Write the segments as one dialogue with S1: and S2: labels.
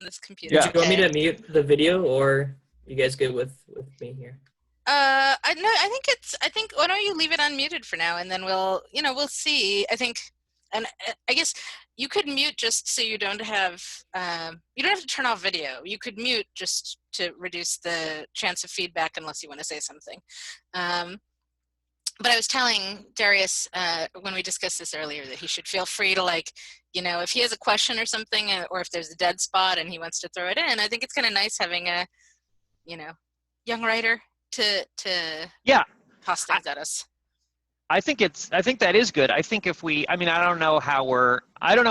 S1: this computer.
S2: Did
S3: Yeah.
S2: you want me
S1: Okay.
S2: to mute the video, or you guys good with me here?
S1: I think why don't you leave it unmuted for now, and then we'll see. I think, and I guess you could mute just so you don't have to turn off video. You could mute just to reduce the chance of feedback unless you want to say something. But I was telling Darius when we discussed this earlier that he should feel free to, like, if he has a question or something, or if there's a dead spot and he wants to throw it in. I think it's kind of nice having a, young writer to
S3: Yeah.
S1: toss things at us.
S3: I think that is good. I think I don't know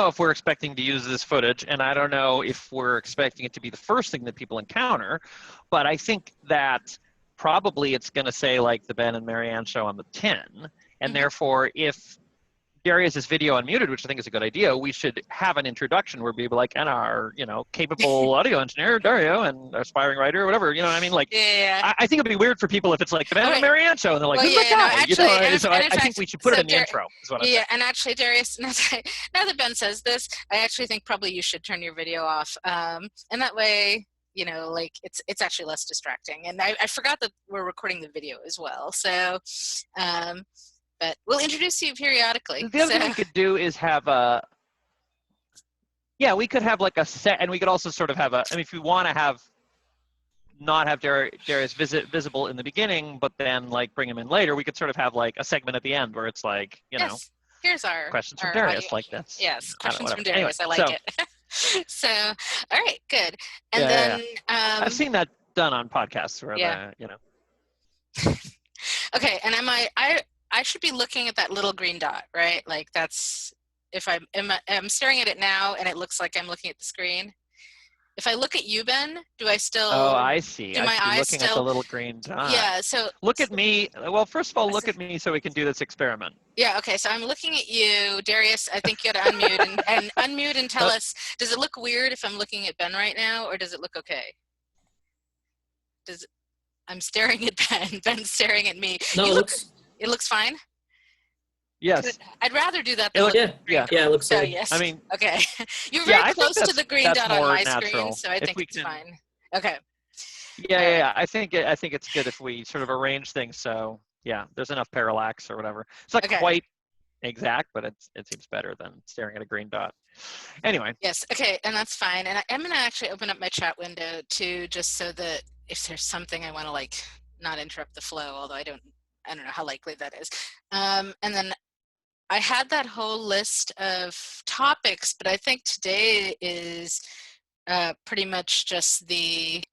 S3: if we're expecting to use this footage, and I don't know if we're expecting it to be the first thing that people encounter, but I think that probably it's going to say like the Ben and Marianne show on the 10, and therefore if Darius's video unmuted, which I think is a good idea, we should have an introduction where people like, and our, capable audio engineer, Dario, and aspiring writer, or whatever, you know what I mean? Like,
S1: Yeah.
S3: I think it'd be weird for people if it's like the Ben and Marianne show, and they're like, who's that guy? I think we should put it in the intro, is what I'm saying.
S1: And actually, Darius, now that Ben says this, I actually think probably you should turn your video off. And that way, like, it's actually less distracting. And I forgot that we're recording the video as well. So, but we'll introduce you periodically.
S3: The other thing we could do is have we could have like a set, and we could also sort of have if we want to not have Darius visible in the beginning, but then like bring him in later, we could sort of have like a segment at the end where it's like,
S1: here's our
S3: questions from Darius, like this.
S1: Yes, questions from Darius.
S3: Anyway,
S1: I like it. So, all right, good. And then
S3: I've seen that done on podcasts where
S1: Okay, and I should be looking at that little green dot, right? Like that's, if I'm staring at it now and it looks like I'm looking at the screen. If I look at you, Ben, do I still?
S3: Oh, I see.
S1: Do my eyes
S3: looking
S1: still?
S3: At the little green dot.
S1: Yeah. So
S3: look at me. Well, first of all, look at me so we can do this experiment.
S1: Yeah. Okay. So I'm looking at you, Darius. I think you got to unmute and unmute and tell us. Does it look weird if I'm looking at Ben right now, or does it look okay? I'm staring at Ben. Ben's staring at me.
S2: No,
S1: it looks fine.
S3: Yes.
S1: Good. I'd rather do that.
S2: It looks
S1: so
S2: good.
S1: Yes.
S3: I mean,
S1: okay. You're very close to the green dot on my
S3: natural.
S1: screen, so I think it's fine. Okay.
S3: Yeah. I think it's good if we sort of arrange things so there's enough parallax or whatever. It's not quite exact, but it seems better than staring at a green dot. Anyway.
S1: Yes. Okay, and that's fine. And I'm gonna actually open up my chat window too, just so that if there's something I want to like not interrupt the flow, although I don't know how likely that is. And then I had that whole list of topics, but I think today is pretty much just the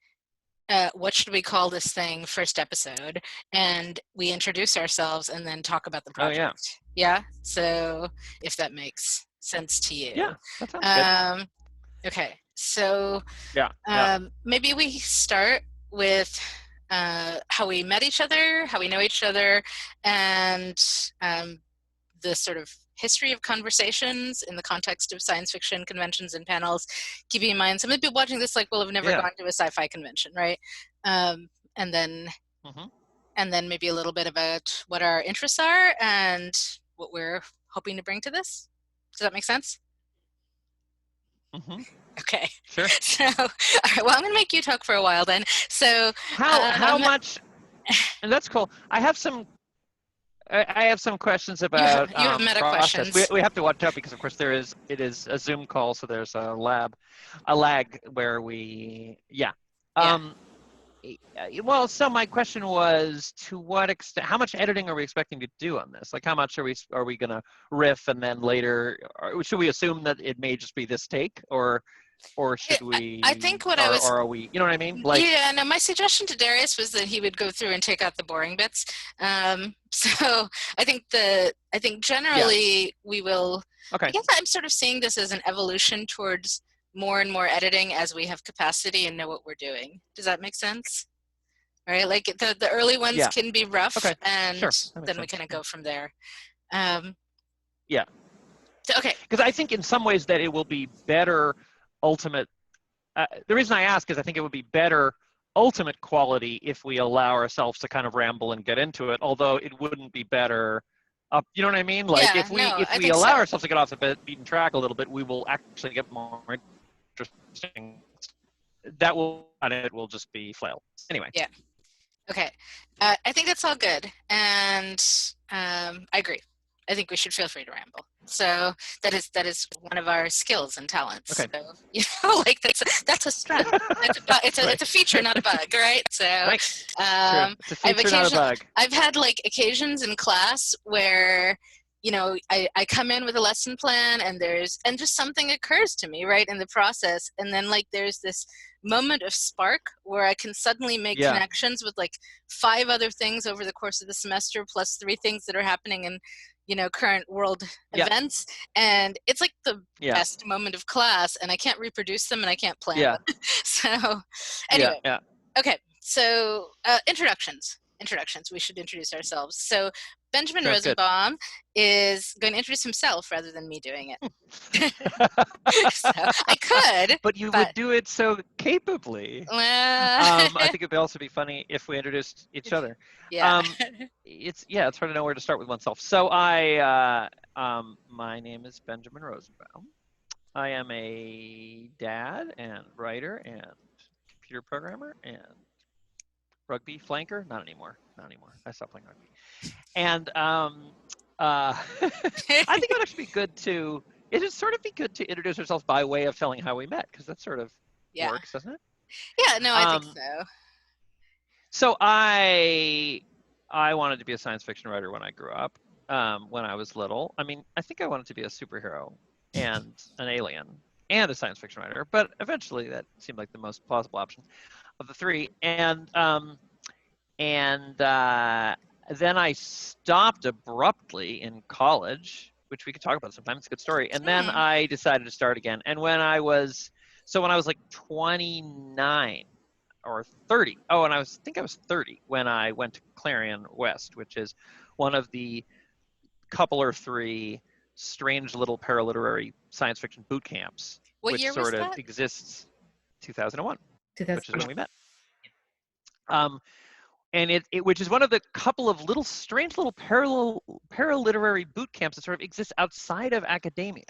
S1: what should we call this thing first episode, and we introduce ourselves and then talk about the project.
S3: Oh,
S1: yeah. So if that makes sense to you.
S3: Yeah, that sounds good.
S1: Okay, so maybe we start with how we met each other, how we know each other, and the sort of history of conversations in the context of science fiction conventions and panels. Keeping in mind, some of the people watching this will have never gone to a sci-fi convention, right? And then maybe a little bit about what our interests are and what we're hoping to bring to this. Does that make sense? Okay.
S3: Sure.
S1: So, all right, well, I'm going to make you talk for a while then. So,
S3: how much? And that's cool. I have some questions about
S1: you have meta
S3: process.
S1: questions.
S3: We have to watch out because, of course, it is a Zoom call, so there's a lag where we Well, so my question was, to what extent, how much editing are we expecting to do on this? Like, how much are we going to riff, and then later, should we assume that it may just be this take, or should we?
S1: I think or
S3: are we? You know what I mean? Like,
S1: no. My suggestion to Darius was that he would go through and take out the boring bits. So I think generally we will.
S3: Okay.
S1: I guess I'm sort of seeing this as an evolution towards more and more editing as we have capacity and know what we're doing. Does that make sense? Right, like the early ones can be rough, and then we kind of go from there.
S3: Yeah.
S1: So, okay.
S3: Because I think in some ways that it will be better ultimate. The reason I ask is I think it would be better ultimate quality if we allow ourselves to kind of ramble and get into it. Although it wouldn't be better. You know what I mean? Like if we allow ourselves to get off the beaten track a little bit, we will actually get more interesting that will on it will just be flail. Anyway.
S1: Yeah. Okay. I think that's all good, and I agree. I think we should feel free to ramble. So that is one of our skills and talents.
S3: Okay.
S1: So, like that's a strength. It's a feature, not a bug, right? So
S3: Right. It's a feature, not a bug.
S1: I've had like occasions in class where, I come in with a lesson plan and just something occurs to me right in the process, and then like there's this moment of spark where I can suddenly make connections with like 5 other things over the course of the semester, plus 3 things that are happening in current world events, and it's like the best moment of class, and I can't reproduce them and I can't plan them. So anyway, okay, so introductions, we should introduce ourselves. So Benjamin Rosenbaum is going to introduce himself rather than me doing it. So I could,
S3: but would do it so capably. I think it'd also be funny if we introduced each other.
S1: Yeah.
S3: It's hard to know where to start with oneself. So my name is Benjamin Rosenbaum. I am a dad and writer and computer programmer and rugby flanker. Not anymore. I stopped playing rugby. And I think it would actually be good to. It would sort of be good to introduce ourselves by way of telling how we met, because that sort of works, doesn't it?
S1: Yeah, no, I think so.
S3: So I wanted to be a science fiction writer when I grew up. When I was little, I mean, I think I wanted to be a superhero and an alien and a science fiction writer, but eventually that seemed like the most plausible option of the 3. And then I stopped abruptly in college, which we could talk about sometime. It's a good story. And then I decided to start again. And when I was like 29 or 30, and I think I was 30 when I went to Clarion West, which is one of the couple or 3 strange little paraliterary science fiction boot camps,
S1: what
S3: which
S1: year
S3: sort
S1: was
S3: of
S1: that?
S3: exists 2001, which is when we met. And which is one of the couple of strange little paraliterary boot camps that sort of exists outside of academia.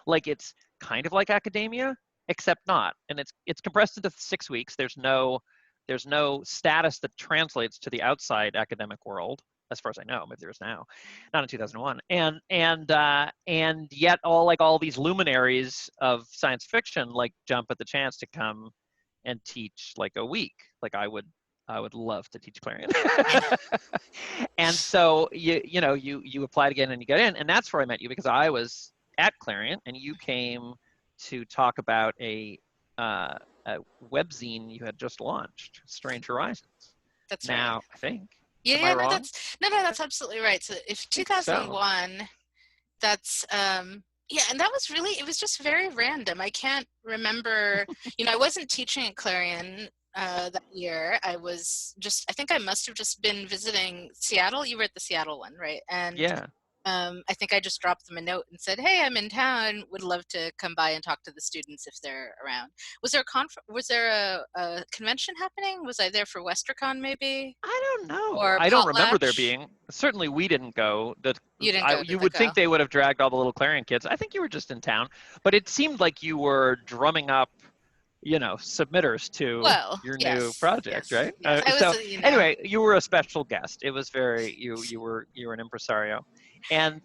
S3: Like it's kind of like academia, except not. And it's compressed into 6 weeks. There's no status that translates to the outside academic world, as far as I know. Maybe there is now, not in 2001. And yet all these luminaries of science fiction like jump at the chance to come and teach like a week. Like I would love to teach Clarion. And so you applied again and you got in, and that's where I met you, because I was at Clarion and you came to talk about a webzine you had just launched, Strange Horizons.
S1: That's
S3: now,
S1: right.
S3: I think.
S1: Yeah, that's absolutely right. So if 2001, that's and that was really, it was just very random. I can't remember, I wasn't teaching at Clarion that year. I think I must have just been visiting Seattle. You were at the Seattle one, right? And I think I just dropped them a note and said, "Hey, I'm in town. Would love to come by and talk to the students if they're around." Was there a convention happening? Was I there for WesterCon maybe?
S3: I don't know.
S1: Or
S3: I don't remember there being. Certainly, we didn't go.
S1: You didn't go.
S3: You would think they would have dragged all the little Clarion kids. I think you were just in town, but it seemed like you were drumming up, submitters to your new project, right?
S1: Yes.
S3: Anyway, you were a special guest. It was very you were an impresario, and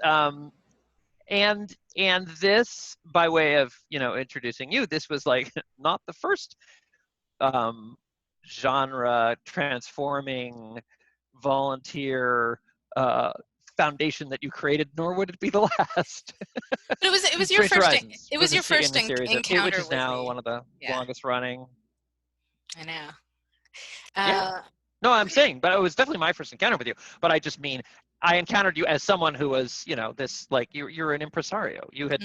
S3: this, by way of introducing you, this was like not the first genre transforming volunteer foundation that you created, nor would it be the last.
S1: But it was your first encounter,
S3: which is now one of the longest running.
S1: I know.
S3: No, I'm saying, but it was definitely my first encounter with you. But I just mean, I encountered you as someone who was, this, like, you're an impresario. You had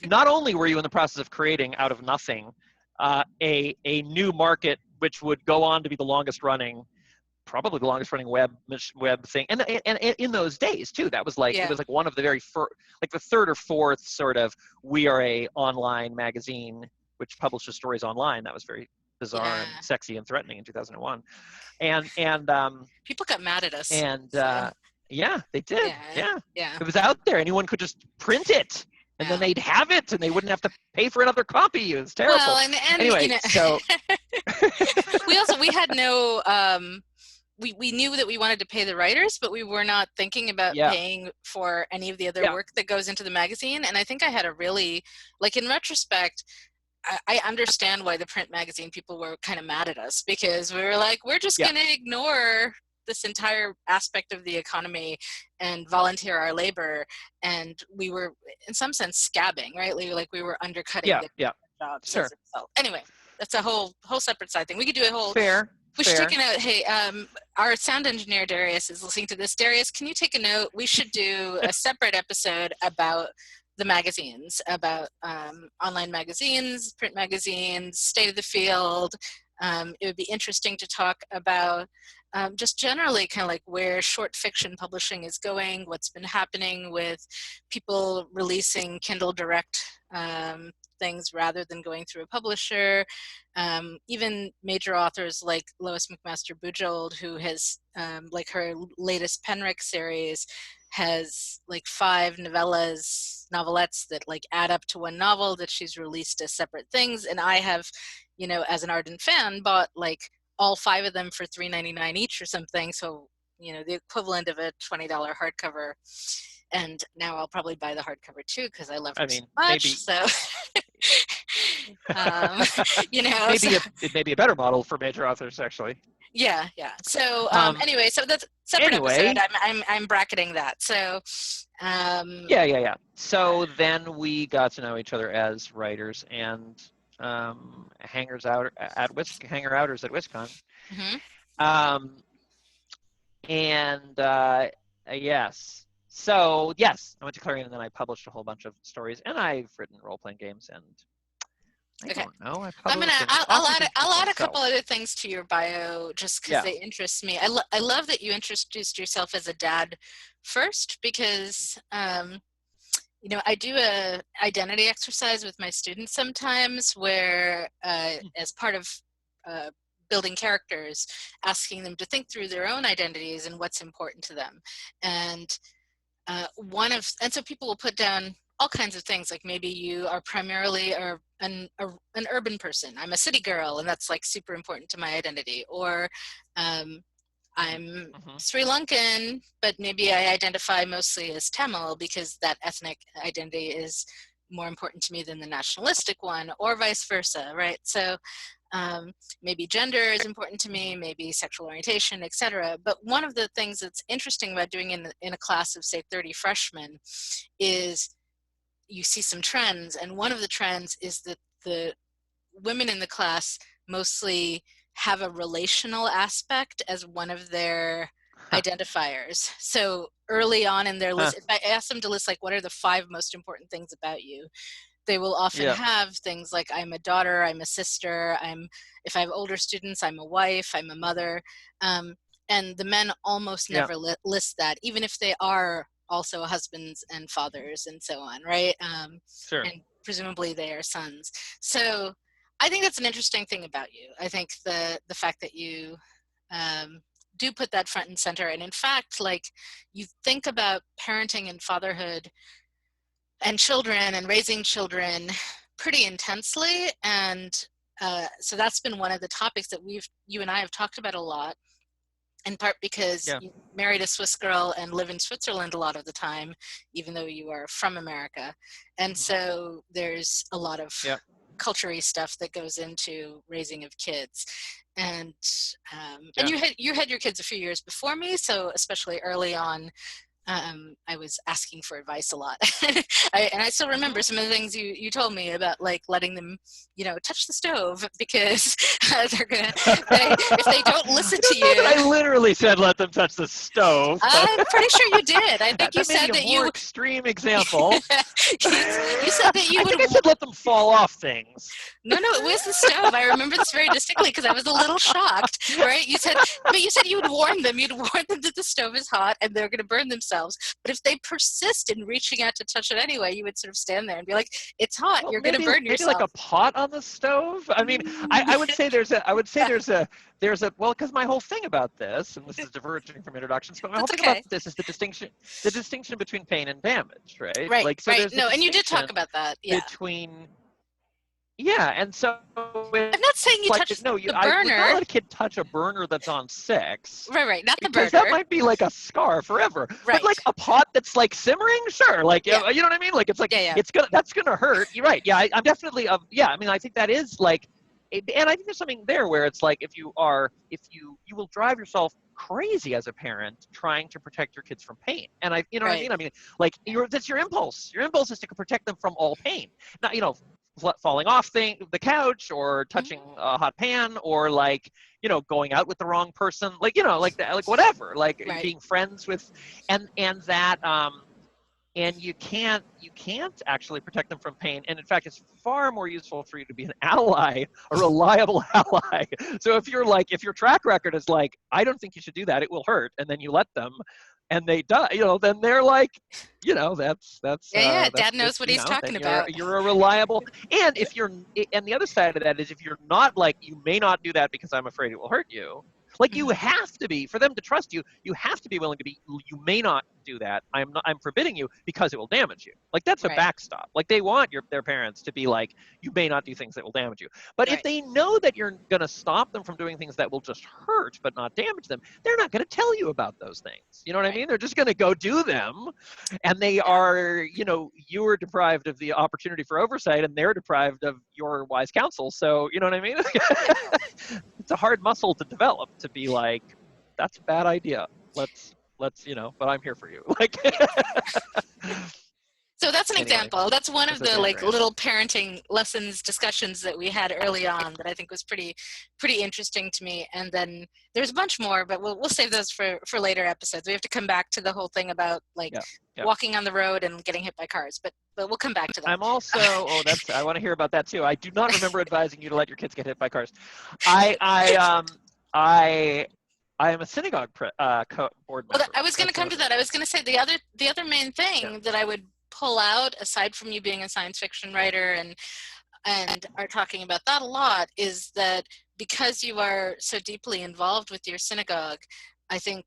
S3: not only were you in the process of creating out of nothing a new market, which would go on to be the longest running, probably the longest running web thing, and in those days too, that was like it was like one of the very first, like the 3rd or 4th sort of, we are a online magazine which publishes stories online. That was very bizarre and sexy and threatening in 2001, and
S1: people got mad at us,
S3: and they did. Yeah,
S1: it
S3: it was out there. Anyone could just print it. And then they'd have it, and they wouldn't have to pay for another copy. It was terrible.
S1: Well, and
S3: anyway,
S1: you know,
S3: so
S1: we had no. We knew that we wanted to pay the writers, but we were not thinking about paying for any of the other work that goes into the magazine. And I think I had a really, like, in retrospect, I understand why the print magazine people were kind of mad at us, because we were like, we're just going to ignore this entire aspect of the economy and volunteer our labor. And we were, in some sense, scabbing, right? Like we were undercutting the jobs.
S3: Sure.
S1: As a result. Anyway, that's a whole separate side thing. We could do a whole.
S3: Fair.
S1: We should take a note. Hey, our sound engineer Darius is listening to this. Darius, can you take a note? We should do a separate episode about the magazines, about online magazines, print magazines, state of the field. It would be interesting to talk about just generally kind of like where short fiction publishing is going, what's been happening with people releasing Kindle Direct things rather than going through a publisher. Even major authors like Lois McMaster Bujold, who has like her latest Penrick series has like 5 novelettes that like add up to one novel that she's released as separate things. And I have, you know, as an ardent fan, bought like all 5 of them for $3.99 each or something. So, you know, the equivalent of a $20 hardcover. And now I'll probably buy the hardcover too, because I love her so much.
S3: Maybe.
S1: So, you know,
S3: it may be a better model for major authors, actually.
S1: Yeah. So anyway, so that's separate episode. I'm bracketing that. So
S3: yeah. So then we got to know each other as writers and hanger outers at WisCon.
S1: Mm-hmm.
S3: Yes. So yes, I went to Clarion and then I published a whole bunch of stories, and I've written role-playing games, and I don't know.
S1: I'll add a couple other things to your bio just because they interest me. I love that you introduced yourself as a dad first, because you know, I do a identity exercise with my students sometimes where as part of building characters, asking them to think through their own identities and what's important to them. And so people will put down all kinds of things, like maybe you are primarily an urban person. I'm a city girl, and that's like super important to my identity. Or I'm Sri Lankan, but maybe I identify mostly as Tamil because that ethnic identity is more important to me than the nationalistic one, or vice versa, right? So maybe gender is important to me, maybe sexual orientation, etc. But one of the things that's interesting about doing in a class of, say, 30 freshmen is you see some trends. And one of the trends is that the women in the class mostly have a relational aspect as one of their identifiers. So early on in their list, if I ask them to list like what are the 5 most important things about you, they will often have things like I'm a daughter, I'm a sister, if I have older students, I'm a wife, I'm a mother. And the men almost never list that, even if they are also husbands and fathers and so on, right?
S3: Sure.
S1: And presumably they are sons. So I think that's an interesting thing about you. I think the fact that you do put that front and center. And in fact, like, you think about parenting and fatherhood and children and raising children pretty intensely. And so that's been one of the topics that you and I have talked about a lot, in part because you married a Swiss girl and live in Switzerland a lot of the time, even though you are from America. And so there's a lot of culture-y stuff that goes into raising of kids. And and you had your kids a few years before me, so especially early on, I was asking for advice a lot. I still remember some of the things you told me about, like letting them, touch the stove because they're gonna, if they don't listen to you.
S3: I literally said let them touch the stove.
S1: I'm pretty sure you did. I think you said that you.
S3: Extreme example.
S1: you said that you would.
S3: I said let them fall off things.
S1: No, it was the stove. I remember this very distinctly because I was a little shocked. Right? You said you would warn them. You'd warn them that the stove is hot and they're going to burn themselves. themselves. But if they persist in reaching out to touch it anyway, you would sort of stand there and be like, it's hot,
S3: Well,
S1: you're going to burn yourself.
S3: Maybe like a pot on the stove. I mean, I would say there's a well, because my whole thing about this, and this is diverging from introductions, but my whole thing about this is the distinction between pain and damage, right?
S1: Right.
S3: Like, so
S1: right.
S3: there's
S1: No, and you did talk about that. Yeah.
S3: Between. Yeah, and so
S1: I'm not saying you touch the burner.
S3: I would not let a kid touch a burner that's on 6.
S1: Right, not the burner.
S3: Because that might be like a scar forever.
S1: Right.
S3: But like a pot that's like simmering, sure. Like,
S1: yeah.
S3: you know what I mean? Like, it's like,
S1: yeah.
S3: that's gonna hurt. You're right. Yeah, I'm definitely, I mean, I think that is like, and I think there's something there where it's like, you will drive yourself crazy as a parent trying to protect your kids from pain. And you know what I mean? I mean, like, that's your impulse. Your impulse is to protect them from all pain. Not, falling off the couch, or touching a hot pan, or like, going out with the wrong person, like, like that, like whatever, like being friends with, and that, and you can't actually protect them from pain. And in fact, it's far more useful for you to be an ally, a reliable ally. So if your track record is like, I don't think you should do that, it will hurt, and then you let them, and they die, then they're like, that's
S1: Dad knows what he's talking about.
S3: You're a reliable, and and the other side of that is, if you're not, like, you may not do that because I'm afraid it will hurt you. Like, you have to be, for them to trust you, you have to be willing to be, you may not do that. I'm forbidding you because it will damage you. Like, that's a backstop. Like, they want their parents to be like, you may not do things that will damage you. But if they know that you're going to stop them from doing things that will just hurt but not damage them, they're not going to tell you about those things. You know what I mean? They're just going to go do them. And they are, you are deprived of the opportunity for oversight, and they're deprived of your wise counsel. So, you know what I mean? It's a hard muscle to develop, to be like, that's a bad idea. Let's, but I'm here for you. Like,
S1: so that's an example. That's one of the little parenting lessons discussions that we had early on that I think was pretty interesting to me. And then there's a bunch more, but we'll save those for later episodes. We have to come back to the whole thing about walking on the road and getting hit by cars, but we'll come back to that.
S3: I'm also, I want to hear about that too. I do not remember advising you to let your kids get hit by cars. I am a synagogue board member.
S1: Well, I was going to come to that. I was going to say the other main thing that I would pull out, aside from you being a science fiction writer and are talking about that a lot, is that because you are so deeply involved with your synagogue, I think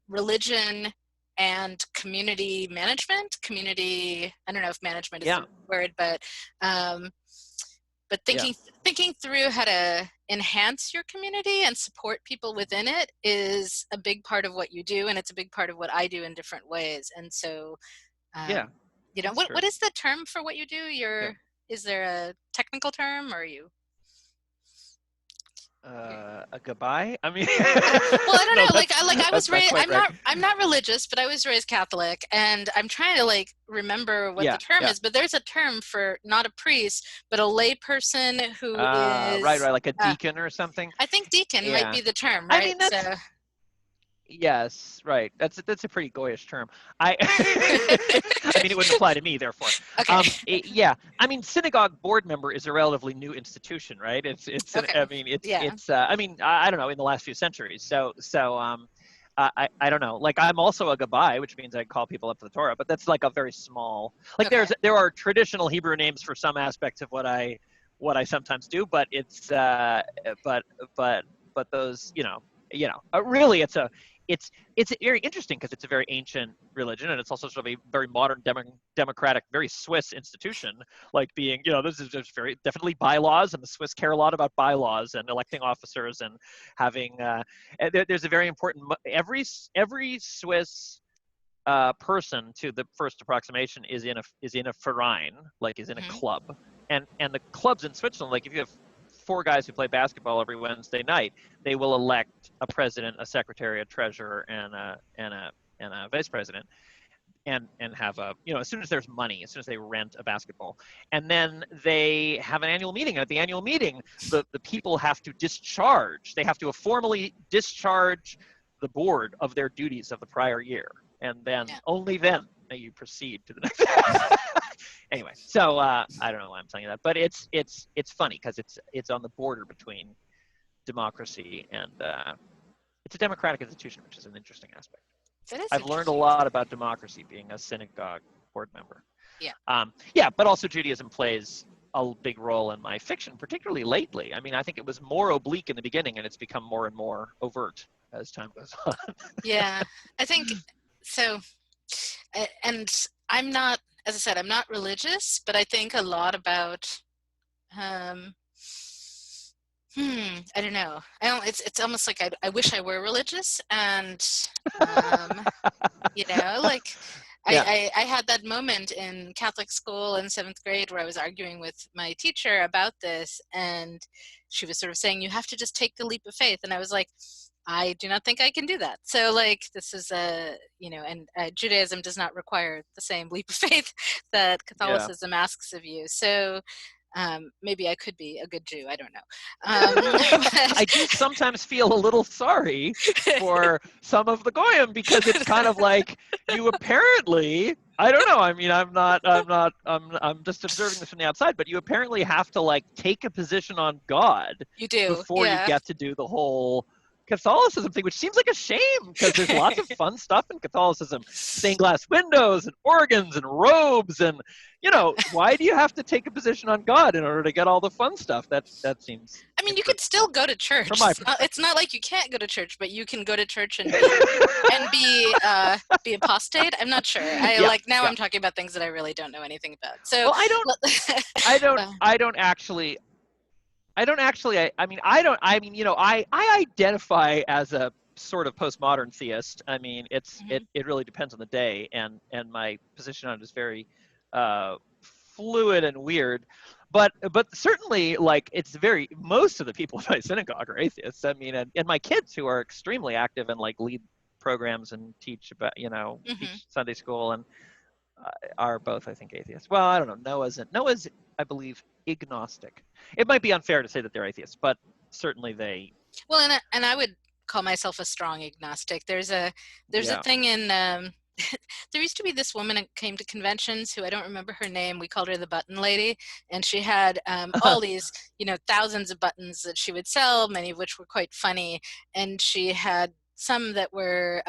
S1: religion and community management, I don't know if management is the word, but thinking through how to enhance your community and support people within it is a big part of what you do, and it's a big part of what I do in different ways. And so, what is the term for what you do? Is there a technical term, or are you?
S3: A goodbye? I mean,
S1: well, I don't know. I was raised. I'm not religious, but I was raised Catholic, and I'm trying to remember what the term is. But there's a term for not a priest, but a lay person who is
S3: right, like a deacon or something.
S1: I think deacon might be the term, right?
S3: I mean, yes, right. That's a pretty goyish term. I mean, it wouldn't apply to me, therefore.
S1: Okay.
S3: I mean, synagogue board member is a relatively new institution, right? It's I mean, I don't know, in the last few centuries. So I don't know. Like, I'm also a gabai, which means I call people up for the Torah, but that's like a very small. Like, there are traditional Hebrew names for some aspects of what I sometimes do, but it's but those, really it's very interesting because it's a very ancient religion, and it's also sort of a very modern, democratic, very Swiss institution. Like, being, this is just very definitely bylaws, and the Swiss care a lot about bylaws and electing officers and having. There's a very important. Every Swiss person, to the first approximation, is in a verein, like is in a club, and the clubs in Switzerland, like if you have 4 guys who play basketball every Wednesday night, they will elect a president, a secretary, a treasurer, and a vice president, and have as soon as there's money, as soon as they rent a basketball, and then they have an annual meeting. At the annual meeting, the people have to discharge. They have to formally discharge the board of their duties of the prior year, and then only then may you proceed to the next. Anyway, so I don't know why I'm telling you that, but it's funny because it's on the border between democracy and it's a democratic institution, which is an interesting aspect.
S1: That is
S3: I've learned a
S1: interesting.
S3: lot about democracy being a synagogue board member.
S1: Yeah.
S3: Yeah, but also Judaism plays a big role in my fiction, particularly lately. I mean, I think it was more oblique in the beginning, and it's become more and more overt as time goes on.
S1: Yeah, I think so. And I'm not, as I said, I'm not religious, but I think a lot about, um, I don't know. It's almost like I wish I were religious, and like
S3: Yeah.
S1: I had that moment in Catholic school in 7th grade where I was arguing with my teacher about this, and she was sort of saying, you have to just take the leap of faith. And I was like, I do not think I can do that. So like, this is and Judaism does not require the same leap of faith that Catholicism asks of you. So maybe I could be a good Jew. I don't know.
S3: I do sometimes feel a little sorry for some of the Goyim, because it's kind of like you apparently, I don't know. I mean, I'm just observing this from the outside, but you apparently have to like take a position on God
S1: You do
S3: before you get to do the whole Catholicism thing, which seems like a shame, because there's lots of fun stuff in Catholicism, stained glass windows and organs and robes, and why do you have to take a position on God in order to get all the fun stuff? That seems.
S1: I mean, you could still go to church. It's not like you can't go to church, but you can go to church and be apostate. I'm not sure. I'm talking about things that I really don't know anything about. So
S3: well, I don't actually. I identify as a sort of postmodern theist. I mean, it really depends on the day, and my position on it is very fluid and weird. But certainly, like, most of the people in my synagogue are atheists. I mean, and my kids, who are extremely active and like lead programs and teach about teach Sunday school, and are both, I think, atheists. Well, I don't know. Noah's, I believe, agnostic. It might be unfair to say that they're atheists, but certainly they.
S1: Well, and I would call myself a strong agnostic. There's a thing in. There used to be this woman that came to conventions who I don't remember her name. We called her the Button Lady, and she had all these, thousands of buttons that she would sell, many of which were quite funny, and she had some that were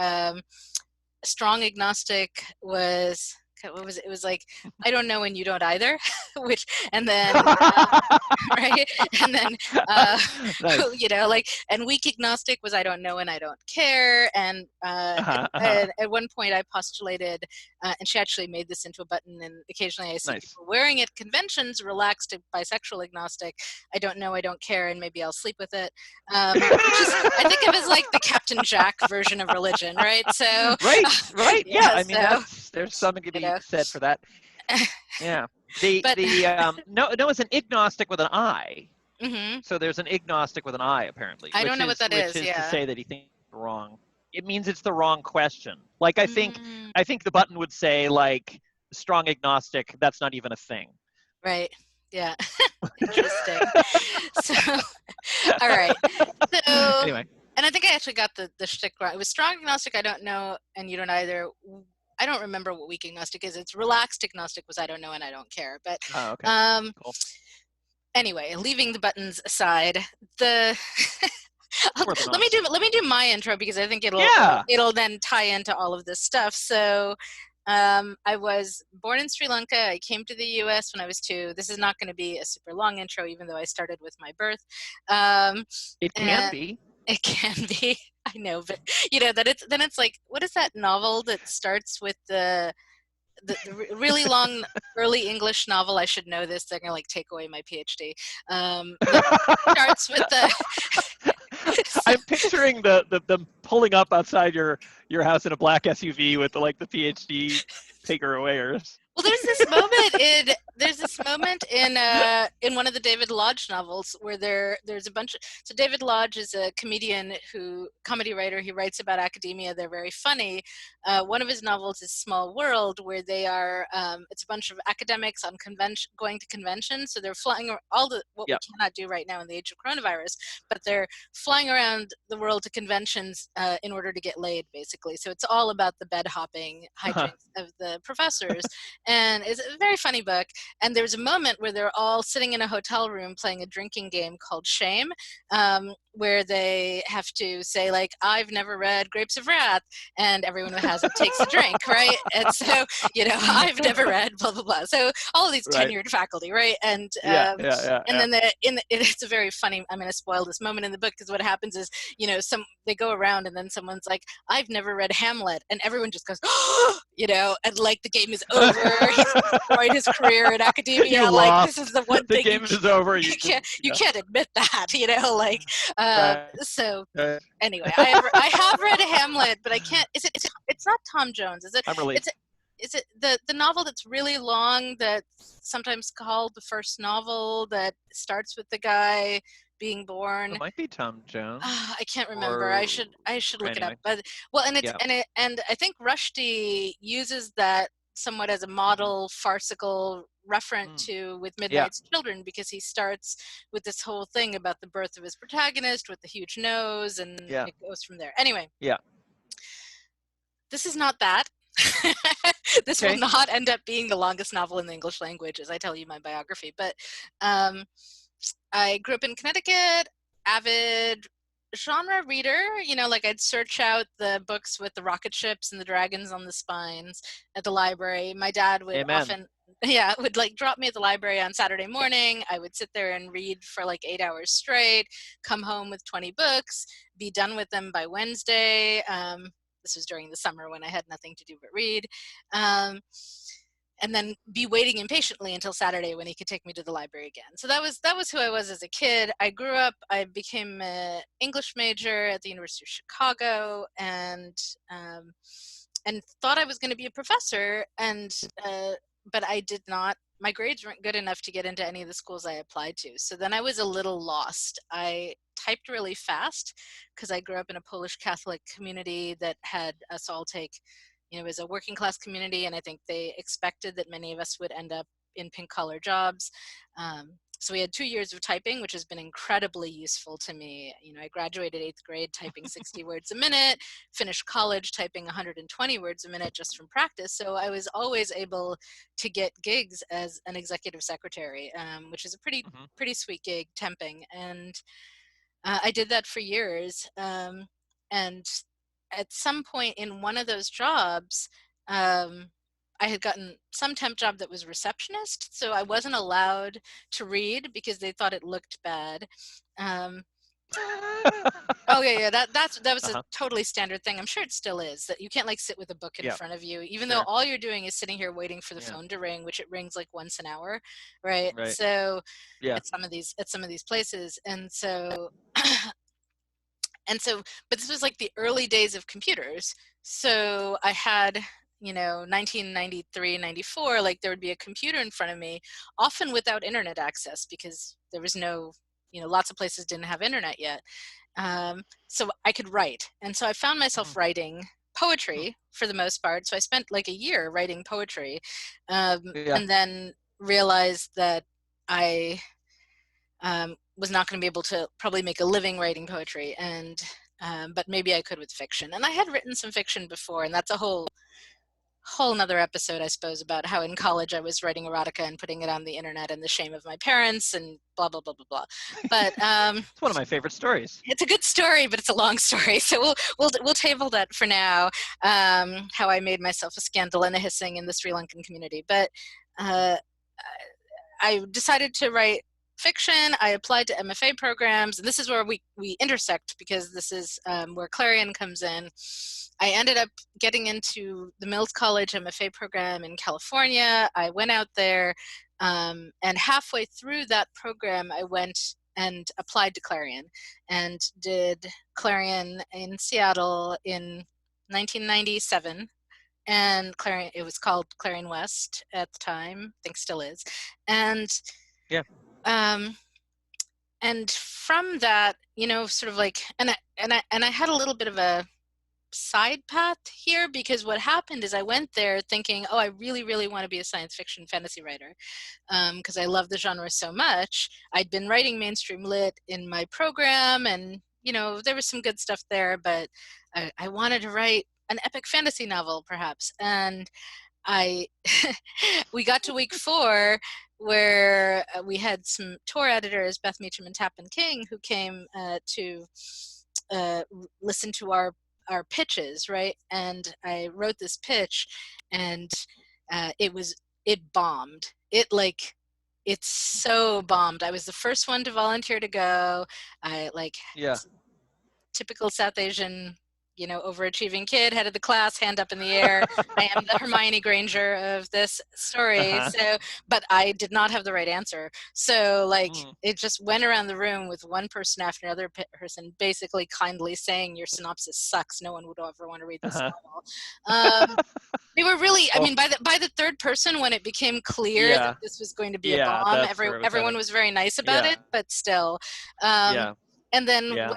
S1: strong agnostic was. What was it? It was like, I don't know and you don't either, and then right, and then
S3: nice.
S1: And weak agnostic was I don't know and I don't care, and at one point I postulated, and she actually made this into a button, and occasionally I see people wearing it. Conventions, relaxed bisexual agnostic, I don't know, I don't care, and maybe I'll sleep with it. I think of it as like the Captain Jack version of religion, right? So
S3: right, yeah. I mean, there's something to be said for that. Yeah. Noah's an agnostic with an I.
S1: Mm-hmm.
S3: So there's an agnostic with an I, apparently.
S1: I don't know what that is.
S3: Which is to say that he thinks it's wrong. It means it's the wrong question. Like, I think the button would say, like, strong agnostic, that's not even a thing.
S1: Right. Yeah. Interesting. So, all right. So,
S3: anyway.
S1: And I think I actually got the shtick right. It was strong agnostic, I don't know, and you don't either. I don't remember what weak agnostic is. It's relaxed agnostic was I don't know and I don't care. But
S3: cool.
S1: Anyway, leaving the buttons aside, let me do my intro, because I think it'll then tie into all of this stuff. So I was born in Sri Lanka. I came to the US when I was 2. This is not going to be a super long intro, even though I started with my birth.
S3: It can be.
S1: It can be. I know, but it's like, what is that novel that starts with the really long early English novel? I should know this. They're gonna like take away my PhD. Starts with the.
S3: I'm picturing them pulling up outside your house in a black SUV with the PhD taker-awayers.
S1: Well, there's this moment in one of the David Lodge novels where there's a bunch of. So David Lodge is a comedy writer. He writes about academia. They're very funny. One of his novels is Small World, where they are. It's a bunch of academics on going to conventions. So they're flying what we cannot do right now in the age of coronavirus, but they're flying around the world to conventions in order to get laid, basically. So it's all about the bed hopping hijinks of the professors. And it's a very funny book. And there's a moment where they're all sitting in a hotel room playing a drinking game called Shame, where they have to say, like, I've never read Grapes of Wrath, and everyone who has it takes a drink, right? And so, I've never read blah, blah, blah. So all of these tenured faculty, right? And then it's a very funny, I'm going to spoil this moment in the book, because what happens is, they go around and then someone's like, I've never read Hamlet, and everyone just goes, and like the game is over. He's destroyed his career in academia. Like, this is the one thing.
S3: The game is over.
S1: You can't admit that, So anyway, I have read Hamlet, but I can't. It's not Tom Jones, is it?
S3: I'm relieved.
S1: Is it the novel that's really long, that's sometimes called the first novel, that starts with the guy being born?
S3: It might be Tom Jones.
S1: I can't remember. I should look it up. But and I think Rushdie uses that somewhat as a model farcical referent to With Midnight's Children, because he starts with this whole thing about the birth of his protagonist with the huge nose, and it goes from there. Anyway. Yeah. This is not that. This will not end up being the longest novel in the English language as I tell you my biography. But I grew up in Connecticut, avid genre reader, like I'd search out the books with the rocket ships and the dragons on the spines at the library. My dad would often would like drop me at the library on Saturday morning. I would sit there and read for like 8 hours straight, come home with 20 books, be done with them by Wednesday. This was during the summer when I had nothing to do but read. And then be waiting impatiently until Saturday when he could take me to the library again. So that was who I was as a kid. I grew up, I became an English major at the University of Chicago, and thought I was going to be a professor, but I did not. My grades weren't good enough to get into any of the schools I applied to. So then I was a little lost. I typed really fast because I grew up in a Polish Catholic community that had us all take, it was a working class community, and I think they expected that many of us would end up in pink collar jobs. So we had 2 years of typing, which has been incredibly useful to me. I graduated 8th grade typing 60 words a minute, finished college typing 120 words a minute just from practice. So I was always able to get gigs as an executive secretary, which is a pretty sweet gig, temping. And I did that for years. And at some point in one of those jobs, I had gotten some temp job that was receptionist, so I wasn't allowed to read because they thought it looked bad. That was a totally standard thing. I'm sure it still is, that you can't like sit with a book in front of you, even though all you're doing is sitting here waiting for the phone to ring, which it rings like once an hour, right? So at some of these places, and so. But this was like the early days of computers. So I had, 1993, 94, like there would be a computer in front of me, often without internet access because there was no, lots of places didn't have internet yet. So I could write. And so I found myself writing poetry for the most part. So I spent like a year writing poetry, and then realized that I was not going to be able to probably make a living writing poetry, and but maybe I could with fiction. And I had written some fiction before, and that's a whole nother episode, I suppose, about how in college I was writing erotica and putting it on the internet and the shame of my parents and blah blah blah blah blah. But
S3: it's one of my favorite stories.
S1: It's a good story, but it's a long story, so we'll table that for now. How I made myself a scandal and a hissing in the Sri Lankan community, but I decided to write fiction. I applied to MFA programs, and this is where we intersect, because this is where Clarion comes in. I ended up getting into the Mills College MFA program in California. I went out there, and halfway through that program, I went and applied to Clarion and did Clarion in Seattle in 1997. And Clarion, it was called Clarion West at the time, I think still is. And and from that, sort of like, and I had a little bit of a side path here, because what happened is I went there thinking, oh, I really, really want to be a science fiction fantasy writer, because I love the genre so much. I'd been writing mainstream lit in my program, and there was some good stuff there, but I wanted to write an epic fantasy novel, perhaps. And we got to week 4 where we had some tour editors, Beth Meacham and Tappan King, who came to listen to our pitches, right? And I wrote this pitch, and it bombed. It's so bombed. I was the first one to volunteer to go. I typical South Asian, overachieving kid, head of the class, hand up in the air. I am the Hermione Granger of this story. So, but I did not have the right answer. So it just went around the room with one person after another person basically kindly saying, your synopsis sucks. No one would ever want to read this novel. They were really, I mean, by the third person, when it became clear that this was going to be a bomb, everyone was very nice about it, but still. And then when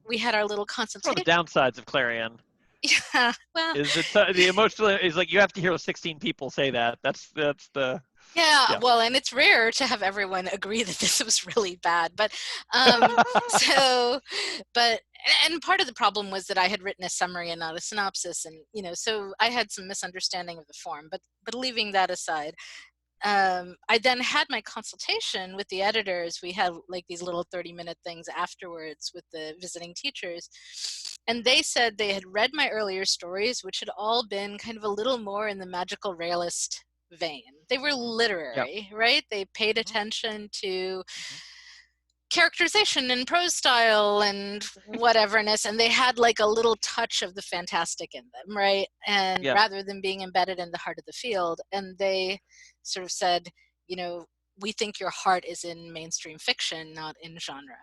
S1: we had our little consultation.
S3: One of the downsides of Clarion.
S1: Yeah, well.
S3: Is it the emotional? Is you have to hear 16 people say that. That's the.
S1: Yeah, well, and it's rare to have everyone agree that this was really bad. But and part of the problem was that I had written a summary and not a synopsis, and so I had some misunderstanding of the form. But leaving that aside. I then had my consultation with the editors. We had these little 30-minute things afterwards with the visiting teachers. And they said they had read my earlier stories, which had all been kind of a little more in the magical realist vein. They were literary, right? They paid attention to characterization and prose style and whateverness, and they had a little touch of the fantastic in them, right? And rather than being embedded in the heart of the field, and they sort of said, we think your heart is in mainstream fiction, not in genre,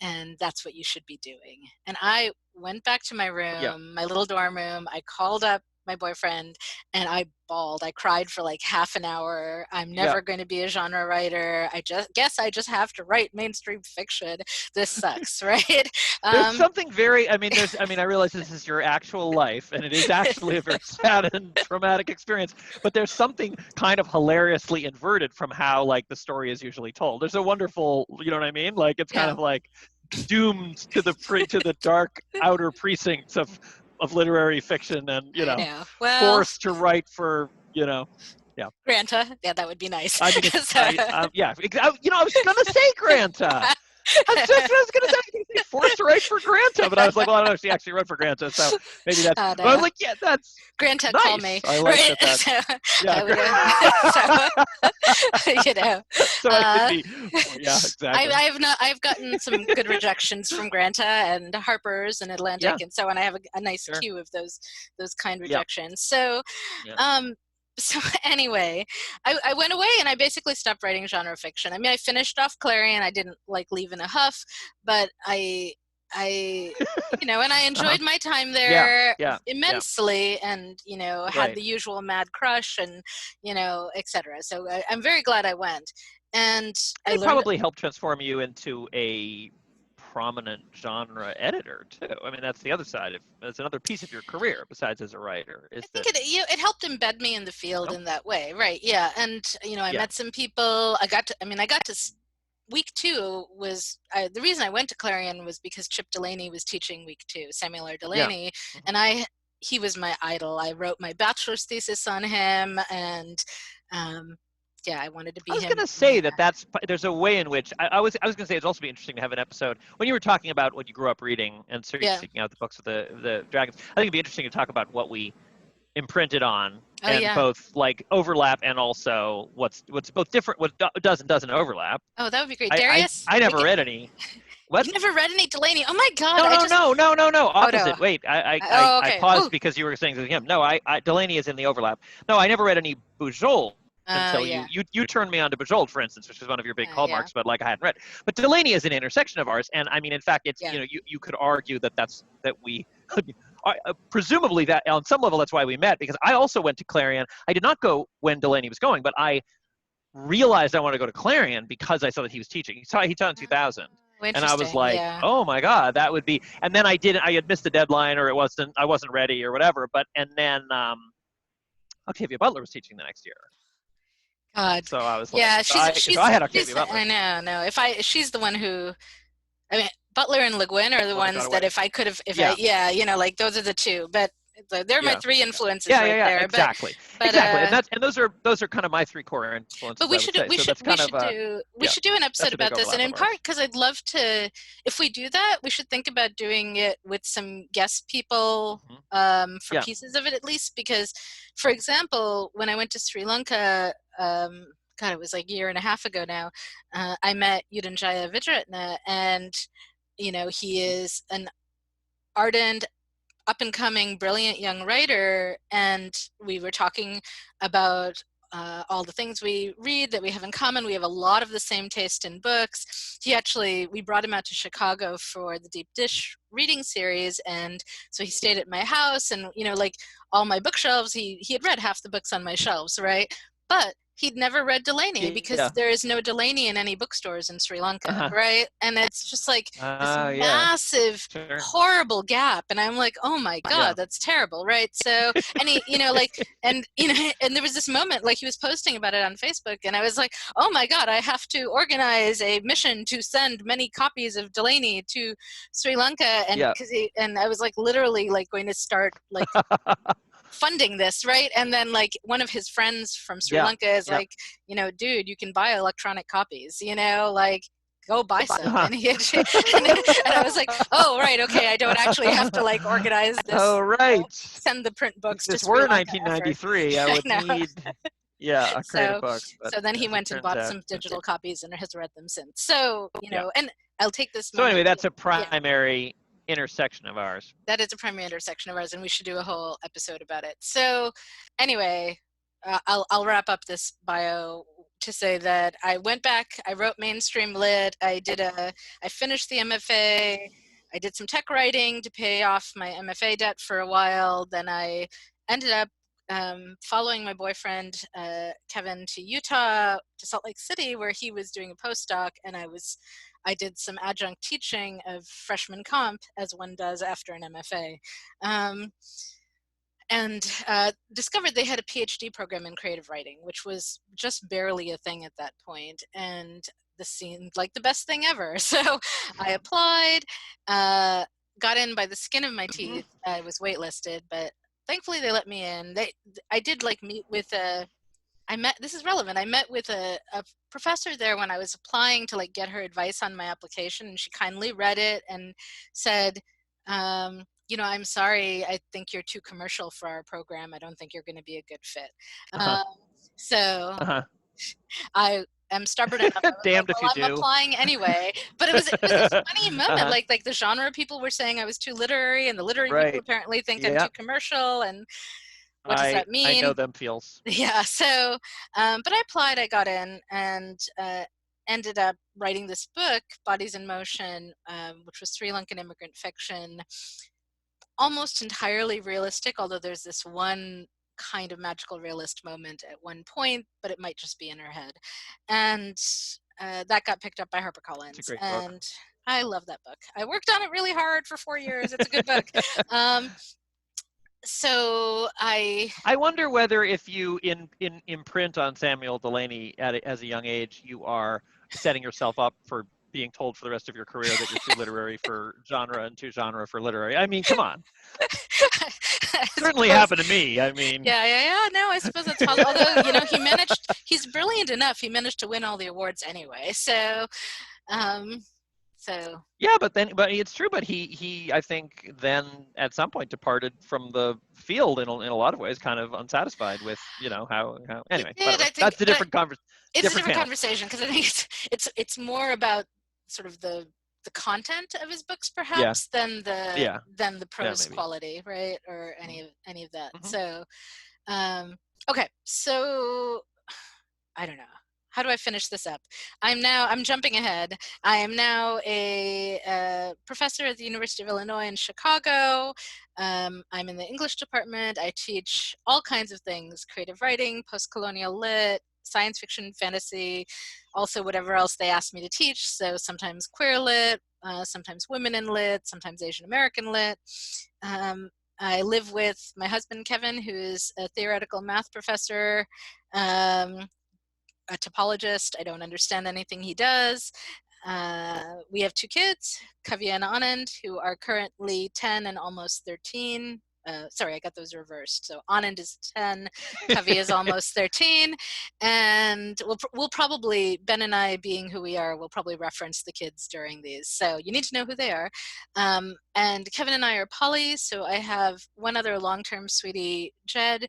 S1: and that's what you should be doing. And I went back to my room, my little dorm room. I called up my boyfriend and I bawled. I cried for half an hour. I'm never going to be a genre writer. I just have to write mainstream fiction. This sucks, right?
S3: There's something very, I realize this is your actual life, and it is actually a very sad and traumatic experience, but there's something kind of hilariously inverted from how the story is usually told. There's a wonderful, you know what I mean? It's kind of doomed to the dark outer precincts of literary fiction, and forced to write for
S1: Granta. Yeah, that would be nice.
S3: I mean, I was gonna say Granta. I was gonna say forced to write for Granta, but I was like, well, I don't know, she actually wrote for Granta, so maybe that's.
S1: No.
S3: But I was like, that's
S1: Granta,
S3: nice.
S1: Call me.
S3: I like
S1: right?
S3: So I could be. Exactly.
S1: I've gotten some good rejections from Granta and Harper's and Atlantic, and so on. I have a nice queue of those kind rejections. So. So anyway, I went away and I basically stopped writing genre fiction. I mean, I finished off Clarion. I didn't leave in a huff, but I and I enjoyed my time there immensely, and had the usual mad crush and etc. So I'm very glad I went, and
S3: it probably helped transform you into a prominent genre editor too. I mean, that's the other side. That's another piece of your career besides as a writer. I
S1: think it helped embed me in the field in that way, right? Yeah, and I met some people. I got to. Week 2 was the reason I went to Clarion was because Chip Delaney was teaching week 2. Samuel R. Delaney, and he was my idol. I wrote my bachelor's thesis on him, and I wanted to be him.
S3: I was going to say there's a way in which I was going to say it'd also be interesting to have an episode when you were talking about what you grew up reading and seeking out the books of the dragons. I think it'd be interesting to talk about what we imprinted on both overlap and also what's both different, what does and doesn't overlap.
S1: Oh, that would be great. Darius?
S3: I never read any. What?
S1: You never read any Delaney? Oh my God!
S3: No. Opposite.
S1: no.
S3: Wait, I paused because you were saying him. No, Delaney is in the overlap. No, I never read any Bujold. Until you turned me on to Bujold, for instance, which is one of your big hallmarks, but I hadn't read. But Delaney is an intersection of ours, and I mean, in fact, it's you could argue that we presumably that on some level that's why we met, because I also went to Clarion. I did not go when Delaney was going, but I realized I wanted to go to Clarion because I saw that he was teaching. He taught in 2000. And I was like, oh my God, that would be. And then I had missed the deadline, or I wasn't ready, or whatever. And then Octavia Butler was teaching the next year.
S1: God.
S3: So I was like,
S1: she's
S3: I had Octavia Butler.
S1: I know. She's the one who, I mean, Butler and Le Guin are the ones that if I could have, those are the two. But They're my three influences there.
S3: Exactly.
S1: But,
S3: exactly. And those are kind of my three core influences.
S1: But we should do an episode about this, and in part because I'd love to. If we do that, we should think about doing it with some guest people for pieces of it at least. Because, for example, when I went to Sri Lanka, God, it was like a year and a half ago now. I met Yudhanjaya Vijayaratne, and he is an ardent, up-and-coming, brilliant young writer, and we were talking about all the things we read that we have in common. We have a lot of the same taste in books. We brought him out to Chicago for the Deep Dish reading series, and so he stayed at my house, and like all my bookshelves, he had read half the books on my shelves, right? But he'd never read Delany because there is no Delany in any bookstores in Sri Lanka, right? And it's just like this massive, horrible gap. And I'm like, oh my God, that's terrible, right? So, and and there was this moment, like he was posting about it on Facebook, and I was like, oh my God, I have to organize a mission to send many copies of Delany to Sri Lanka, and and I was like literally like going to start like funding this, right? And then like one of his friends from Sri Lanka is like, dude, you can buy electronic copies, like go buy some. And I was like, oh, right, okay, I don't actually have to like organize this.
S3: Oh, right.
S1: Send the print books to
S3: Sri Lanka. 1993. I would need a creative book.
S1: So then he went and bought some digital copies and has read them since. So, and I'll take this.
S3: So anyway, that's a primary intersection of ours.
S1: That is a primary intersection of ours, and we should do a whole episode about it. So anyway, I'll wrap up this bio to say that I went back, I wrote mainstream lit, I finished the MFA, I did some tech writing to pay off my MFA debt for a while, then I ended up following my boyfriend Kevin to Utah, to Salt Lake City, where he was doing a postdoc, and I did some adjunct teaching of freshman comp, as one does after an MFA, and discovered they had a PhD program in creative writing, which was just barely a thing at that point, and this seemed like the best thing ever. So I applied, got in by the skin of my teeth. I was waitlisted, but thankfully they let me in. I did like meet with this is relevant. I met with a professor there when I was applying to like get her advice on my application, and she kindly read it and said, I'm sorry, I think you're too commercial for our program. I don't think you're going to be a good fit. I am stubborn enough.
S3: Damned if you do.
S1: I'm applying anyway. But it was a funny moment. Like the genre people were saying I was too literary, and the literary people apparently think I'm too commercial, and what does that mean?
S3: I know them feels.
S1: Yeah. So, but I applied, I got in, and ended up writing this book, Bodies in Motion, which was Sri Lankan immigrant fiction, almost entirely realistic, although there's this one kind of magical realist moment at one point, but it might just be in her head. And that got picked up by HarperCollins.
S3: It's a great
S1: book.
S3: And
S1: I love that book. I worked on it really hard for 4 years. It's a good book. So I
S3: wonder whether if you imprint on Samuel Delany as a young age, you are setting yourself up for being told for the rest of your career that you're too literary for genre and too genre for literary. I mean, come on. Certainly happened to me. I mean.
S1: Yeah. No, I suppose that's possible. Although, he's brilliant enough. He managed to win all the awards anyway. So,
S3: yeah, but it's true. But he I think then at some point departed from the field in a lot of ways, kind of unsatisfied with how anyway. That's a different conversation.
S1: It's a different conversation because I think it's more about sort of the content of his books perhaps than the prose quality, right, or any of that. So okay, so I don't know. How do I finish this up? I'm jumping ahead. I am now a professor at the University of Illinois in Chicago. I'm in the English department. I teach all kinds of things: creative writing, post-colonial lit, science fiction, fantasy, also whatever else they ask me to teach. So sometimes queer lit, sometimes women in lit, sometimes Asian American lit. I live with my husband, Kevin, who is a theoretical math professor, a topologist. I don't understand anything he does. We have 2 kids, Kavya and Anand, who are currently 10 and almost 13. sorry, I got those reversed. So Anand is 10, Kavi is almost 13, and we'll probably, Ben and I being who we are, will probably reference the kids during these. So you need to know who they are. And Kevin and I are poly, so I have one other long-term sweetie, Jed,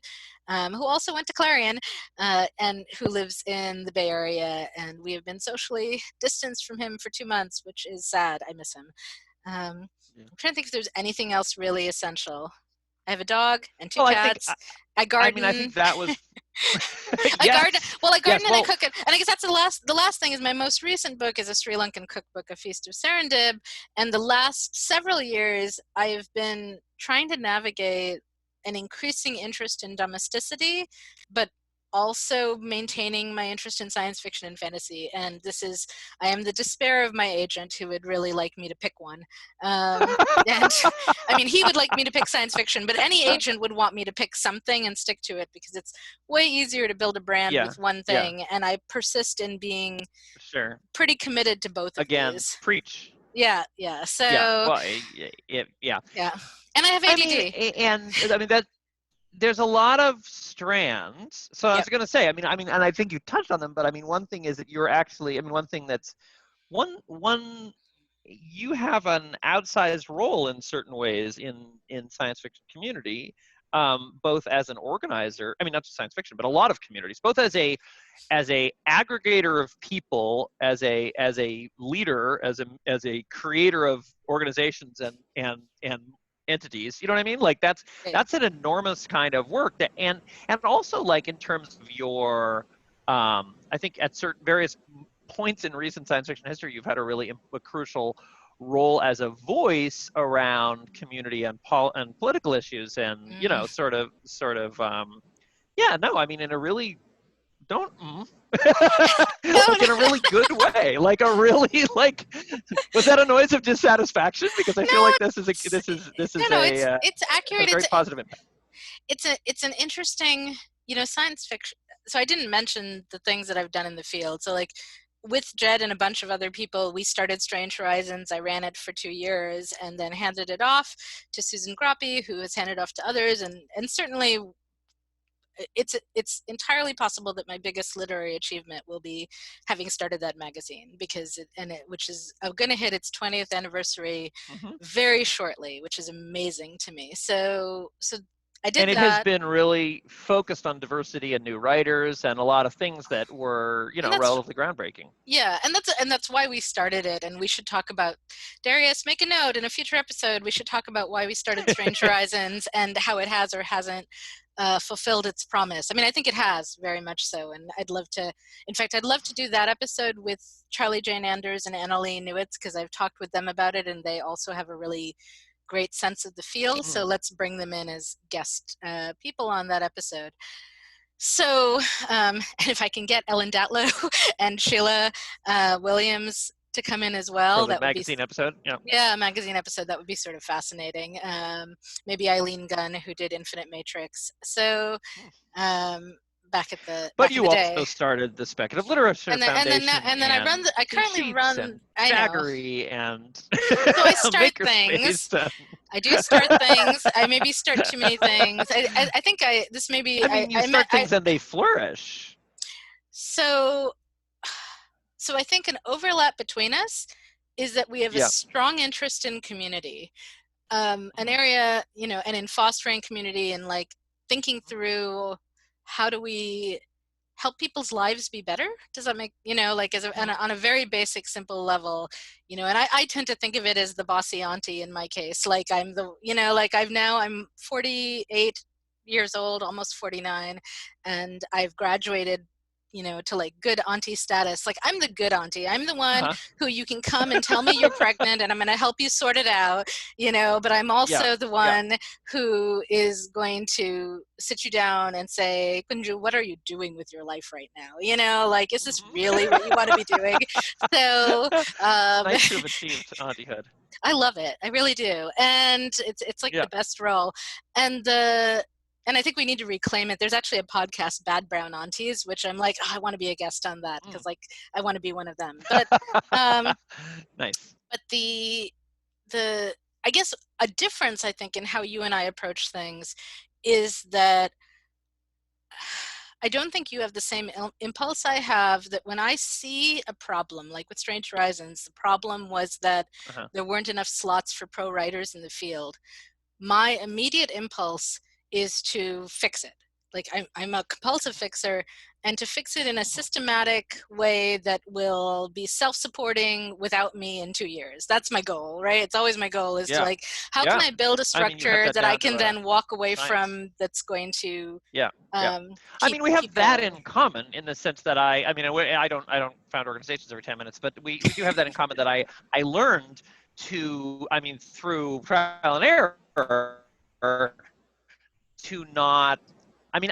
S1: who also went to Clarion, and who lives in the Bay Area, and we have been socially distanced from him for 2 months, which is sad. I miss him. I'm trying to think if there's anything else really essential. I have a dog and 2 cats. I garden.
S3: I think that was.
S1: I garden. Well, I garden and
S3: well,
S1: I cook it. And I guess that's the last thing is my most recent book is a Sri Lankan cookbook, A Feast of Serendib. And the last several years, I've been trying to navigate an increasing interest in domesticity, but also maintaining my interest in science fiction and fantasy. And I am the despair of my agent, who would really like me to pick one. And I mean, he would like me to pick science fiction, but any agent would want me to pick something and stick to it, because it's way easier to build a brand with one thing. And I persist in being pretty committed to both of these.
S3: Preach.
S1: Yeah. So
S3: well,
S1: and I have ADD.
S3: I mean that there's a lot of strands. So I was going to say, I mean, and I think you touched on them, but I mean, one thing is that you're actually, I mean, one thing that's you have an outsized role in certain ways in science fiction community, both as an organizer, I mean, not just science fiction, but a lot of communities, both as a aggregator of people, as a leader, as a creator of organizations and entities, you know what I mean? Like that's an enormous kind of work and also like in terms of your, I think at certain various points in recent science fiction history, you've had a crucial role as a voice around community and political issues and, you know, sort of, I mean, in a really, like in a really good way, like a really was that a noise of dissatisfaction? Because I feel like this is
S1: it's accurate.
S3: A very positive impact.
S1: It's an interesting, you know, science fiction. So I didn't mention the things that I've done in the field. So like with Jed and a bunch of other people, we started Strange Horizons. I ran it for 2 years and then handed it off to Susan Groppe, who has handed off to others, and certainly it's entirely possible that my biggest literary achievement will be having started that magazine, which is going to hit its 20th anniversary very shortly, which is amazing to me. So I did that. And
S3: it has been really focused on diversity and new writers and a lot of things that were, you know, relatively groundbreaking.
S1: Yeah, and that's why we started it. And we should talk about, Darius, make a note in a future episode, we should talk about why we started Strange Horizons and how it has or hasn't fulfilled its promise. I mean, I think it has very much so. And I'd love to do that episode with Charlie Jane Anders and Annalee Newitz, because I've talked with them about it and they also have a really great sense of the field. So let's bring them in as guest people on that episode. So, and if I can get Ellen Datlow and Sheila Williams to come in as well,
S3: that would be episode.
S1: Yeah, a magazine episode. That would be sort of fascinating. Maybe Eileen Gunn, who did Infinite Matrix. So, back at the
S3: but you also
S1: day.
S3: Started the Speculative Literature Foundation,
S1: and then I currently run
S3: Jaggery and
S1: so I start things. I do start things. I maybe start too many things. I think this may be.
S3: You start things and they flourish.
S1: So I think an overlap between us is that we have a strong interest in community, an area, you know, and in fostering community and like thinking through how do we help people's lives be better? Does that make, you know, like on a very basic, simple level, you know, and I tend to think of it as the bossy auntie in my case. Like I'm 48 years old, almost 49, and I've graduated, you know, to like good auntie status. Like I'm the good auntie. I'm the one who you can come and tell me you're pregnant and I'm going to help you sort it out, you know, but I'm also the one who is going to sit you down and say, Kunju, what are you doing with your life right now? You know, like, is this really what you want to be doing? So
S3: nice to have achieved auntyhood.
S1: I love it. I really do. And it's like the best role. And I think we need to reclaim it. There's actually a podcast, Bad Brown Aunties, which I'm like, I want to be a guest on that because like I want to be one of them. But
S3: nice.
S1: But I I guess a difference, I think, in how you and I approach things is that I don't think you have the same impulse I have, that when I see a problem, like with Strange Horizons, the problem was that there weren't enough slots for pro writers in the field. My immediate impulse is to fix it. Like I'm a compulsive fixer, and to fix it in a systematic way that will be self-supporting without me in 2 years. That's my goal, right? It's always my goal is to like, how can I build a structure that I can then walk away from, that's going to
S3: I mean, we have that in common in the sense that I don't found organizations every 10 minutes, but we do have that in common, that I learned to, I mean, through trial and error, to not, I mean,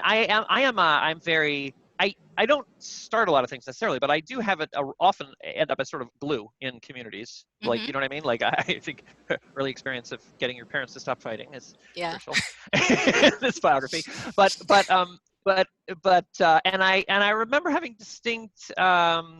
S3: I don't start a lot of things necessarily, but I do have it often end up as sort of glue in communities. Like, you know what I mean? Like, I think early experience of getting your parents to stop fighting is crucial in this biography. And I remember having distinct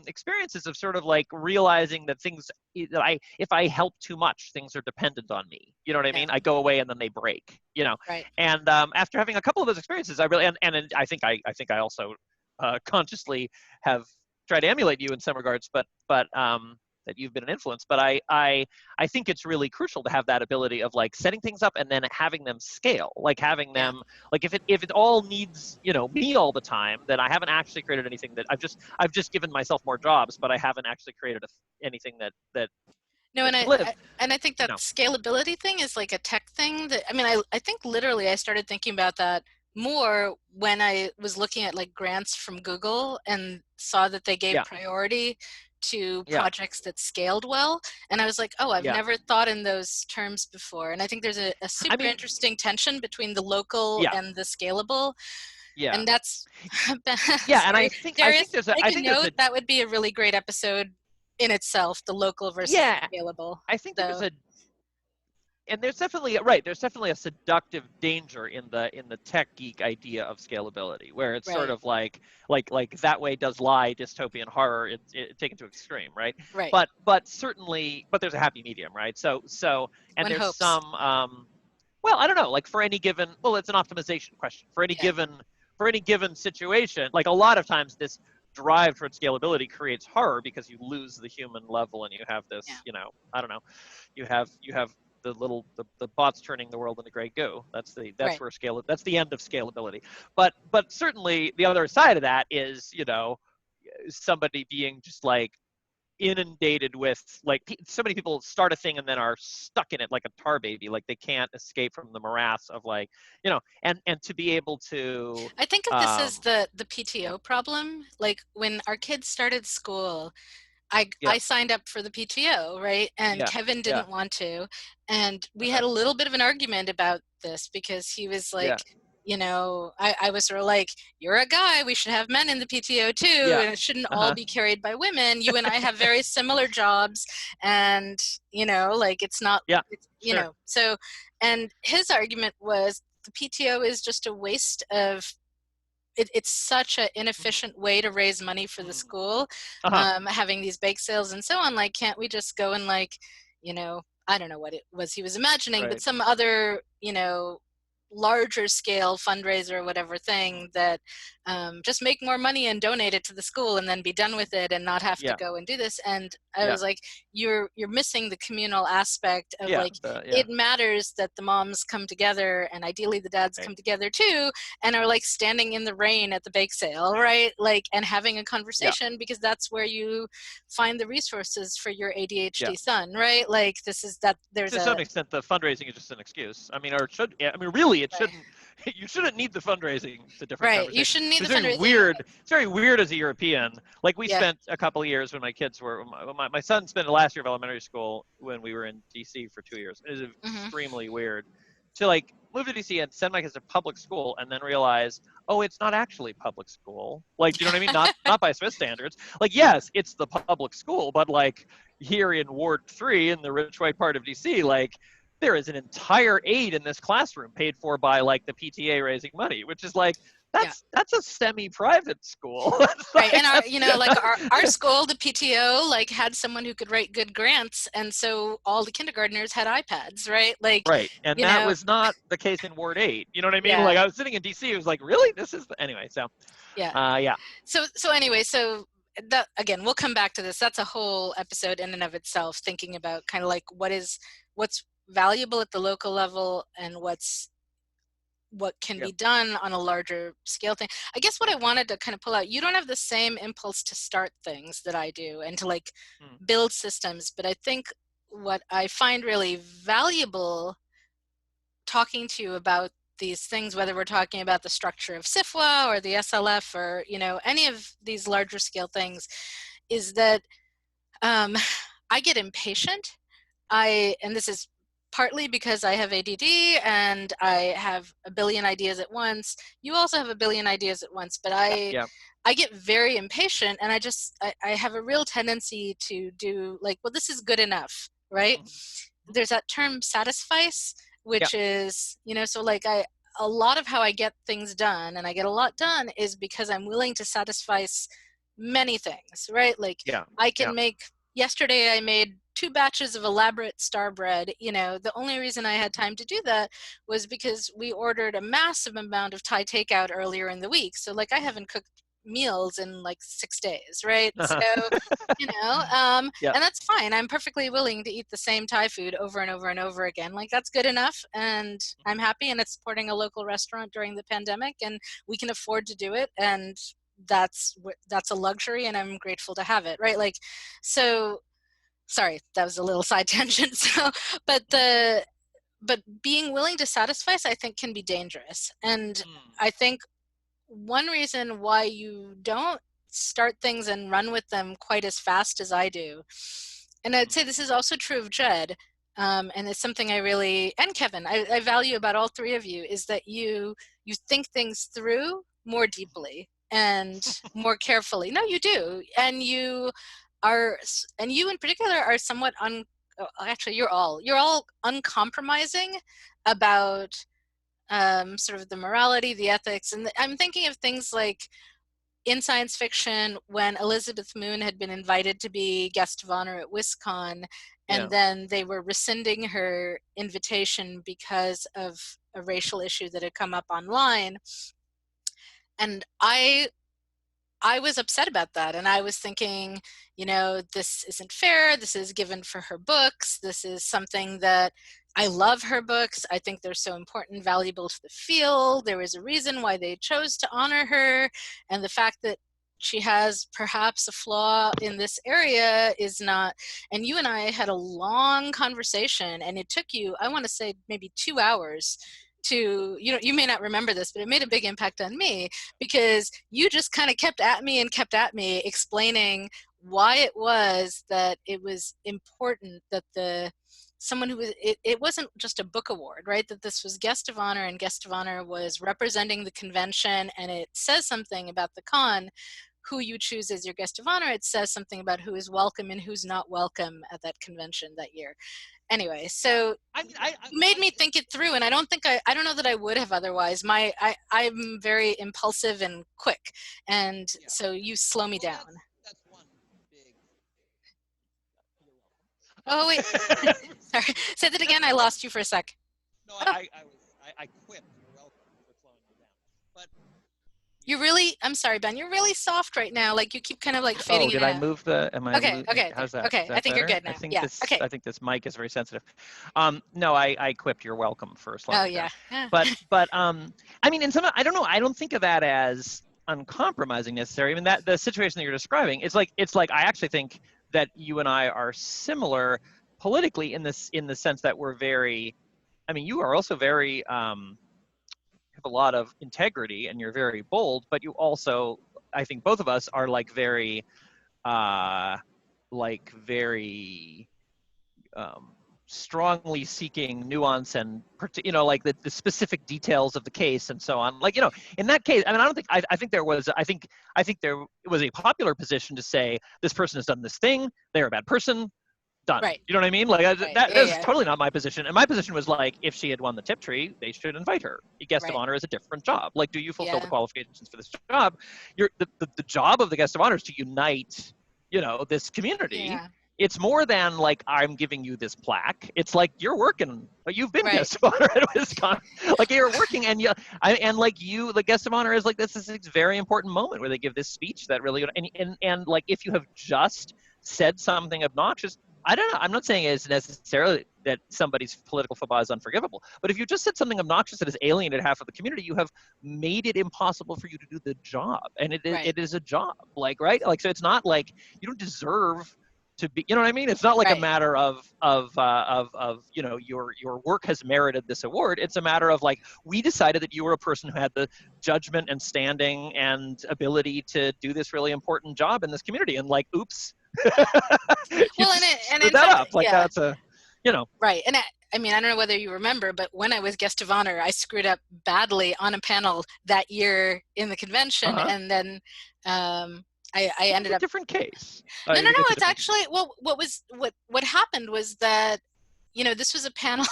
S3: experiences of sort of like realizing that things that if I help too much, things are dependent on me. You know what I mean? I go away and then they break. You know.
S1: Right.
S3: And after having a couple of those experiences, I really and I think I also consciously have tried to emulate you in some regards, but that you've been an influence. But I think it's really crucial to have that ability of like setting things up and then having them scale, like having them, like if it all needs, you know, me all the time, then I haven't actually created anything that I've just given myself more jobs, but I haven't actually created anything that
S1: no, and I think that scalability thing is like a tech thing that, I mean, I think literally I started thinking about that more when I was looking at like grants from Google and saw that they gave priority to projects that scaled well, and I was like, oh, I've never thought in those terms before. And I think there's a super interesting tension between the local and the scalable. And that's
S3: and I think there's
S1: that would be a really great episode in itself, the local versus scalable.
S3: I think there's definitely a seductive danger in the tech geek idea of scalability, where it's sort of like that way does lie dystopian horror, it taken to extreme, right? But certainly, but there's a happy medium, right? So and
S1: One
S3: there's
S1: hopes.
S3: some well, I don't know, like for any given, well, it's an optimization question for any given situation. Like a lot of times this drive towards scalability creates horror because you lose the human level, and you have this you know, I don't know, you have the bots turning the world into gray goo. That's where that's the end of scalability. But certainly the other side of that is, you know, somebody being just like inundated with, like, so many people start a thing and then are stuck in it like a tar baby, like they can't escape from the morass of, like, you know, and to be able to,
S1: I think of this as the PTO problem. Like when our kids started school, I signed up for the PTO, right? And Kevin didn't want to. And we had a little bit of an argument about this because he was like, you know, I was sort of like, you're a guy, we should have men in the PTO too, and it shouldn't all be carried by women. You and I have very similar jobs, and, you know, like it's not, you know, so, and his argument was the PTO is just a waste of, it's such an inefficient way to raise money for the school, having these bake sales and so on. Like, can't we just go and, like, you know, I don't know what it was he was imagining, but some other, you know, larger scale fundraiser or whatever thing that just make more money and donate it to the school and then be done with it and not have to go and do this. And I was like, you're missing the communal aspect of it matters that the moms come together, and ideally the dads come together too, and are like standing in the rain at the bake sale, right? Like, and having a conversation, because that's where you find the resources for your ADHD son, right? Like, this is that there's
S3: to some extent the fundraising is just an excuse. I mean, or it should, I mean, really it shouldn't, you shouldn't need the fundraising to different conversations.
S1: You shouldn't need the fundraising.
S3: It's very weird as a European. Like, we spent a couple of years when my kids were, my son spent the last year of elementary school when we were in DC for 2 years. It is extremely weird to, like, move to DC and send my kids to public school and then realize, oh, it's not actually public school. Like, you know what I mean? Not by Swiss standards. Like, yes, it's the public school, but like here in Ward 3 in the rich white part of DC, like, there is an entire aide in this classroom paid for by, like, the PTA raising money, which is like, that's a semi-private school.
S1: Right. And our school, the PTO, like had someone who could write good grants. And so all the kindergartners had iPads, right? Like,
S3: right. And that was not the case in Ward 8. You know what I mean?
S1: Yeah.
S3: Like I was sitting in DC, it was like, really? Anyway, so.
S1: Yeah.
S3: Yeah.
S1: So anyway, so that, again, we'll come back to this. That's a whole episode in and of itself, thinking about kind of like what's valuable at the local level and what can be done on a larger scale thing. I guess what I wanted to kind of pull out, you don't have the same impulse to start things that I do and to like build systems, but I think what I find really valuable talking to you about these things, whether we're talking about the structure of SIFWA or the SLF or, any of these larger scale things, is that I get impatient. And this is partly because I have ADD and I have a billion ideas at once. You also have a billion ideas at once, but I get very impatient, and I have a real tendency to do like, well, this is good enough, right? There's that term satisfice, which is, so like a lot of how I get things done, and I get a lot done, is because I'm willing to satisfy many things, right? Like I can make, yesterday I made 2 batches of elaborate star bread. The only reason I had time to do that was because we ordered a massive amount of Thai takeout earlier in the week. So like I haven't cooked meals in like 6 days, right? So, and that's fine. I'm perfectly willing to eat the same Thai food over and over and over again. Like that's good enough. And I'm happy, and it's supporting a local restaurant during the pandemic, and we can afford to do it. And that's a luxury, and I'm grateful to have it, right? Like, so sorry, that was a little side tangent. So, but being willing to satisfy, I think, can be dangerous. And I think one reason why you don't start things and run with them quite as fast as I do, and I'd say this is also true of Jed, and it's something I really, and Kevin, I value about all 3 of you, is that you think things through more deeply and more carefully. No, you do. And you in particular are somewhat actually you're all uncompromising about sort of the morality, the ethics. And I'm thinking of things like in science fiction, when Elizabeth Moon had been invited to be guest of honor at WisCon, and then they were rescinding her invitation because of a racial issue that had come up online. And I was upset about that, and I was thinking, this isn't fair. This is given for her books. This is something that I love her books. I think they're so important, valuable to the field. There was a reason why they chose to honor her, and the fact that she has perhaps a flaw in this area is not. And you and I had a long conversation, and it took you, I want to say, maybe 2 hours to, you may not remember this, but it made a big impact on me, because you just kind of kept at me explaining why it was that it was important that someone who was, it wasn't just a book award, right? That this was guest of honor, and guest of honor was representing the convention, and it says something about the con. Who you choose as your guest of honor, it says something about who is welcome and who's not welcome at that convention that year. Anyway, so you made me think it through, and I don't know that I would have otherwise. I'm very impulsive and quick, and so you slow me down.
S3: That's one big.
S1: Oh wait, sorry. Say that again. I lost you for a sec.
S3: No, I quipped. You're welcome for slowing me down. But
S1: I'm sorry, Ben. You're really soft right now. Like you keep kind of like fading.
S3: Oh, did I move the? Am I?
S1: Okay.
S3: How's that?
S1: Okay. I think you're good now.
S3: I think this mic is very sensitive. No, I quipped. You're welcome for slowing me down. But I mean, I don't know. I don't think of that as uncompromising necessarily. I mean, that the situation that you're describing, it's like I actually think that you and I are similar politically in the sense that we're very. I mean, you are also very. Have a lot of integrity, and you're very bold, but you also, I think both of us are very strongly seeking nuance and like the specific details of the case and so on. Like, in that case, I mean, I think there was a popular position to say this person has done this thing, they're a bad person, Done.
S1: Right.
S3: You know what I mean? Like
S1: Right.
S3: that's totally not my position. And my position was like, if she had won the Tiptree, they should invite her. A guest of
S1: Right.
S3: honor is a different job. Like, do you fulfill the
S1: Yeah.
S3: qualifications for this job? The job of the guest of honor is to unite, this community.
S1: Yeah.
S3: It's more than like, I'm giving you this plaque. It's like, you're working. You've been
S1: Right.
S3: guest of honor at Wisconsin. Like, you're working, and the guest of honor is like, this is a very important moment where they give this speech that really, and like, if you have just said something obnoxious, I don't know. I'm not saying it's necessarily that somebody's political faux pas is unforgivable, but if you just said something obnoxious that has alienated half of the community, you have made it impossible for you to do the job, and it is a job. Like, right? Like, so it's not like you don't deserve to be. You know what I mean? It's not like
S1: Right.
S3: a matter of your work has merited this award. It's a matter of like, we decided that you were a person who had the judgment and standing and ability to do this really important job in this community, and like, oops.
S1: Well, and in
S3: that
S1: fact,
S3: up like
S1: yeah.
S3: That's a
S1: right. And I mean, I don't know whether you remember, but when I was guest of honor, I screwed up badly on a panel that year in the convention, and then I ended up
S3: different case.
S1: No, it's actually, well, what happened was that, this was a panel.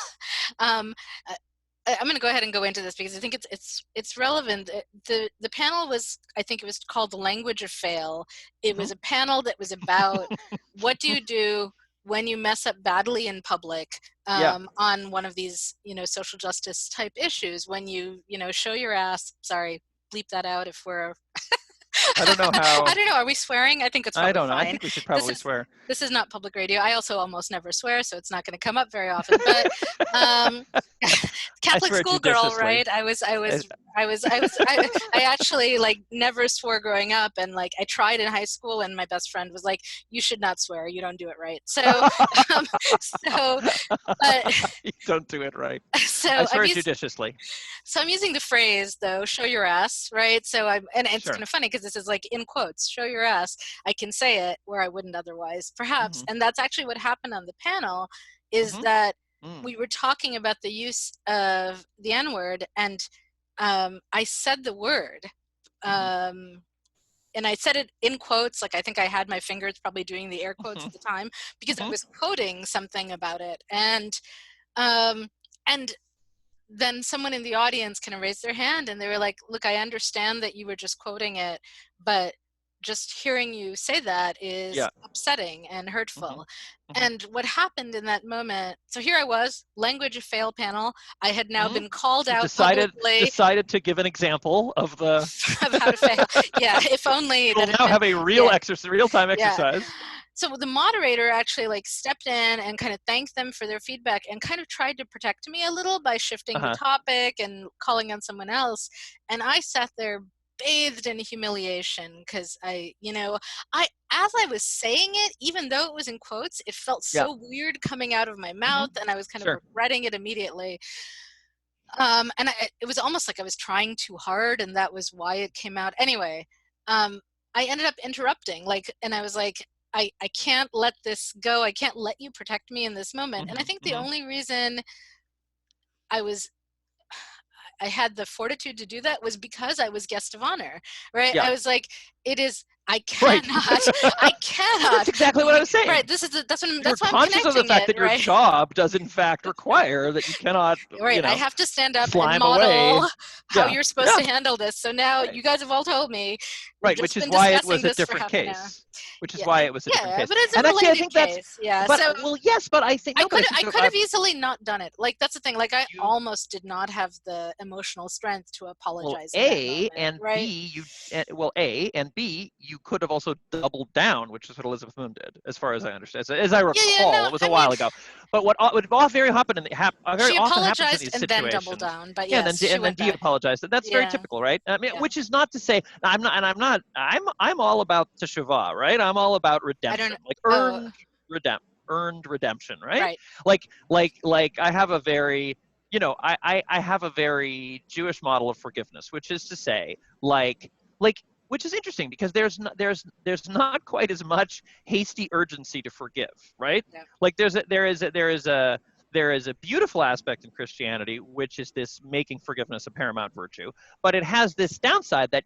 S1: I'm going to go ahead and go into this because I think it's relevant. The panel was, I think it was called The Language of Fail. It was a panel that was about what do you do when you mess up badly in public on one of these, social justice type issues, when you show your ass. Sorry, bleep that out if we're
S3: I don't know how.
S1: I don't know. Are we swearing? I think it's probably
S3: I don't know.
S1: fine.
S3: I think we should probably swear.
S1: This is not public radio. I also almost never swear, so it's not going to come up very often. But Catholic schoolgirl, right? I actually like never swore growing up, and like I tried in high school, and my best friend was like, "You should not swear. You don't do it right." So, but
S3: you don't do it right.
S1: So
S3: I swear judiciously.
S1: So I'm using the phrase though, "show your ass," right? So and it's
S3: Sure.
S1: kind of funny because this is like in quotes, "show your ass." I can say it where I wouldn't otherwise, perhaps. And that's actually what happened on the panel, is that we were talking about the use of the N-word, and I said the word, and I said it in quotes. Like, I think I had my fingers probably doing the air quotes at the time because I was quoting something about it, and then someone in the audience kind of raised their hand, and they were like, "Look, I understand that you were just quoting it, but just hearing you say that is upsetting and hurtful." And what happened in that moment, so here I was, Language of Fail panel. I had now been called out publicly.
S3: Decided to give an example of
S1: of how to fail. Yeah, if only.
S3: We'll now have a real real-time exercise.
S1: So the moderator actually like stepped in and kind of thanked them for their feedback, and kind of tried to protect me a little by shifting the topic and calling on someone else. And I sat there bathed in humiliation because as I was saying it, even though it was in quotes, it felt so weird coming out of my mouth, and I was kind of regretting it immediately. And it was almost like I was trying too hard, and that was why it came out. Anyway, I ended up interrupting, and I was like, I can't let this go. I can't let you protect me in this moment. And I think the only reason I had the fortitude to do that was because I was guest of honor, right? I was like, I cannot. I cannot.
S3: That's exactly what I was saying.
S1: Right. That's why I'm
S3: conscious of the fact that your job does in fact require that you cannot.
S1: Right. I have to stand up and model how you're supposed to handle this. So now you guys have all told me.
S3: Right, which is why it was a different case. Which is why it was a different case.
S1: But it's a related case. Yeah.
S3: But, yes, but I think
S1: I could have easily not done it. Like, that's the thing. Like, I almost did not have the emotional strength to apologize.
S3: Well, A and B, you could have also doubled down, which is what Elizabeth Moon did, as far as I understand. As I recall, it was a while ago. But what very often happens in these situations.
S1: She apologized and then doubled down. But yes,
S3: and then de-apologized. That's very typical, right? I mean, which is not to say I'm all about teshuvah, right? I'm all about redemption, like earned redemption, right? Like I have a very, I have a very Jewish model of forgiveness, which is to say, which is interesting because there's not quite as much hasty urgency to forgive, right? Yeah. Like there is a beautiful aspect in Christianity, which is this making forgiveness a paramount virtue, but it has this downside that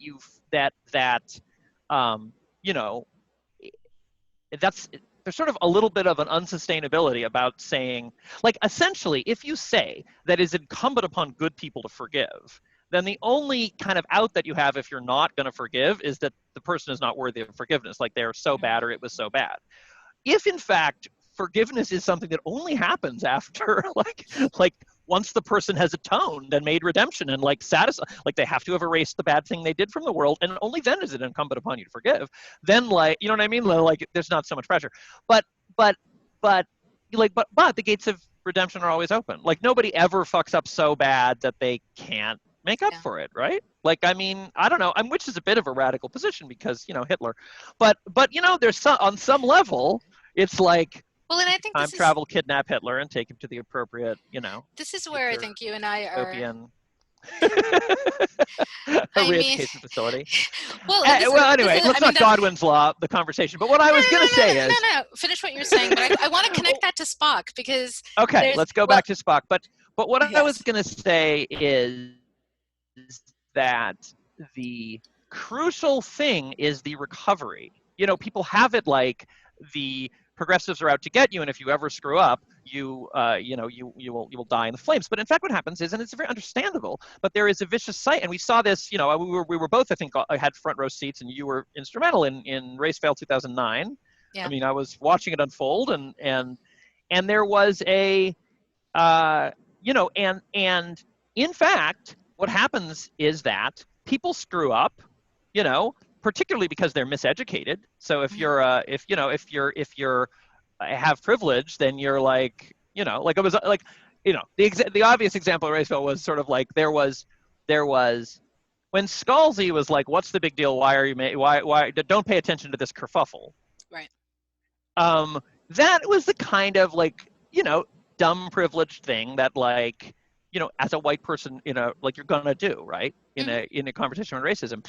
S3: there's sort of a little bit of an unsustainability about saying, like, essentially, if you say that it's incumbent upon good people to forgive, then the only kind of out that you have if you're not going to forgive is that the person is not worthy of forgiveness, like they're so bad or it was so bad. If in fact forgiveness is something that only happens after like once the person has atoned and made redemption and like satisfied, like they have to have erased the bad thing they did from the world, and only then is it incumbent upon you to forgive, then, like, you know what I mean, like there's not so much pressure. But the gates of redemption are always open. Like nobody ever fucks up so bad that they can't make up for it, right? Like, I mean, I don't know, which is a bit of a radical position because, you know, Hitler, but you know, there's on some level it's like,
S1: well, and I think
S3: time travel, kidnap Hitler, and take him to the appropriate, you know.
S1: This is where I think you and I are.
S3: Re-education facility.
S1: Well,
S3: anyway, let's not Godwin's law the conversation. But what I was going to say is,
S1: no. Finish what you're saying. But I want to connect that to Spock because.
S3: Okay, let's go back to Spock. But what I was going to say is that the crucial thing is the recovery. You know, people have it like the progressives are out to get you, and if you ever screw up, you will die in the flames. But in fact, what happens is, and it's very understandable, but there is a vicious cycle, and we saw this. You know, we were both, I think, I had front row seats, and you were instrumental in Race Fail 2009. Yeah. I mean, I was watching it unfold, and there was a, and in fact, what happens is that people screw up, you know, particularly because they're miseducated. So if you're if you're have privilege, then you're like, you know, like it was like, you know, the obvious example of Raceville was sort of like there was when Scalzi was like, what's the big deal? Why are you why don't pay attention to this kerfuffle?
S1: Right.
S3: That was the kind of like, you know, dumb privileged thing that, like, you know, as a white person, you know, like you're gonna do, right, in a conversation on racism.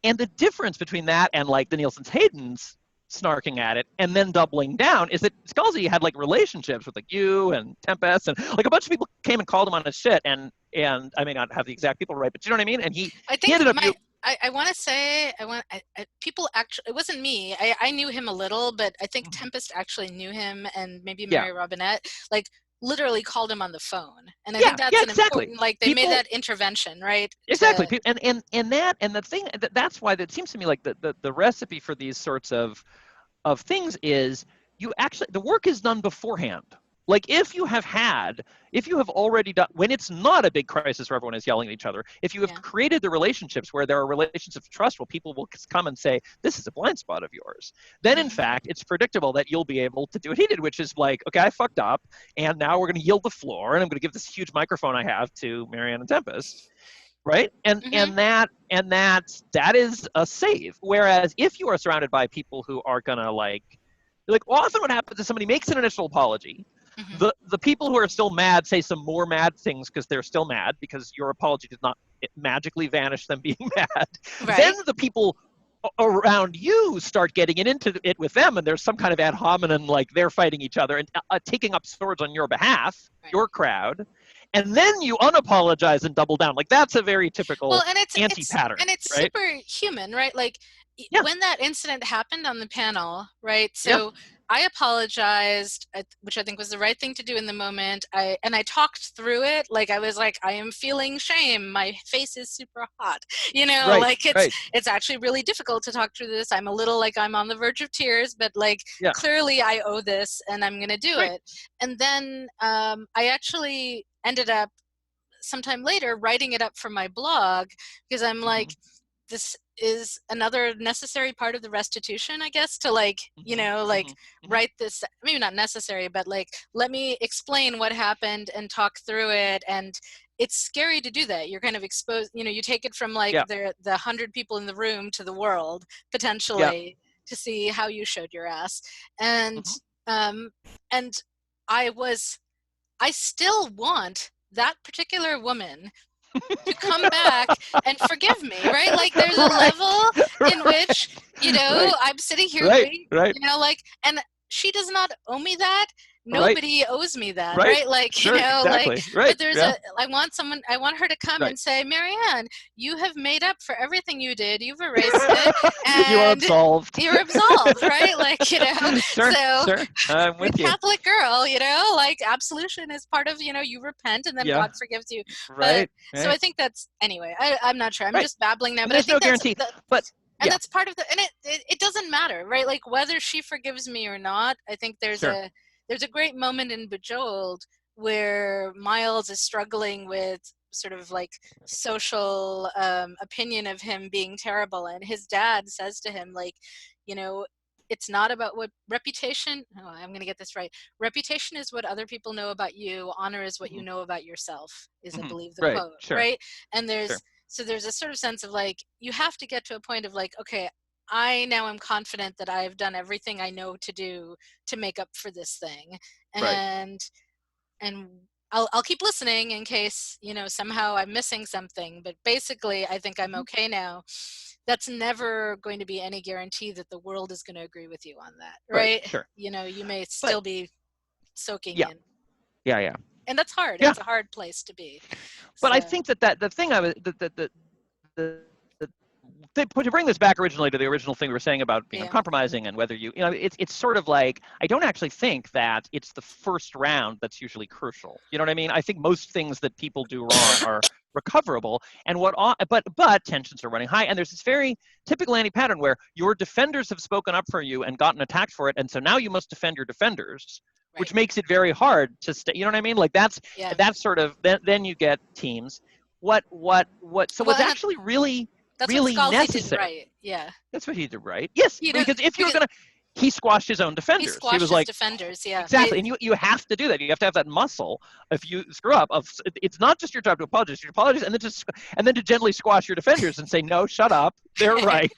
S3: And the difference between that and like the Nielsen's Hayden's snarking at it and then doubling down is that Scalzi had like relationships with like you and Tempest, and like a bunch of people came and called him on his shit, and I may not have the exact people right, but you know what I mean? And he ended up
S1: I want to say, people actually, it wasn't me. I knew him a little, but I think Tempest actually knew him, and maybe Mary Robinette, like, literally called him on the phone. And I think that's an important, like, they made that intervention, right?
S3: Exactly. And the thing, that's why it seems to me like the recipe for these sorts of things is you actually, the work is done beforehand. Like if you have already done, when it's not a big crisis where everyone is yelling at each other, if you have created the relationships where there are relationships of trust where people will come and say, this is a blind spot of yours, then in fact, it's predictable that you'll be able to do what he did, which is like, okay, I fucked up, and now we're going to yield the floor, and I'm going to give this huge microphone I have to Marianne and Tempest. Right? And that is a save. Whereas if you are surrounded by people who are going to like often what happens is somebody makes an initial apology. The people who are still mad say some more mad things because they're still mad because your apology did not magically vanish them being mad. Right. Then the people around you start getting into it with them, and there's some kind of ad hominem, like they're fighting each other and taking up swords on your behalf, your crowd. And then you unapologize and double down. Like that's a very typical anti-pattern. And it's right?
S1: super human, right? Like when that incident happened on the panel, right? So I apologized, which I think was the right thing to do in the moment. I talked through it. Like I was like, I am feeling shame. My face is super hot. You know, like it's actually really difficult to talk through this. I'm a little like I'm on the verge of tears, but like clearly I owe this and I'm going to do it. And then I actually ended up sometime later writing it up for my blog because I'm like, this is another necessary part of the restitution, I guess, to like, you know, like write this, maybe not necessary, but like, let me explain what happened and talk through it. And it's scary to do that. You're kind of exposed, you know, you take it from like the 100 people in the room to the world potentially to see how you showed your ass. And, and I still want that particular woman to come back and forgive me, right? Like there's a level in which, you know, I'm sitting here, you know, like, and she does not owe me that. nobody owes me that,
S3: Right.
S1: right? Like,
S3: Sure,
S1: you know,
S3: exactly.
S1: like,
S3: Right.
S1: but there's
S3: Yeah.
S1: I want her to come
S3: Right.
S1: and say, Marianne, you have made up for everything you did. You've erased it.
S3: You are
S1: And
S3: absolved.
S1: you're absolved, right? Like, you know,
S3: Sure,
S1: so
S3: sure. I'm with
S1: good
S3: you.
S1: Catholic girl, you know, like absolution is part of, you know, you repent and then
S3: Yeah.
S1: God forgives you.
S3: Right.
S1: But so I think that's, anyway, I'm not sure. I'm
S3: Right.
S1: just babbling now,
S3: And
S1: but I
S3: there's
S1: think
S3: no guarantee. But
S1: and
S3: yeah.
S1: that's part of the, and it doesn't matter, right? Like whether she forgives me or not, I think there's
S3: Sure.
S1: there's a great moment in Bejeweled where Miles is struggling with sort of like social opinion of him being terrible, and his dad says to him, like, you know, it's not about what reputation, oh, I'm going to get this right, reputation is what other people know about you, honor is what you know about yourself, is I believe the
S3: Right.
S1: quote.
S3: Sure.
S1: Right. And
S3: Sure.
S1: so there's a sort of sense of like, you have to get to a point of like, okay, I now am confident that I've done everything I know to do to make up for this thing.
S3: Right.
S1: And I'll keep listening in case, you know, somehow I'm missing something, but basically I think I'm okay now. That's never going to be any guarantee that the world is going to agree with you on that, right?
S3: Sure.
S1: You know, you may still be soaking in.
S3: Yeah.
S1: And that's hard.
S3: Yeah.
S1: It's a hard place to be.
S3: But
S1: so.
S3: I think that the thing I was to bring this back originally to the original thing we were saying about being uncompromising and whether you know, it's sort of like, I don't actually think that it's the first round that's usually crucial. You know what I mean? I think most things that people do wrong are recoverable, and but tensions are running high, and there's this very typical anti-pattern where your defenders have spoken up for you and gotten attacked for it, and so now you must defend your defenders. Right. Which makes it very hard to stay. You know what I mean? Like that's sort of then you get teams. So what's actually really necessary.
S1: Did right. Yeah.
S3: That's what he did right. Yes, because if you're gonna, he squashed his own defenders.
S1: He was like defenders. Yeah.
S3: Exactly, and you have to do that. You have to have that muscle. If you screw up, it's not just your job to apologize. You apologize, and then to gently squash your defenders and say, no, shut up. They're right.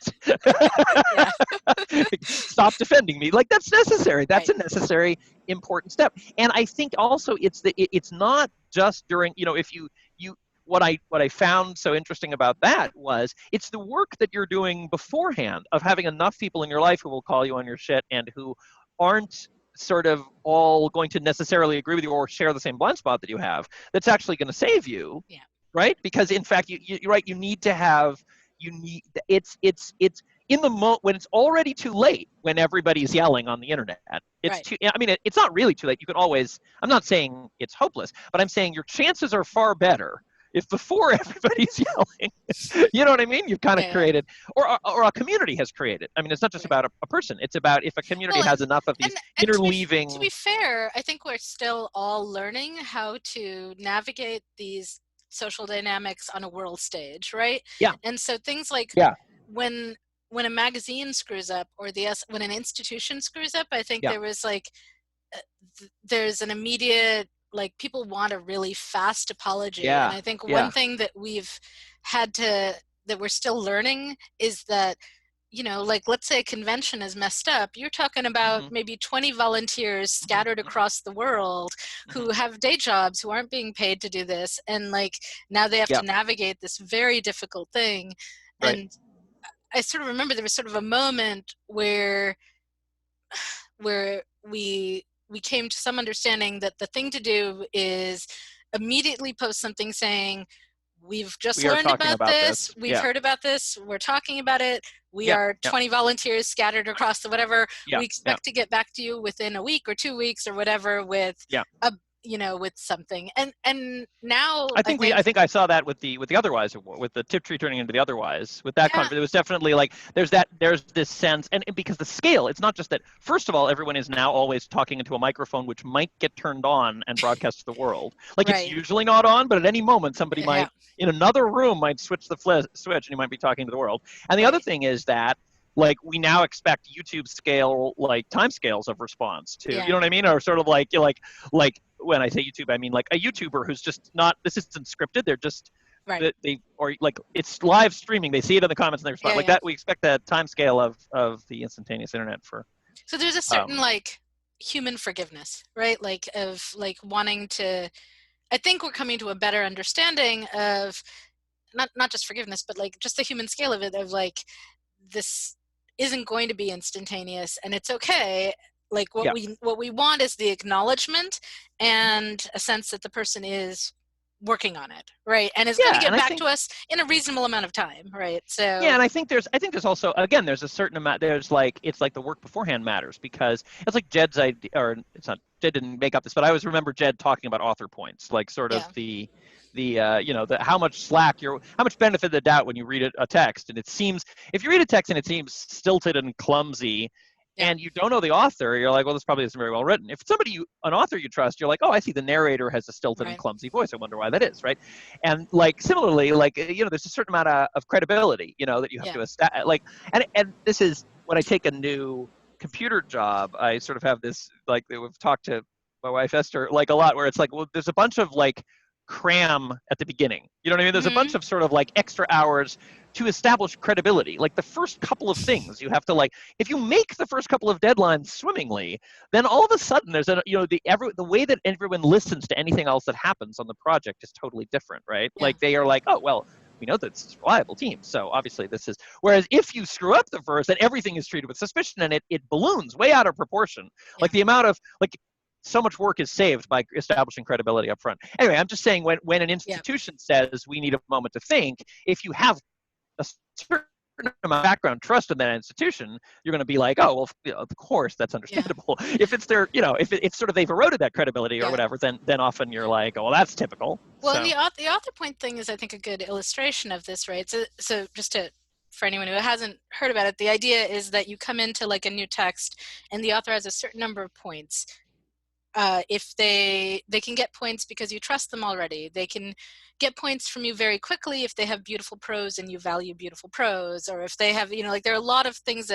S3: Stop defending me. Like that's necessary. That's a necessary, important step. And I think also it's not just during, you know, if you what I found so interesting about that was it's the work that you're doing beforehand of having enough people in your life who will call you on your shit and who aren't sort of all going to necessarily agree with you or share the same blind spot that you have, that's actually going to save you. Yeah. Right? Because in fact, you're right, it's in the moment when it's already too late, when everybody's yelling on the internet. It's not really too late. You can always, I'm not saying it's hopeless, but I'm saying your chances are far better if before everybody's yelling, you know what I mean? You've kind of created, or a community has created. I mean, it's not just about a person. It's about if a community has enough of these interleaving.
S1: To be fair, I think we're still all learning how to navigate these social dynamics on a world stage, right?
S3: Yeah.
S1: And so things like when a magazine screws up or when an institution screws up, I think there was like, there's an immediate, like people want a really fast apology. And I think one thing that that we're still learning is that, you know, like let's say a convention is messed up. You're talking about maybe 20 volunteers scattered across the world who have day jobs, who aren't being paid to do this. And like now they have to navigate this very difficult thing. Right. And I sort of remember there was sort of a moment where we came to some understanding that the thing to do is immediately post something saying, we've just learned about this. We've heard about this. We're talking about it. We are 20 volunteers scattered across the whatever. We expect to get back to you within a week or 2 weeks or whatever with with something. And now
S3: I think I saw that with the Otherwise, with the Tiptree turning into the Otherwise, with that conference, it was definitely like there's this sense, and because the scale, it's not just that, first of all, everyone is now always talking into a microphone which might get turned on and broadcast to the world. Like it's usually not on, but at any moment somebody might in another room might switch the switch and you might be talking to the world. And the other thing is that like we now expect YouTube scale, like time scales of response to, you know what I mean? Or sort of like when I say YouTube, I mean like a YouTuber who's just not, this isn't scripted. They're just, or like it's live streaming. They see it in the comments and they respond that. We expect that time scale of the instantaneous internet for.
S1: So there's a certain like human forgiveness, right? Like of like wanting to, I think we're coming to a better understanding of not just forgiveness, but like just the human scale of it, of like, this isn't going to be instantaneous and it's okay. Like what we want is the acknowledgement and a sense that the person is working on it, right, and is going to get back to us in a reasonable amount of time, right? So
S3: and I think there's also, again, there's a certain amount, it's like the work beforehand matters, because it's like Jed's idea, or it's not, Jed didn't make up this, but I always remember Jed talking about author points, like sort of the how much how much benefit of the doubt when you read a text, and it seems, if you read a text and it seems stilted and clumsy, and you don't know the author, you're like, well, this probably isn't very well written. If an author you trust, you're like, oh, I see the narrator has a stilted and clumsy voice. I wonder why that is, right? And like similarly, like there's a certain amount of credibility, that you have to establish. Like, and this is when I take a new computer job, I sort of have this, like, we've talked to my wife Esther like a lot, where it's like, well, there's a bunch of like cram at the beginning. You know what I mean? There's a bunch of sort of like extra hours to establish credibility. Like the first couple of things you have to, like, if you make the first couple of deadlines swimmingly, then all of a sudden there's the way that everyone listens to anything else that happens on the project is totally different, right? Like they are like, oh, well, we know that it's a reliable team, so obviously this is, whereas if you screw up the first, then everything is treated with suspicion, and it balloons way out of proportion. Like the amount of, like, so much work is saved by establishing credibility up front. Anyway, I'm just saying, when an institution says we need a moment to think, if you have a certain amount of background trust in that institution, you're going to be like, oh, well, of course, that's understandable. If it's their, if sort of they've eroded that credibility or whatever, then often you're like, oh, well, that's typical.
S1: Well, so. The author point thing is, I think, a good illustration of this, right? So just for anyone who hasn't heard about it, the idea is that you come into like a new text and the author has a certain number of points. If they can get points because you trust them already. They can get points from you very quickly if they have beautiful prose and you value beautiful prose, or if they have, like, there are a lot of things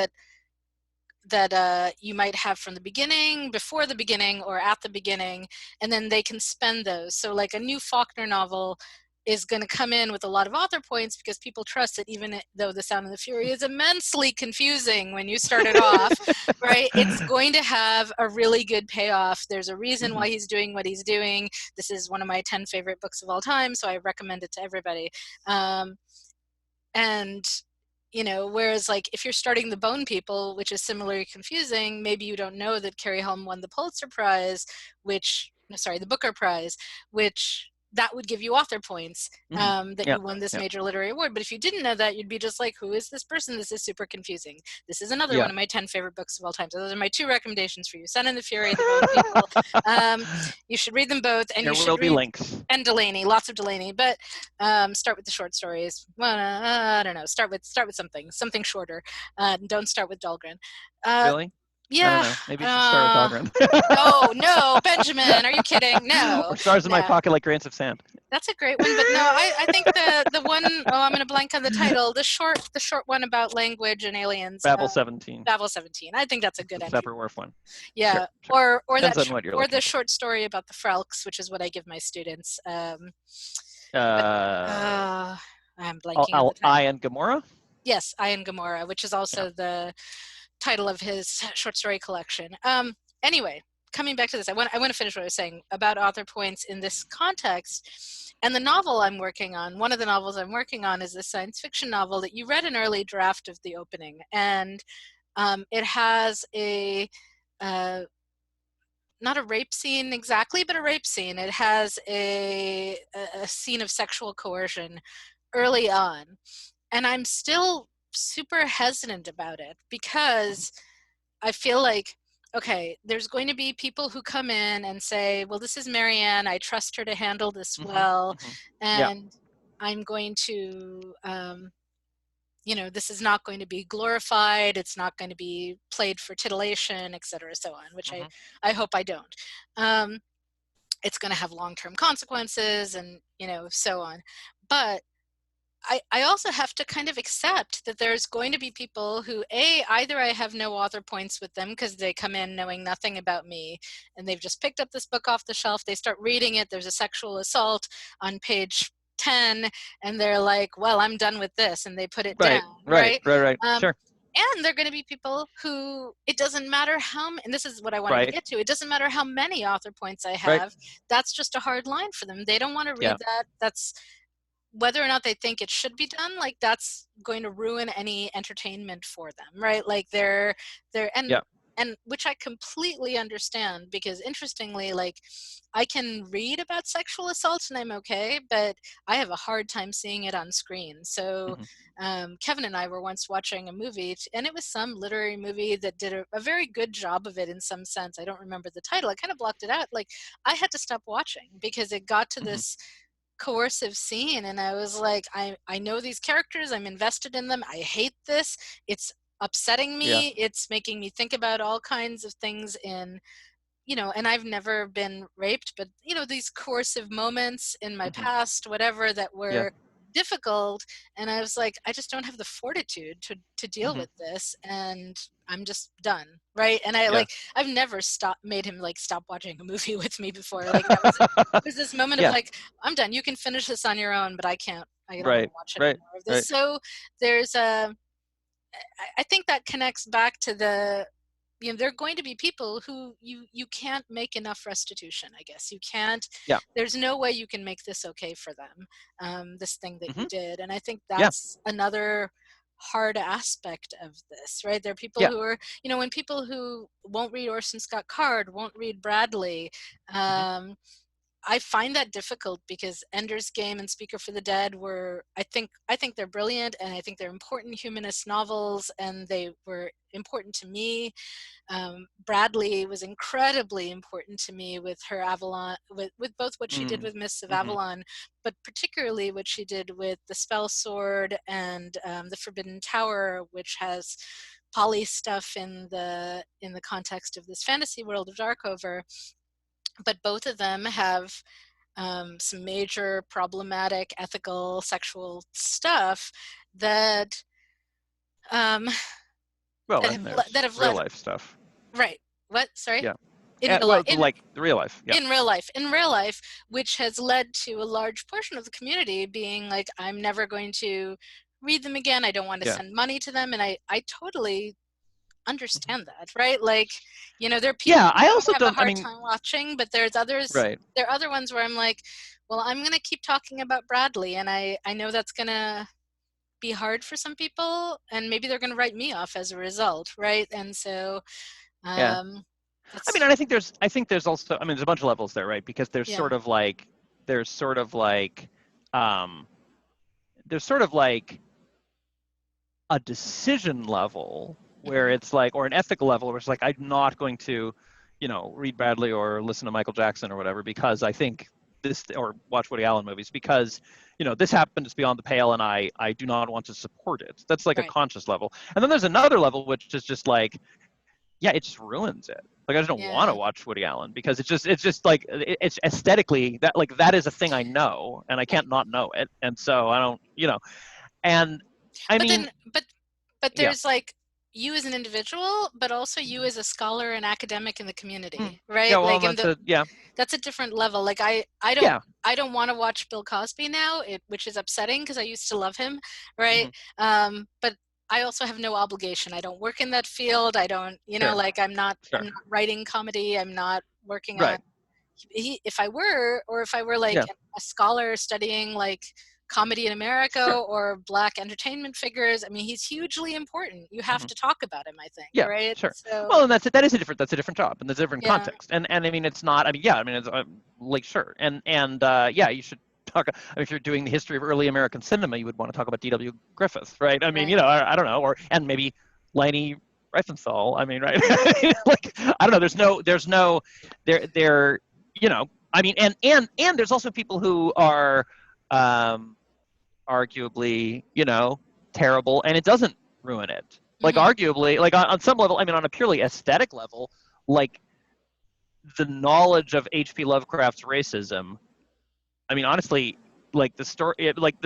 S1: that you might have from the beginning, before the beginning, or at the beginning, and then they can spend those. So like a new Faulkner novel is going to come in with a lot of author points because people trust it, even though The Sound and the Fury is immensely confusing when you start it off, right? It's going to have a really good payoff. There's a reason why he's doing what he's doing. This is one of my 10 favorite books of all time, so I recommend it to everybody. And whereas like if you're starting The Bone People, which is similarly confusing, maybe you don't know that Carrie Helm won the Pulitzer Prize, the Booker Prize, which that would give you author points, that you won this major literary award. But if you didn't know that, you'd be just like, who is this person? This is super confusing. This is another one of my 10 favorite books of all time. So those are my 2 recommendations for you: Sound and the Fury and The Bone People. You should read them both. And
S3: there will be links.
S1: And Delaney, lots of Delaney. But start with the short stories. Well, I don't know. Start with something shorter. Don't start with Dahlgren.
S3: Really?
S1: Yeah.
S3: I don't know. Maybe you should start with Dahlgren.
S1: No, Benjamin, are you kidding? No.
S3: Or Stars in My Pocket Like Grains of Sand.
S1: That's a great one, but no, I think the one, I'm going to blank on the title, the short one about language and aliens.
S3: Babel 17.
S1: Babel 17. I think that's a good entry.
S3: Sepperworth one.
S1: Yeah,
S3: sure.
S1: or the short story about the Frelks, which is what I give my students. I'm blanking on the title.
S3: I and Gomorrah?
S1: Yes, I and Gomorrah, which is also the title of his short story collection. Anyway, coming back to this, I want to finish what I was saying about author points in this context. And the novel I'm working on, one of the novels I'm working on, is a science fiction novel that you read an early draft of the opening. And it has not a rape scene exactly, but a rape scene. It has a scene of sexual coercion early on. And I'm still super hesitant about it because I feel like, okay, there's going to be people who come in and say, well, this is Marianne, I trust her to handle this well, and I'm going to, this is not going to be glorified, it's not going to be played for titillation, et cetera, so on, which I hope I don't. It's going to have long-term consequences and, so on. But I also have to kind of accept that there's going to be people who, either I have no author points with them because they come in knowing nothing about me and they've just picked up this book off the shelf, they start reading it, there's a sexual assault on page 10, and they're like, well, I'm done with this, and they put it down. Right.
S3: Sure.
S1: And there are going to be people who, it doesn't matter and this is what I wanted to get to, it doesn't matter how many author points I have, that's just a hard line for them. They don't want to read that. That's whether or not they think it should be done, like that's going to ruin any entertainment for them, right? Like and which I completely understand, because interestingly, like, I can read about sexual assault and I'm okay, but I have a hard time seeing it on screen. So Kevin and I were once watching a movie, and it was some literary movie that did a very good job of it in some sense. I don't remember the title. I kind of blocked it out. Like, I had to stop watching because it got to this coercive scene, and I was like, I know these characters, I'm invested in them, I hate this, it's upsetting me, it's making me think about all kinds of things in, you know, and I've never been raped, but you know, these coercive moments in my past, whatever, that were difficult, and I was like, I just don't have the fortitude to deal with this, and I'm just done, right? And I like, I've never made him like stop watching a movie with me before. Like, that was it was this moment of like, I'm done, you can finish this on your own, but I can't, I don't want to watch any more of this. So there's I think that connects back to the, you know, there are going to be people who you can't make enough restitution, I guess. You can't, there's no way you can make this okay for them, this thing that you did. And I think that's another hard aspect of this, right? There are people who are, you know, when people who won't read Orson Scott Card, won't read Bradley, I find that difficult, because Ender's Game and Speaker for the Dead were, I think they're brilliant, and I think they're important humanist novels, and they were important to me. Bradley was incredibly important to me with her Avalon, with both what she did with Mists of Avalon, but particularly what she did with The Spell Sword and The Forbidden Tower, which has poly stuff in the context of this fantasy world of Darkover. But both of them have some major problematic ethical sexual stuff that
S3: well, that have real life stuff.
S1: Right. What? Sorry?
S3: Yeah.
S1: Like
S3: real life. Yeah.
S1: In real life, which has led to a large portion of the community being like, I'm never going to read them again. I don't want to send money to them. And I totally understand that, right? Like, you know, there are people
S3: I also
S1: have a hard time watching, but there's others, there are other ones where I'm like, well, I'm going to keep talking about Bradley, and I know that's going to be hard for some people, and maybe they're going to write me off as a result, right? And so
S3: I mean, and I think there's also, I mean, there's a bunch of levels there, right? Because there's sort of like a decision level where it's like, or an ethical level where it's like, I'm not going to, you know, read Bradley or listen to Michael Jackson or whatever, because I think this, or watch Woody Allen movies, because, you know, this happens beyond the pale and I do not want to support it. That's like a conscious level. And then there's another level, which is just like, it just ruins it. Like, I just don't want to watch Woody Allen, because it's just like, it's aesthetically, that is a thing I know, and I can't not know it. And so I don't, you know, and
S1: but there's like, you as an individual, but also you as a scholar and academic in the community, right?
S3: Yeah, well,
S1: like that's a different level. Like, I don't want to watch Bill Cosby now, which is upsetting, because I used to love him, right? But I also have no obligation. I don't work in that field. I don't, you know, like, I'm not writing comedy. I'm not working on. If I were like a scholar studying like comedy in America or Black entertainment figures, I mean, he's hugely important. You have to talk about him, I think, right?
S3: Sure.
S1: So,
S3: well, and that's a different job, and there's a different context. And I mean, it's not, I mean, I mean, it's like, sure. And you should talk, I mean, if you're doing the history of early American cinema, you would want to talk about D.W. Griffith, right? I mean, you know, I don't know, and maybe Leni Riefenstahl, I mean, right? Like, I don't know, there's no, you know, I mean, and there's also people who are, arguably, you know, terrible, and it doesn't ruin it. Like, arguably, like on some level, I mean, on a purely aesthetic level, like, the knowledge of H.P. Lovecraft's racism, I mean, honestly, like, the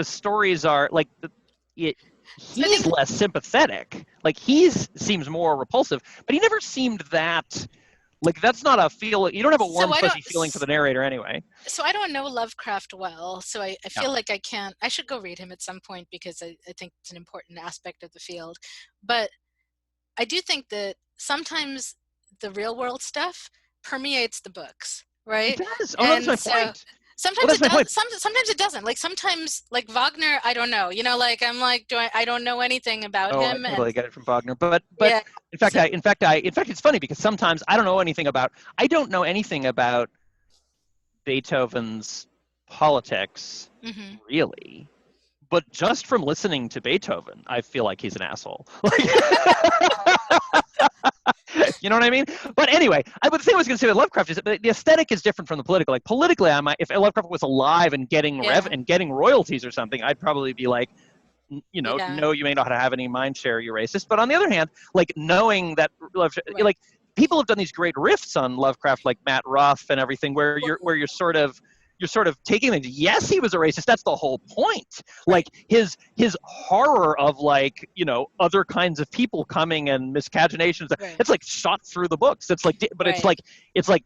S3: stories are like, he's less sympathetic. Like, seems more repulsive, but he never seemed that. Like, that's not a feel. You don't have a warm, fuzzy feeling for the narrator anyway.
S1: So I don't know Lovecraft well, so I feel like I should go read him at some point, because I think it's an important aspect of the field. But I do think that sometimes the real world stuff permeates the books, right?
S3: It does. Oh, that's my point.
S1: Sometimes
S3: that's
S1: it
S3: my
S1: does.
S3: point.
S1: Sometimes it doesn't. Like sometimes, like Wagner, I don't know. You know, like I'm like, I don't know anything about
S3: Oh, I
S1: him.
S3: totally
S1: And
S3: get it from Wagner, but
S1: yeah,
S3: in fact,
S1: so,
S3: it's funny because sometimes I don't know anything about Beethoven's politics,
S1: mhm.
S3: really. But just from listening to Beethoven, I feel like he's an asshole. You know what I mean? But anyway, the thing I was going to say with Lovecraft is that the aesthetic is different from the political. Like politically, if Lovecraft was alive and getting
S1: Yeah.
S3: and getting royalties or something, I'd probably be like,
S1: Yeah.
S3: no, you may not have any mind share, you're racist. But on the other hand, like knowing that,
S1: Right.
S3: like people have done these great riffs on Lovecraft, like Matt Ruff and everything, where you're sort of taking things. Yes, he was a racist. That's the whole point. Like his horror of like other kinds of people coming and miscaginations.
S1: Right.
S3: It's like shot through the books. It's like, but
S1: Right.
S3: it's like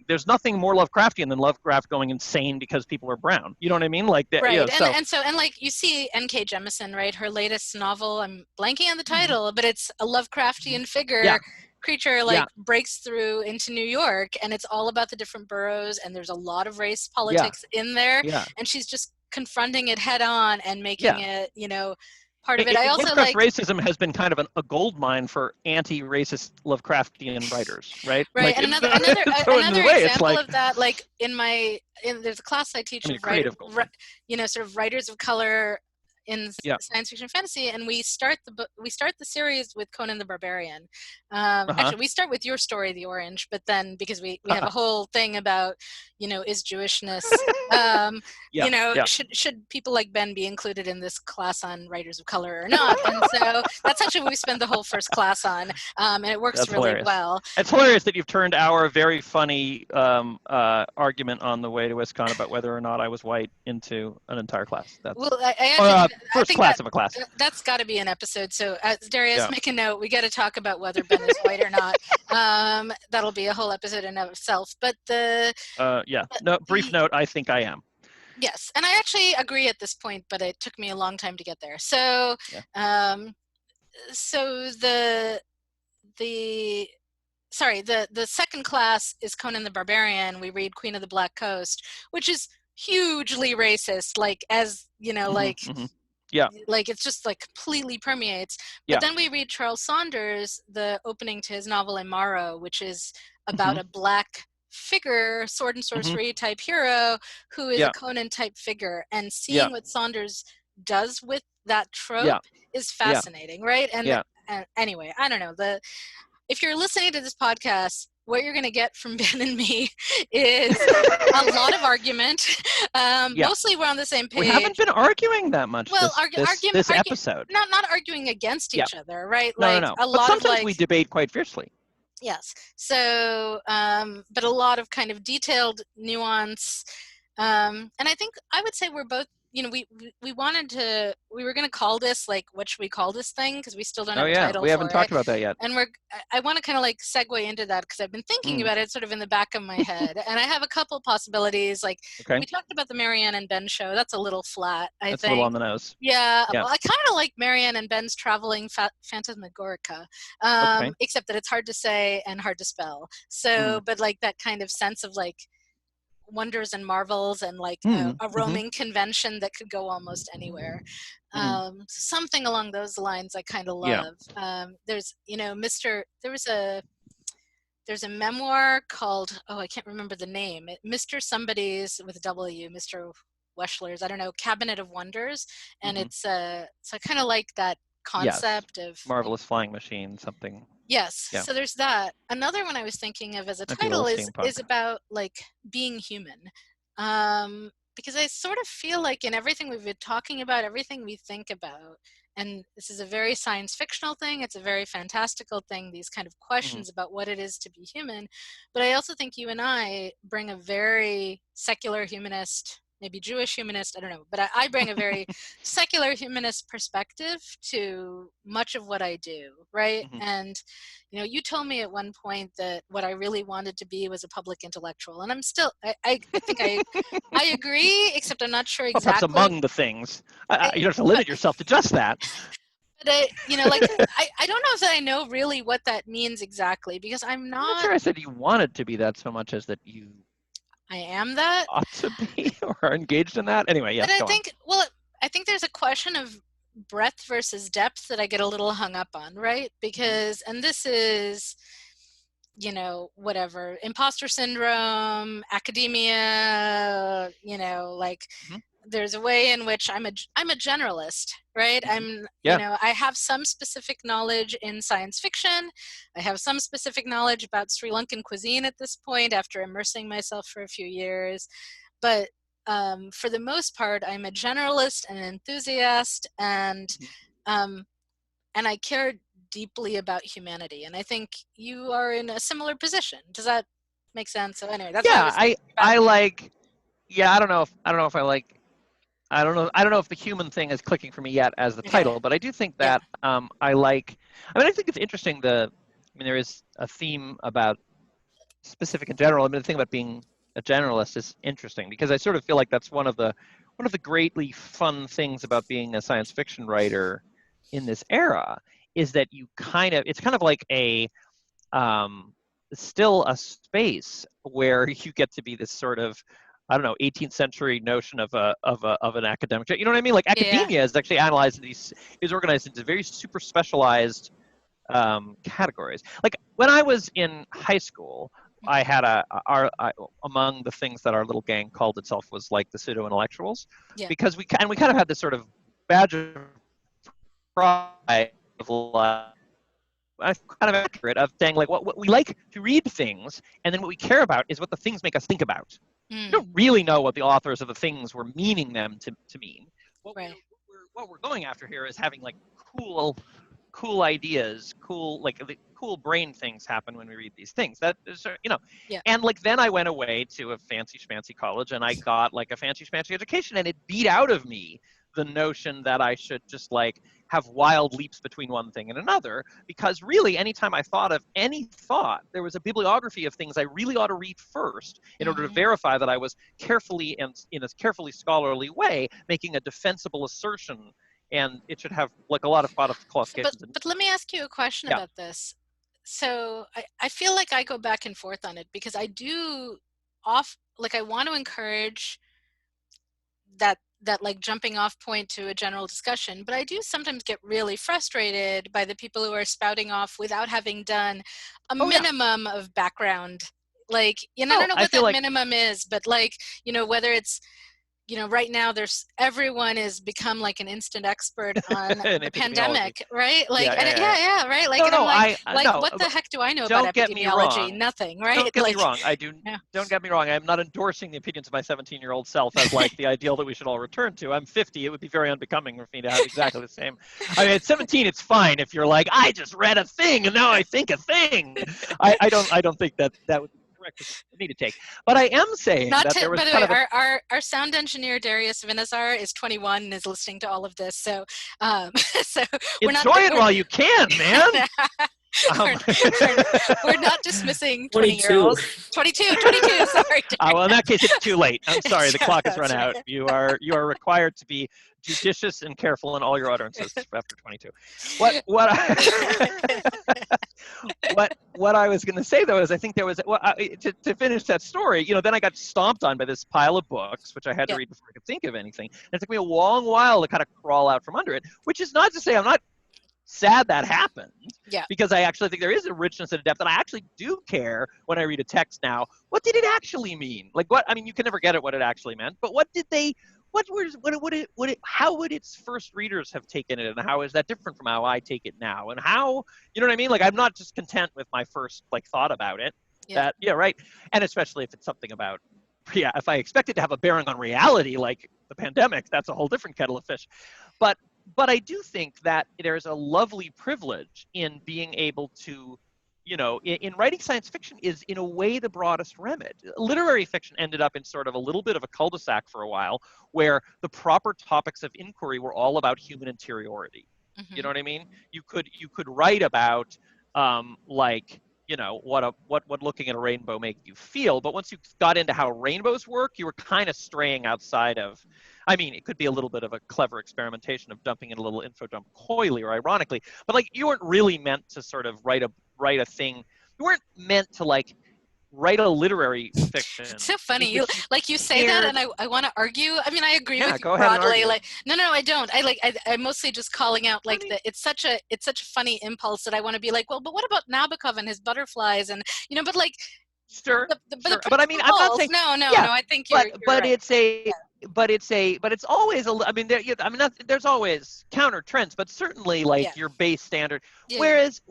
S3: there's nothing more Lovecraftian than Lovecraft going insane because people are brown. You know what I mean? Like that.
S1: Right.
S3: So
S1: And like you see N.K. Jemisin, right? Her latest novel, I'm blanking on the title, but it's a Lovecraftian figure. Creature like breaks through into New York, and it's all about the different boroughs, and there's a lot of race politics in there, and she's just confronting it head on and making it part of it. I also
S3: Lovecraft racism has been kind of a gold mine for anti-racist Lovecraftian writers, right?
S1: Right.
S3: Like,
S1: and another example of that, like there's a class I teach of sort of writers of color in science fiction fantasy, and we start the series with Conan the Barbarian. Actually, we start with Your Story, The Orange, but then because we have a whole thing about is Jewishness should people like Ben be included in this class on writers of color or not? And so that's actually what we spend the whole first class on, and it works really well.
S3: It's hilarious that you've turned our very funny argument on the way to WisCon about whether or not I was white into an entire class. First class of a class.
S1: That's got to be an episode. So Darius, make a note. We got to talk about whether Ben is white or not. That'll be a whole episode in of itself. But brief note. I think I am. Yes, and I actually agree at this point, but it took me a long time to get there. So, the second class is Conan the Barbarian. We read Queen of the Black Coast, which is hugely racist, like like it's just like completely permeates. But then we read Charles Saunders, the opening to his novel Imaro, which is about a black figure, sword and sorcery type hero who is a Conan type figure, and seeing what Saunders does with that trope is fascinating, right? And anyway, I don't know, if you're listening to this podcast, what you're going to get from Ben and me is a lot of argument. Mostly we're on the same page. We haven't been arguing that much this episode. Not arguing against each other, right? No. But sometimes we debate quite fiercely. Yes. So, but a lot of kind of detailed nuance. And I think I would say we're both, we were going to call this, like, what should we call this thing? Because we still don't have a title for it. We haven't talked about that yet. And I want to kind of like segue into that because I've been thinking about it sort of in the back of my head. And I have a couple possibilities. Like, we talked about the Marianne and Ben show. That's a little flat, I think. That's a little on the nose. Yeah. Well, I kind of like Marianne and Ben's Traveling Phantasmagorica, except that it's hard to say and hard to spell. So, but like that kind of sense of like wonders and marvels and like a roaming convention that could go almost anywhere. Something along those lines I kind of love. There's there's a memoir called, I can't remember the name, Mr. Somebody's with a W, Mr. Weschler's, I don't know, Cabinet of Wonders, and it's so I kind of like that concept of Marvelous Flying Machine, something. Yes. Yeah. So there's that. Another one I was thinking of as a title is about like being human. Because I sort of feel like in everything we've been talking about, everything we think about, and this is a very science fictional thing, it's a very fantastical thing, these kind of questions about what it is to be human. But I also think you and I bring a very secular humanist, maybe Jewish humanist, I don't know, but I bring a very secular humanist perspective to much of what I do, right? And, you told me at one point that what I really wanted to be was a public intellectual, and I'm still, I think I agree, except I'm not sure exactly. That's among the things. You don't have to limit yourself to just that. But I don't know if I know really what that means exactly, because I'm not sure I said you wanted to be that so much as that you I am that.
S3: ought to be or are engaged in that. Anyway, yes,
S1: But
S3: go on.
S1: I think there's a question of breadth versus depth that I get a little hung up on, right? Because, and this is, you know, whatever, imposter syndrome, academia, you know, like
S3: Mhm.
S1: there's a way in which I'm a generalist, right?
S3: Yeah.
S1: You know, I have some specific knowledge in science fiction. I have some specific knowledge about Sri Lankan cuisine at this point after immersing myself for a few years. But for the most part, I'm a generalist and an enthusiast, and I care deeply about humanity. And I think you are in a similar position. Does that make sense? So anyway, that's why I
S3: Yeah,
S1: was thinking
S3: I
S1: about.
S3: like. Yeah, I don't know if I like. I don't know if the human thing is clicking for me yet as the
S1: Okay.
S3: title, but I do think
S1: Yeah.
S3: that I like. I mean, I think it's interesting. There is a theme about specific and general. I mean, the thing about being a generalist is interesting because I sort of feel like that's one of the greatly fun things about being a science fiction writer in this era is that it's kind of like a still a space where you get to be this sort of, I don't know, 18th century notion of an academic. You know what I mean? Like
S1: Yeah.
S3: academia is actually analyzed is organized into very super specialized categories. Like when I was in high school, I had among the things that our little gang called itself was like the pseudo intellectuals,
S1: Yeah.
S3: because we kind of had this sort of badge of pride of like, kind of accurate of saying like what we like to read things, and then what we care about is what the things make us think about. We don't really know what the authors of the things were meaning them to mean.
S1: Right.
S3: What we're going after here is having like cool ideas, cool brain things happen when we read these things. That is,
S1: Yeah.
S3: And like then I went away to a fancy schmancy college and I got like a fancy schmancy education, and it beat out of me the notion that I should just like have wild leaps between one thing and another, because really anytime I thought of any thought, there was a bibliography of things I really ought to read first in order to verify that I was carefully and in a carefully scholarly way making a defensible assertion, and it should have like a lot of qualifications.
S1: But let me ask you a question about this. So I feel like I go back and forth on it because I do I want to encourage that like jumping off point to a general discussion, but I do sometimes get really frustrated by the people who are spouting off without having done a minimum of background. Like, you know, I don't know what that minimum is, but like, you know, whether it's, you know, right now everyone has become like an instant expert on the pandemic, right? Like, right? Like, what the heck do I know about epidemiology? Nothing, right?
S3: Don't get me wrong. Don't get me wrong. I'm not endorsing the opinions of my 17-year-old self as like the ideal that we should all return to. I'm 50. It would be very unbecoming for me to have exactly the same. I mean, at 17, it's fine if you're like, I just read a thing and now I think a thing. I don't think that would be correct for me to take, but I am saying that there was
S1: by the way, our sound engineer Darius Vinazar is 21 and is listening to all of this, so so
S3: enjoy it while you can, man.
S1: We're not dismissing 20-year-olds. 22. Sorry.
S3: Well, in that case, it's too late. I'm sorry, the clock has run out. You are required to be judicious and careful in all your utterances after 22. What I was going to say though is I think there was to finish that story. You know, then I got stomped on by this pile of books, which I had to read before I could think of anything. And it took me a long while to kind of crawl out from under it. Which is not to say I'm not sad that happened, because I actually think there is a richness and a depth, and I actually do care when I read a text now. What did it actually mean? Like what? I mean, you can never get at what it actually meant, but what did they? How would its first readers have taken it, and how is that different from how I take it now? And how, you know what I mean? Like I'm not just content with my first like thought about it. Right. And especially if it's something about, if I expect it to have a bearing on reality, like the pandemic, that's a whole different kettle of fish. But I do think that there's a lovely privilege in being able to, you know, in writing science fiction is in a way the broadest remit. Literary fiction ended up in sort of a little bit of a cul-de-sac for a while, where the proper topics of inquiry were all about human interiority. You know what I mean? You could write about like, you know, what looking at a rainbow made you feel, but once you got into how rainbows work, you were kind of straying outside of. I mean, it could be a little bit of a clever experimentation of dumping in a little info dump coyly or ironically, but like you weren't really meant to sort of write a thing. You weren't meant to like write a literary fiction.
S1: It's so funny. You say
S3: cared.
S1: that, and I want to argue. I mean, I agree with you
S3: go ahead and
S1: broadly.
S3: argue.
S1: Like, no, I don't. I'm mostly just calling out like that. It's such a funny impulse that I want to be like, well, but what about Nabokov and his butterflies, and but like.
S3: Sure,
S1: Sure.
S3: But I mean, I'm not saying
S1: no. I think
S3: you're
S1: right.
S3: it's always I mean, there's always counter trends, but certainly like your base standard. Whereas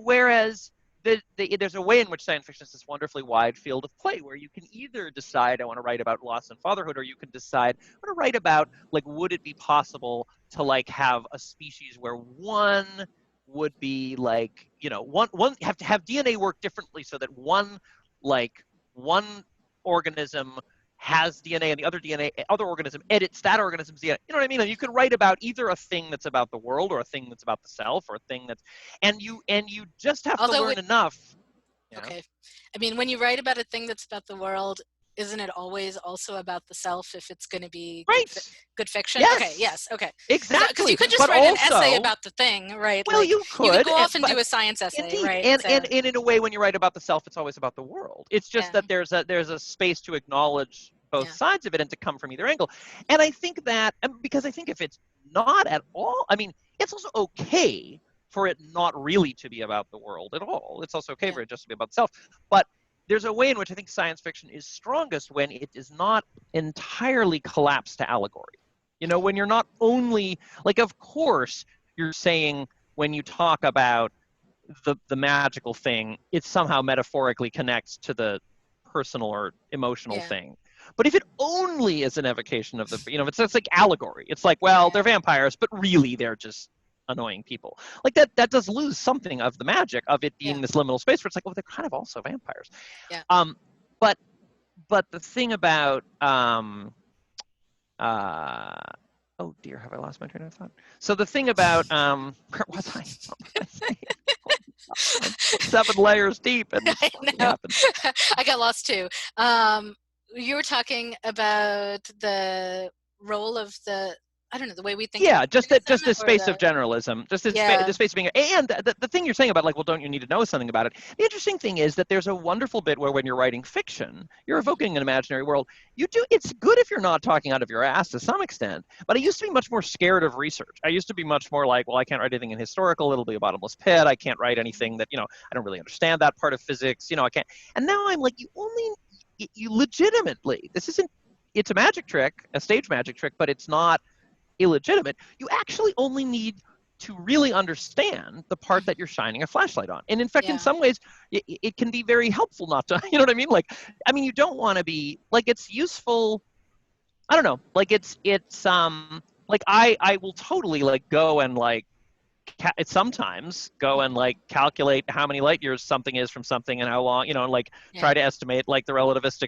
S3: there's a way in which science fiction is this wonderfully wide field of play where you can either decide I want to write about loss and fatherhood, or you can decide I want to write about like would it be possible to like have a species where one would be like one have to have DNA work differently so that one organism has DNA and the other organism edits that organism's DNA. You know what I mean? And you can write about either a thing that's about the world or a thing that's about the self or a thing that's, and you just have to learn enough.
S1: Okay. I mean, when you write about a thing that's about the world, isn't it always also about the self if it's going to be good fiction?
S3: Yes.
S1: Okay, yes, okay.
S3: Exactly.
S1: Because you could just write an essay about the thing, right?
S3: Well, you could.
S1: You could go off and do a science essay,
S3: indeed.
S1: right?
S3: And in a way, when you write about the self, it's always about the world. It's just that there's a space to acknowledge both sides of it and to come from either angle. And I think that, because I think if it's not at all, I mean, it's also okay for it not really to be about the world at all. It's also okay for it just to be about self. But there's a way in which I think science fiction is strongest when it is not entirely collapsed to allegory. When you're not only, like, of course, you're saying when you talk about the magical thing, it somehow metaphorically connects to the personal or emotional thing. But if it only is an evocation of the, it's like allegory. It's like, well, they're vampires, but really they're just annoying people. Like that does lose something of the magic of it being this liminal space where it's like, oh, they're kind of also vampires.
S1: Yeah.
S3: But the thing about oh dear, have I lost my train of thought? So the thing about where was I? What was I saying? 7 layers deep, and
S1: I know. I got lost too. You were talking about the role of the way we think.
S3: Yeah, just this space of generalism, just this space of being. And the thing you're saying about like, well, don't you need to know something about it? The interesting thing is that there's a wonderful bit where when you're writing fiction, you're evoking an imaginary world. It's good if you're not talking out of your ass to some extent. But I used to be much more scared of research. I used to be much more like, well, I can't write anything in historical. It'll be a bottomless pit. I can't write anything that I don't really understand that part of physics. I can't. And now I'm like, you legitimately. It's a magic trick, a stage magic trick, but it's not illegitimate. You actually only need to really understand the part that you're shining a flashlight on. And in fact, in some ways, it can be very helpful not to, you know what I mean? Like, you don't want to be, like, it's useful, I don't know, like, it's like, I will totally, like, go and, like, sometimes go and, like, calculate how many light years something is from something and how long, and, like, try to estimate, like, the relativistic,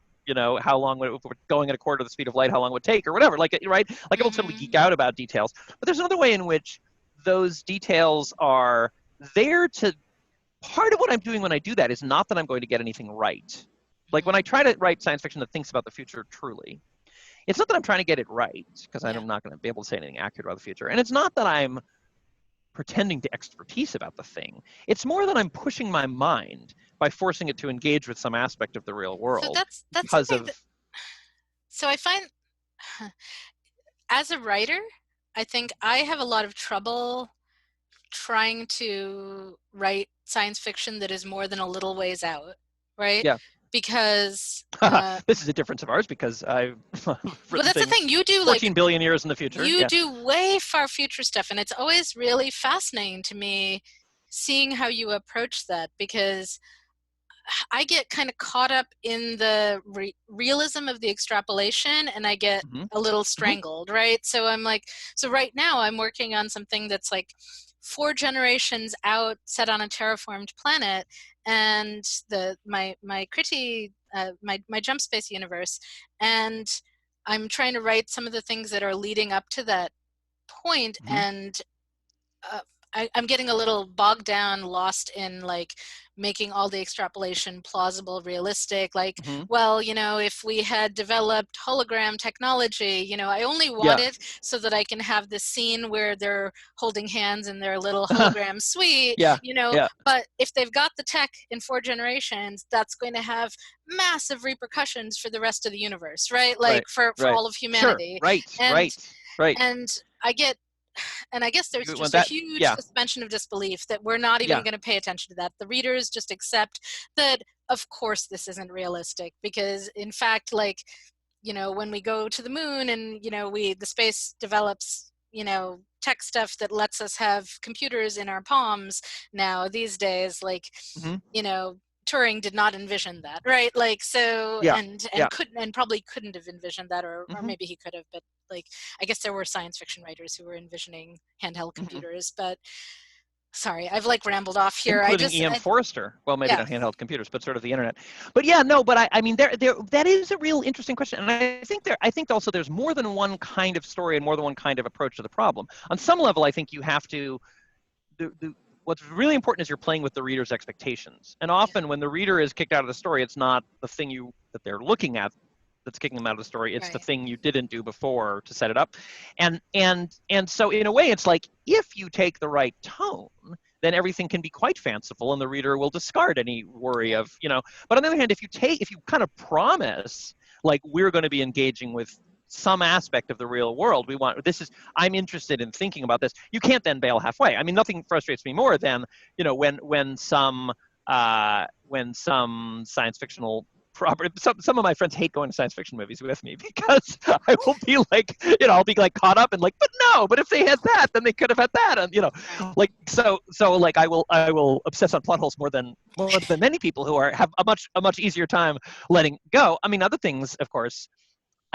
S3: how long would going at a quarter of the speed of light, how long it would take or whatever, like, right? Like, I will totally geek out about details. But there's another way in which those details are there to, part of what I'm doing when I do that is not that I'm going to get anything right. Like, when I try to write science fiction that thinks about the future truly, it's not that I'm trying to get it right, because I'm not going to be able to say anything accurate about the future. And it's not that I'm pretending to expertise about the thing. It's more that I'm pushing my mind by forcing it to engage with some aspect of the real world.
S1: So that's so I find, as a writer, I think I have a lot of trouble trying to write science fiction that is more than a little ways out, right?
S3: Yeah.
S1: Because
S3: this is a difference of ours, because I've
S1: well, that's the thing. You do
S3: 14 billion years in the future.
S1: You do way far future stuff, and it's always really fascinating to me seeing how you approach that, because I get kind of caught up in the realism of the extrapolation, and I get a little strangled, right? So I'm like, so right now I'm working on something that's like 4 generations out, set on a terraformed planet, and my Kriti, my jump space universe, and I'm trying to write some of the things that are leading up to that point, and I'm getting a little bogged down, lost in like making all the extrapolation plausible, realistic. Like, well, you know, if we had developed hologram technology, you know, I only want it so that I can have this scene where they're holding hands in their little hologram suite, you know, but if they've got the tech in 4 generations, that's going to have massive repercussions for the rest of the universe, right? Like for all of humanity.
S3: Sure. Right.
S1: And I guess there's just a huge suspension of disbelief that we're not even going to pay attention to that. The readers just accept that, of course, this isn't realistic, because in fact, like, you know, when we go to the moon and, you know, the space develops, you know, tech stuff that lets us have computers in our palms now these days, like, you know, Turing did not envision that, right? Like, so, and couldn't, and probably couldn't have envisioned that, or maybe he could have, but like, I guess there were science fiction writers who were envisioning handheld computers, but sorry, I've like rambled off here.
S3: Including E.M. Forrester. Well, maybe not handheld computers, but sort of the internet. But yeah, no, but I mean, that is a real interesting question. And I think also there's more than one kind of story and more than one kind of approach to the problem. On some level, I think you have to, what's really important is you're playing with the reader's expectations. And often when the reader is kicked out of the story, it's not the thing that they're looking at that's kicking them out of the story. It's the thing you didn't do before to set it up. And so in a way, it's like, if you take the right tone, then everything can be quite fanciful and the reader will discard any worry of, you know, but on the other hand, if you kind of promise, like, we're going to be engaging with some aspect of the real world, I'm interested in thinking about this, you can't then bail halfway. I mean, nothing frustrates me more than, you know, when some science fictional property, some of my friends hate going to science fiction movies with me, because I will be like, you know, I'll be like caught up and like, but if they had that, then they could have had that, and you know, like, so like I will obsess on plot holes more than many people who have a much easier time letting go. I mean, other things, of course,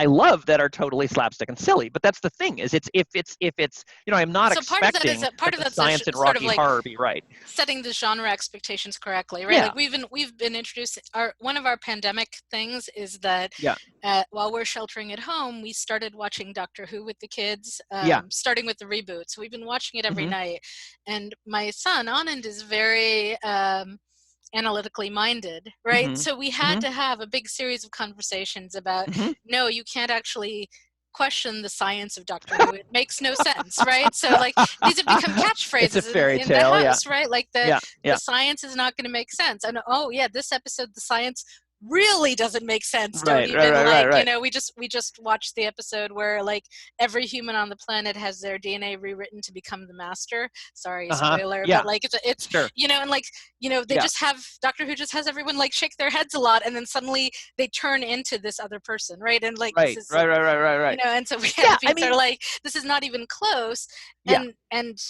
S3: I love that are totally slapstick and silly, but that's the thing, is if it's you know, I'm not expecting
S1: part of
S3: that science and Rocky Horror be right.
S1: Setting the genre expectations correctly, right? Like we've been introduced. One of our pandemic things is that while we're sheltering at home, we started watching Doctor Who with the kids, starting with the reboot. So we've been watching it every night, and my son Anand is very analytically minded, right? So we had to have a big series of conversations about, no, you can't actually question the science of Doctor Who. It makes no sense, right? So like, these have become catchphrases
S3: it's a fairy
S1: in
S3: tale,
S1: the house, right? Like the science is not going to make sense. And this episode, the science really doesn't make sense.
S3: Right.
S1: You know, we just watched the episode where like every human on the planet has their DNA rewritten to become the master. Sorry, spoiler, but like it's you know, and like, you know, they just have, Doctor Who just has everyone like shake their heads a lot, and then suddenly they turn into this other person, right? And like
S3: right. You
S1: know, and so we have people that are like, this is not even close, and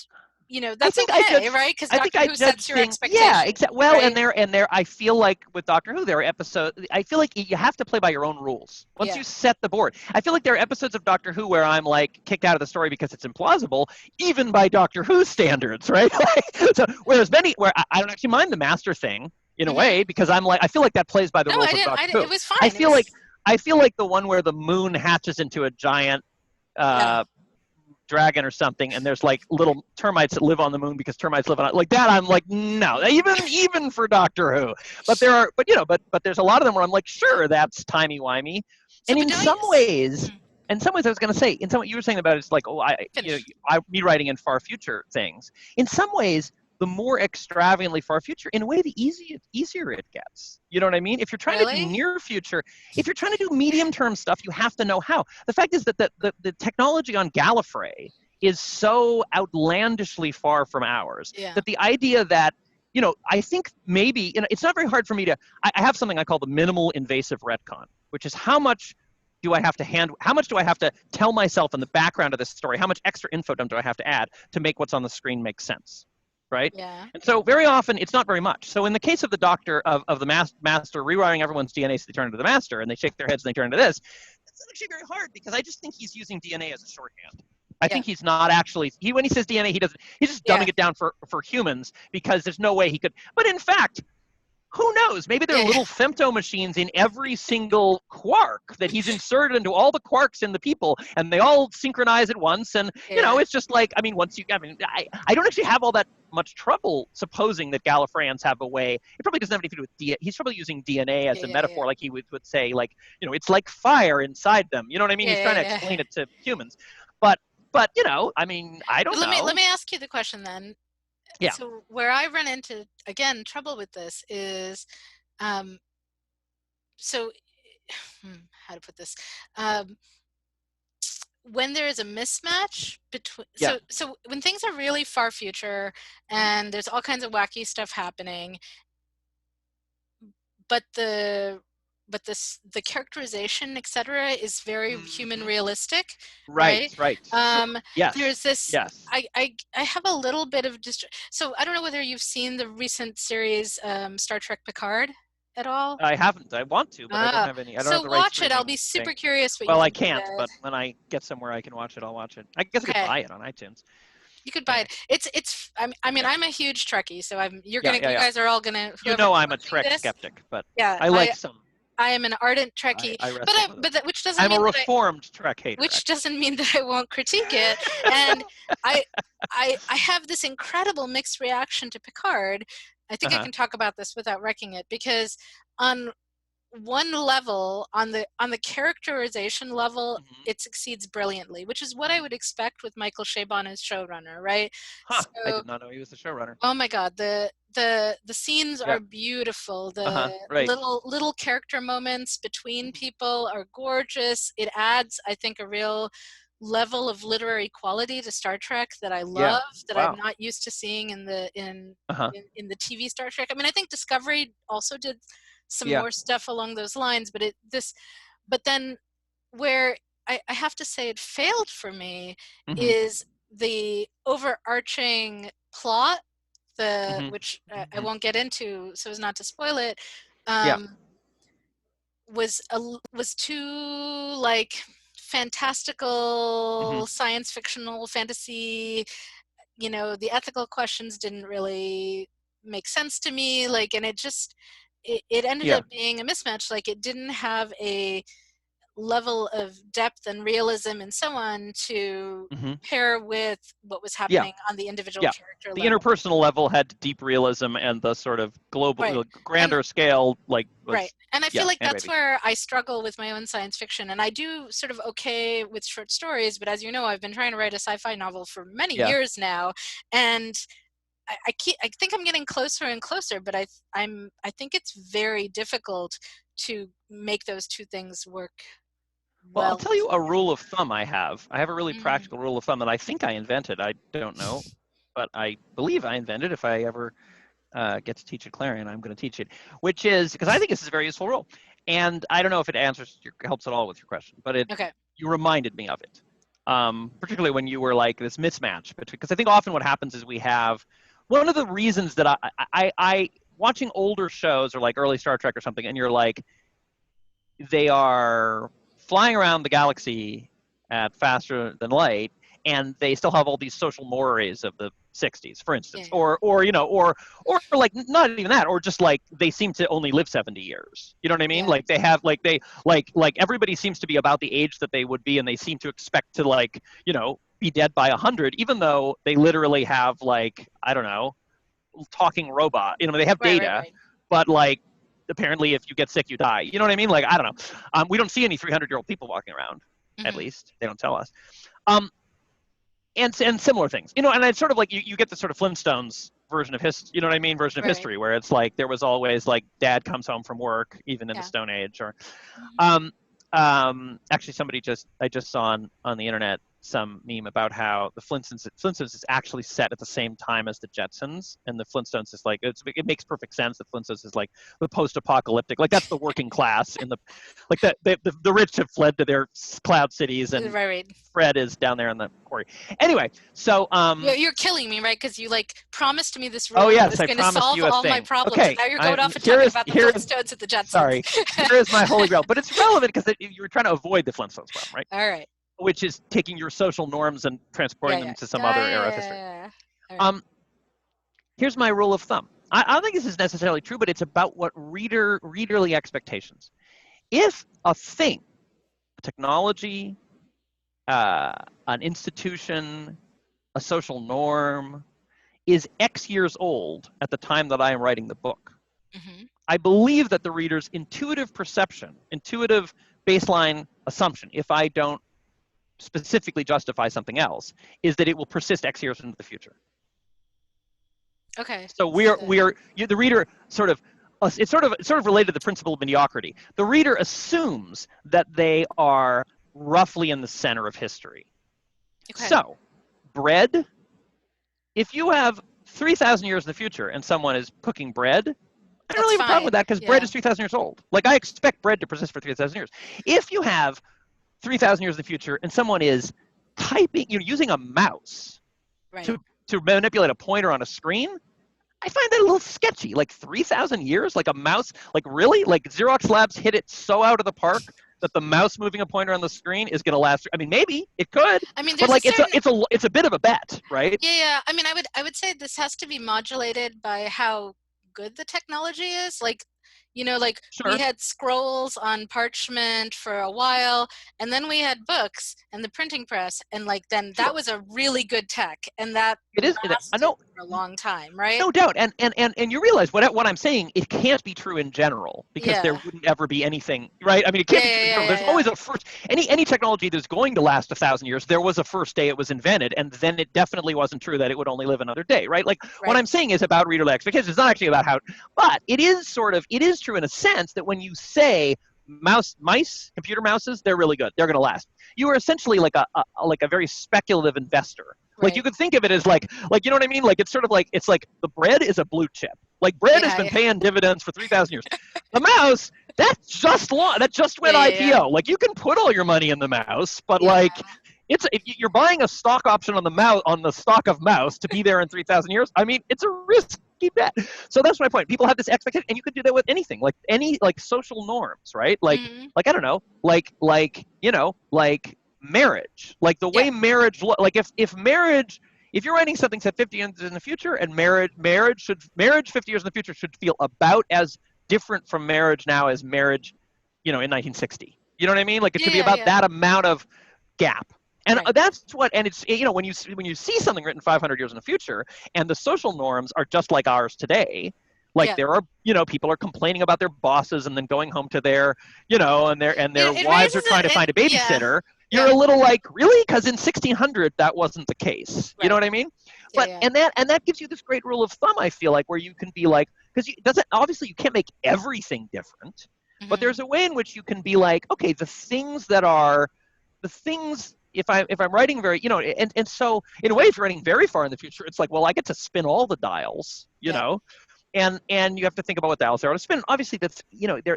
S1: you know, that's okay, right? Because Doctor Who sets your expectations.
S3: Yeah, exactly. Well,
S1: right?
S3: and there, I feel like with Doctor Who, there are episodes. I feel like you have to play by your own rules. Once you set the board, I feel like there are episodes of Doctor Who where I'm like kicked out of the story because it's implausible, even by Doctor Who standards, right? So whereas where I don't actually mind the master thing in a way, because I'm like, I feel like that plays by the rules of Doctor Who.
S1: It was fine.
S3: I feel like the one where the moon hatches into a giant dragon or something, and there's like little termites that live on the moon because termites live on it, like that, I'm like, no, even for Doctor Who. But there's a lot of them where I'm like, sure, that's timey-wimey. And in some ways I was going to say, in some you were saying about it's like, me writing in far future things. In some ways, the more extravagantly far future, in a way, the easier it gets. You know what I mean? If you're trying to do near future, if you're trying to do medium term stuff, you have to know how. The fact is that the technology on Gallifrey is so outlandishly far from ours that the idea that, you know, I think maybe, you know, it's not very hard for me to, I have something I call the minimal invasive retcon, which is how much do I have to tell myself in the background of this story? How much extra info dump do I have to add to make what's on the screen make sense? Right?
S1: Yeah.
S3: And so very often it's not very much. So in the case of the Doctor of the master rewiring everyone's DNA so they turn into the master, and they shake their heads and they turn into this, that's actually very hard, because I just think he's using DNA as a shorthand. I think he's not actually, when he says DNA, he's just dumbing it down for humans, because there's no way he could. But in fact, who knows? Maybe there are little femto machines in every single quark that he's inserted into all the quarks in the people, and they all synchronize at once. And, you know, it's just like, I mean, I don't actually have all that much trouble supposing that Gallifreyans have a way. It probably doesn't have anything to do with DNA. He's probably using DNA as a metaphor, like he would say, like, you know, it's like fire inside them. You know what I mean? He's trying to explain it to humans. But, you know, I mean, I don't know.
S1: Let me ask you the question then.
S3: Yeah.
S1: So where I run into, again, trouble with this is, so how to put this? When there is a mismatch between, so when things are really far future and there's all kinds of wacky stuff happening, but the characterization, etc., is very human realistic.
S3: Right. Yes.
S1: There's this.
S3: Yes.
S1: I have a little bit of so I don't know whether you've seen the recent series Star Trek Picard at all.
S3: I haven't. I want to, but I don't have any. I don't have the right
S1: watch it. I'll be super curious.
S3: Well, I can't, but when I get somewhere I can watch it, I'll watch it. I guess I could buy it on iTunes.
S1: You could buy it. It's. I mean, I'm a huge Trekkie, so you guys are all gonna.
S3: You know, I'm a Trek skeptic, but I like some.
S1: I am an ardent Trekkie, but which doesn't.
S3: I'm
S1: mean
S3: a reformed Trek hater.
S1: Which doesn't mean that I won't critique it. And I have this incredible mixed reaction to Picard. I think I can talk about this without wrecking it, because on one level, on the characterization level, it succeeds brilliantly, which is what I would expect with Michael Chabon as showrunner, right?
S3: Huh, so, I did not know he was the showrunner.
S1: Oh my God, the scenes are beautiful. The little character moments between people are gorgeous. It adds, I think, a real level of literary quality to Star Trek that I love, that I'm not used to seeing in the TV Star Trek. I mean, I think Discovery also did some more stuff along those lines, but then where I have to say it failed for me is the overarching plot, which I won't get into so as not to spoil it, was too like fantastical, science fictional, fantasy. You know, the ethical questions didn't really make sense to me, like, and it ended up being a mismatch. Like, it didn't have a level of depth and realism and so on to pair with what was happening on the individual character level.
S3: The interpersonal level had deep realism, and the sort of global, grander scale, like...
S1: And I feel like that's where I struggle with my own science fiction. And I do sort of okay with short stories, but as you know, I've been trying to write a sci-fi novel for many years now. And I think I'm getting closer and closer, but I think it's very difficult to make those two things work well.
S3: I'll tell you a rule of thumb I have. I have a really practical rule of thumb that I think I invented. I don't know, but I believe I invented. If I ever get to teach at Clarion, I'm going to teach it, which is, because I think this is a very useful rule. And I don't know if it helps at all with your question, but you reminded me of it, particularly when you were like this mismatch. Because I think often what happens is we have, one of the reasons that I watching older shows or like early Star Trek or something, and you're like, they are flying around the galaxy at faster than light, and they still have all these social mores of the 60s, for instance, or like not even that, or just like they seem to only live 70 years. You know what I mean? Like they have like everybody seems to be about the age that they would be, and they seem to expect to like, you know, be dead by 100, even though they literally have like, I don't know, talking robot. You know, they have data, but like apparently if you get sick, you die. You know what I mean? Like, I don't know. We don't see any 300-year-old people walking around, at least. They don't tell us. And similar things. You know, and it's sort of like you get the sort of Flintstones version of history, you know what I mean? Version of history, where it's like there was always like dad comes home from work, even in the Stone Age. Or actually I just saw on the internet some meme about how the Flintstones is actually set at the same time as the Jetsons, and the Flintstones is like, it makes perfect sense. The Flintstones is like the post-apocalyptic, like that's the working class in the, like the rich have fled to their cloud cities, and Fred is down there in the quarry. Anyway, so
S1: you're killing me, right? Because you like promised me this rule.
S3: Oh yes,
S1: I was going to solve all my problems.
S3: Okay,
S1: and now you're going off and talking about the Flintstones at the Jetsons.
S3: Sorry, here is my holy grail, but it's relevant because you were trying to avoid the Flintstones problem, right?
S1: All right.
S3: Which is taking your social norms and transporting them to some other era of history.
S1: Right.
S3: Here's my rule of thumb. I don't think this is necessarily true, but it's about what readerly expectations. If a thing, a technology, an institution, a social norm is X years old at the time that I am writing the book, I believe that the reader's intuitive perception, intuitive baseline assumption, if I don't specifically justify something else, is that it will persist X years into the future.
S1: Okay.
S3: So the reader sort of, it's sort of related to the principle of mediocrity. The reader assumes that they are roughly in the center of history. Okay. So, bread, if you have 3,000 years in the future and someone is cooking bread, I don't really have a problem with that because bread is 3,000 years old. Like, I expect bread to persist for 3,000 years. If you have 3,000 years in the future and someone is typing, using a mouse to manipulate a pointer on a screen, I find that a little sketchy. Like 3,000 years, like a mouse, like really? Like Xerox Labs hit it so out of the park that the mouse moving a pointer on the screen is going to last. I mean, maybe it could. I mean, but like it's a bit of a bet, right?
S1: Yeah. I mean, I would say this has to be modulated by how good the technology is. Like, sure. We had scrolls on parchment for a while, and then we had books and the printing press, and then that was a really good tech, and that lasted for a long time, right?
S3: No doubt, and you realize what I'm saying, it can't be true in general because there wouldn't ever be anything, right? I mean, it can't be true in general. There's always a first. Any technology that's going to last 1,000 years, there was a first day it was invented, and then it definitely wasn't true that it would only live another day, right? Like what I'm saying is about readerly expectations. It's not actually about how, but it is true in a sense that when you say mice, computer mouses, they're really good. They're going to last. You are essentially like a very speculative investor. Like you could think of it as like you know what I mean? Like it's sort of like the bread is a blue chip. Like bread has been paying dividends for 3,000 years. The mouse, that just went IPO. Yeah. Like you can put all your money in the mouse, but you're buying a stock option on the stock of mouse to be there in 3,000 years. I mean, it's a risky bet. So that's my point. People have this expectation, and you could do that with anything, like any social norms, right? Like I don't know, like marriage, like the way marriage, like if you're writing something set 50 years in the future, and marriage 50 years in the future should feel about as different from marriage now as marriage, in 1960. You know what I mean? Like it should be about that amount of gap. And that's what, and it's, when you see something written 500 years in the future, and the social norms are just like ours today, like there are, people are complaining about their bosses and then going home to their, and their wives are trying to find a babysitter. You're a little like, really? Because in 1600 that wasn't the case. You know what I mean? But and that gives you this great rule of thumb, I feel like, where you can be like, because obviously you can't make everything different, but there's a way in which you can be like, okay, if I'm writing very, and so in a way, if you're writing very far in the future, it's like, well, I get to spin all the dials, you know, and you have to think about what dials there are to spin. Obviously, that's,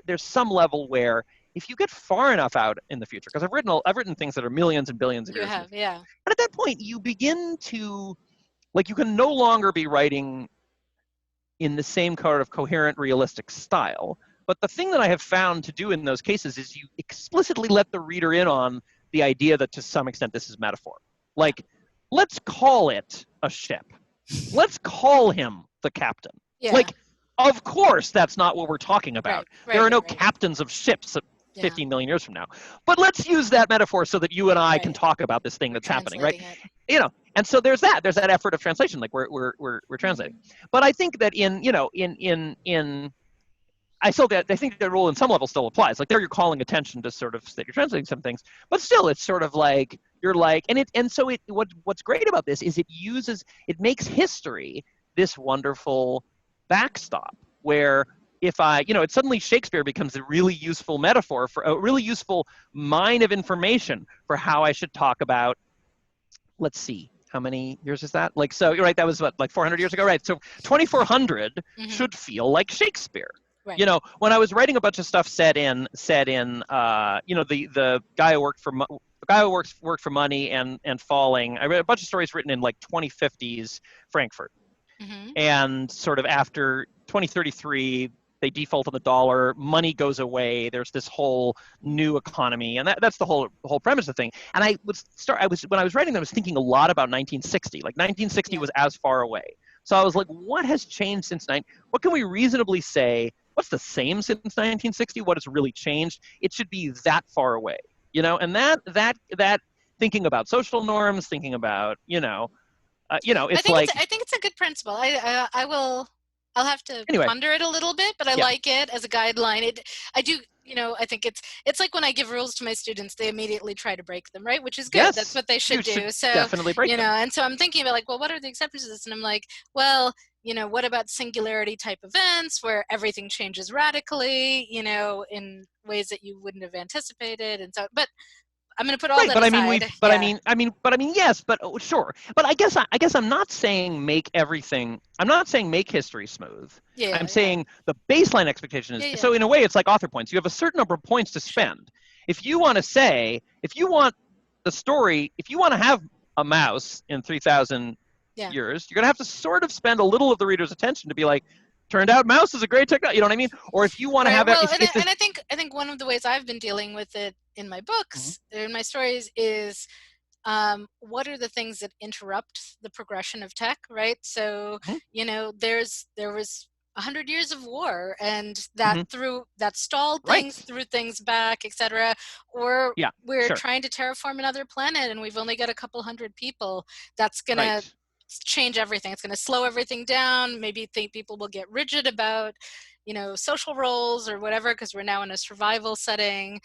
S3: there's some level where if you get far enough out in the future, because I've written things that are millions and billions of years.
S1: You have, yeah.
S3: And at that point, you begin to, you can no longer be writing in the same kind of coherent, realistic style. But the thing that I have found to do in those cases is you explicitly let the reader in on the idea that to some extent this is metaphor. Like, let's call it a ship. Let's call him the captain. Yeah. Like, of course, that's not what we're talking about. There are no captains of ships 15 million years from now. But let's use that metaphor so that you and I can talk about this thing that's happening, right? And so there's that effort of translation, like we're translating. But I think that I think the rule in some level still applies. Like there you're calling attention to sort of that you're translating some things, but still it's sort of like you're like, what's great about this is it makes history this wonderful backstop where if it's suddenly Shakespeare becomes a really useful metaphor for a really useful mine of information for how I should talk about, let's see, how many years is that? Like, so you're right, that was what, like 400 years ago, right? So 2400 should feel like Shakespeare. Right. When I was writing a bunch of stuff set in the guy who worked for money and falling. I read a bunch of stories written in like 2050s Frankfurt, and sort of after 2033 they default on the dollar, money goes away. There's this whole new economy, and that's the whole premise of the thing. And when I was writing them, I was thinking a lot about 1960. Like 1960 was as far away. So I was like, what has changed since what can we reasonably say? What's the same since 1960? What has really changed? It should be that far away, and that thinking about social norms, thinking about, it's
S1: I think it's a good principle. I'll have to
S3: anyway.
S1: ponder it a little bit, but I like it as a guideline. I do, I think it's like when I give rules to my students, they immediately try to break them, right? Which is good.
S3: Yes,
S1: that's what they should do. So
S3: definitely break them.
S1: And so I'm thinking about well, what are the exceptions to this? And I'm like, well, what about singularity type events where everything changes radically, in ways that you wouldn't have anticipated, and so, but I'm going to put all that aside.
S3: Yes, but sure. But I guess I'm not saying make everything. I'm not saying make history smooth.
S1: Yeah,
S3: I'm saying the baseline expectation is. So in a way, it's like author points. You have a certain number of points to spend. If you want the story, if you want to have a mouse in 3,000 years, you're going to have to sort of spend a little of the reader's attention to be like, turned out mouse is a great technology. You know what I mean? Or if you want to have it.
S1: And I think one of the ways I've been dealing with it in my books, in my stories, is what are the things that interrupt the progression of tech, right? So, there was 100 years of war, and that that stalled things, threw things back, etc. Or we're trying to terraform another planet, and we've only got a couple hundred people. That's gonna change everything. It's going to slow everything down. Maybe think people will get rigid about, social roles or whatever, because we're now in a survival setting,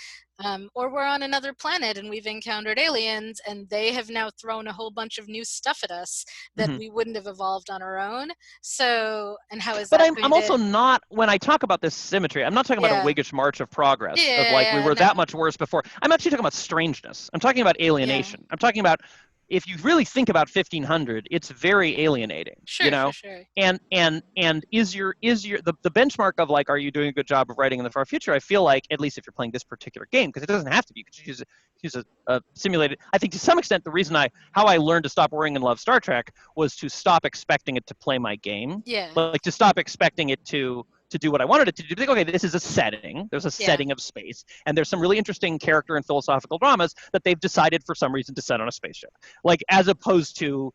S1: or we're on another planet and we've encountered aliens, and they have now thrown a whole bunch of new stuff at us that we wouldn't have evolved on our own. So, and how is that?
S3: But I'm also not, when I talk about this symmetry, I'm not talking about a Whiggish march of progress of like we were that much worse before. I'm actually talking about strangeness. I'm talking about alienation. I'm talking about, if you really think about 1500, it's very alienating.
S1: Sure.
S3: And is the benchmark of like, are you doing a good job of writing in the far future? I feel like, at least if you're playing this particular game, because it doesn't have to be, you could use a simulated. I think to some extent the reason how I learned to stop worrying and love Star Trek was to stop expecting it to play my game.
S1: Yeah.
S3: Like to stop expecting it to do what I wanted it to do. Think, okay, this is a setting. There's a setting of space, and there's some really interesting character and philosophical dramas that they've decided for some reason to set on a spaceship. Like, as opposed to,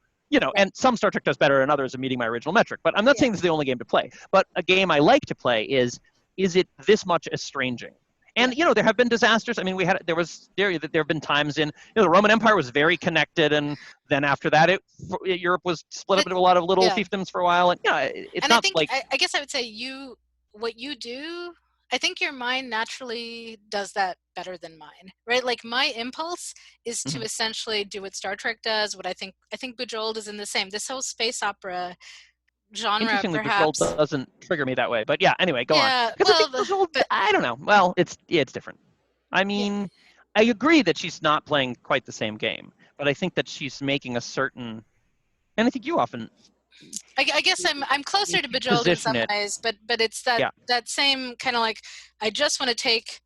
S3: and some Star Trek does better and others are meeting my original metric. But I'm not saying this is the only game to play. But a game I like to play is it this much estranging? And, there have been disasters. I mean, there have been times in, the Roman Empire was very connected, and then after that, Europe was split up into a lot of little fiefdoms for a while. And it's not like.
S1: I guess I would say what you do, I think your mind naturally does that better than mine, right? Like, my impulse is to essentially do what Star Trek does. What I think Bejeweled is in the same. This whole space opera genre,
S3: interestingly,
S1: perhaps.
S3: Bejeweled doesn't trigger me that way, but anyway, go on.
S1: Well,
S3: I don't know. Well, it's different. I mean, I agree that she's not playing quite the same game, but I think that she's making a certain, and I think you often.
S1: I guess I'm closer to Bejeweled in some ways, but it's that same kind of like, I just want to take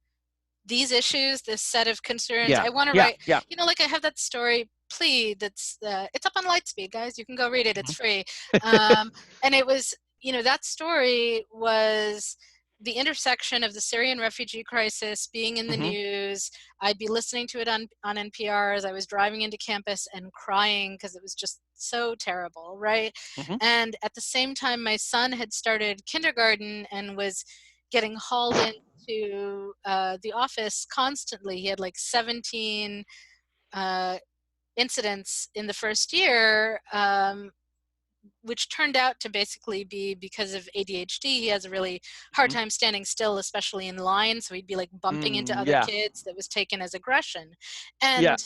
S1: these issues, this set of concerns. I want to write. Like, I have that story Plea that's it's up on Lightspeed, guys. You can go read it. It's free. And it was, that story was the intersection of the Syrian refugee crisis being in the news. I'd be listening to it on NPR as I was driving into campus and crying because it was just so terrible, right? And at the same time, my son had started kindergarten and was getting hauled into the office constantly. He had like 17 incidents in the first year, which turned out to basically be because of ADHD. He has a really hard time standing still, especially in line. So he'd be like bumping into other kids. That was taken as aggression. And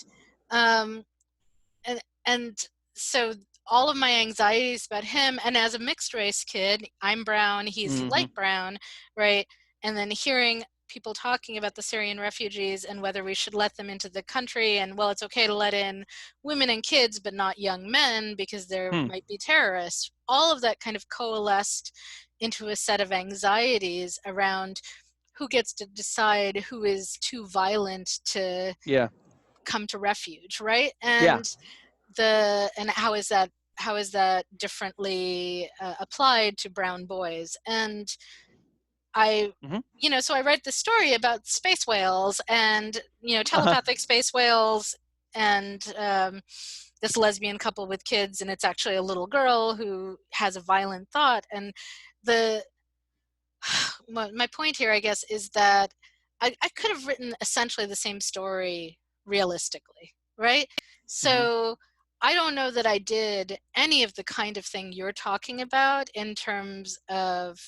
S1: so all of my anxieties about him, and as a mixed race kid, I'm brown, he's light brown, right? And then hearing people talking about the Syrian refugees and whether we should let them into the country, and well, it's okay to let in women and kids but not young men because there might be terrorists. All of that kind of coalesced into a set of anxieties around who gets to decide who is too violent to come to refuge, right? And and how is that differently applied to brown boys? And so I write this story about space whales and, telepathic space whales and this lesbian couple with kids, and it's actually a little girl who has a violent thought. And my point here, I guess, is that I could have written essentially the same story realistically, right? So I don't know that I did any of the kind of thing you're talking about in terms of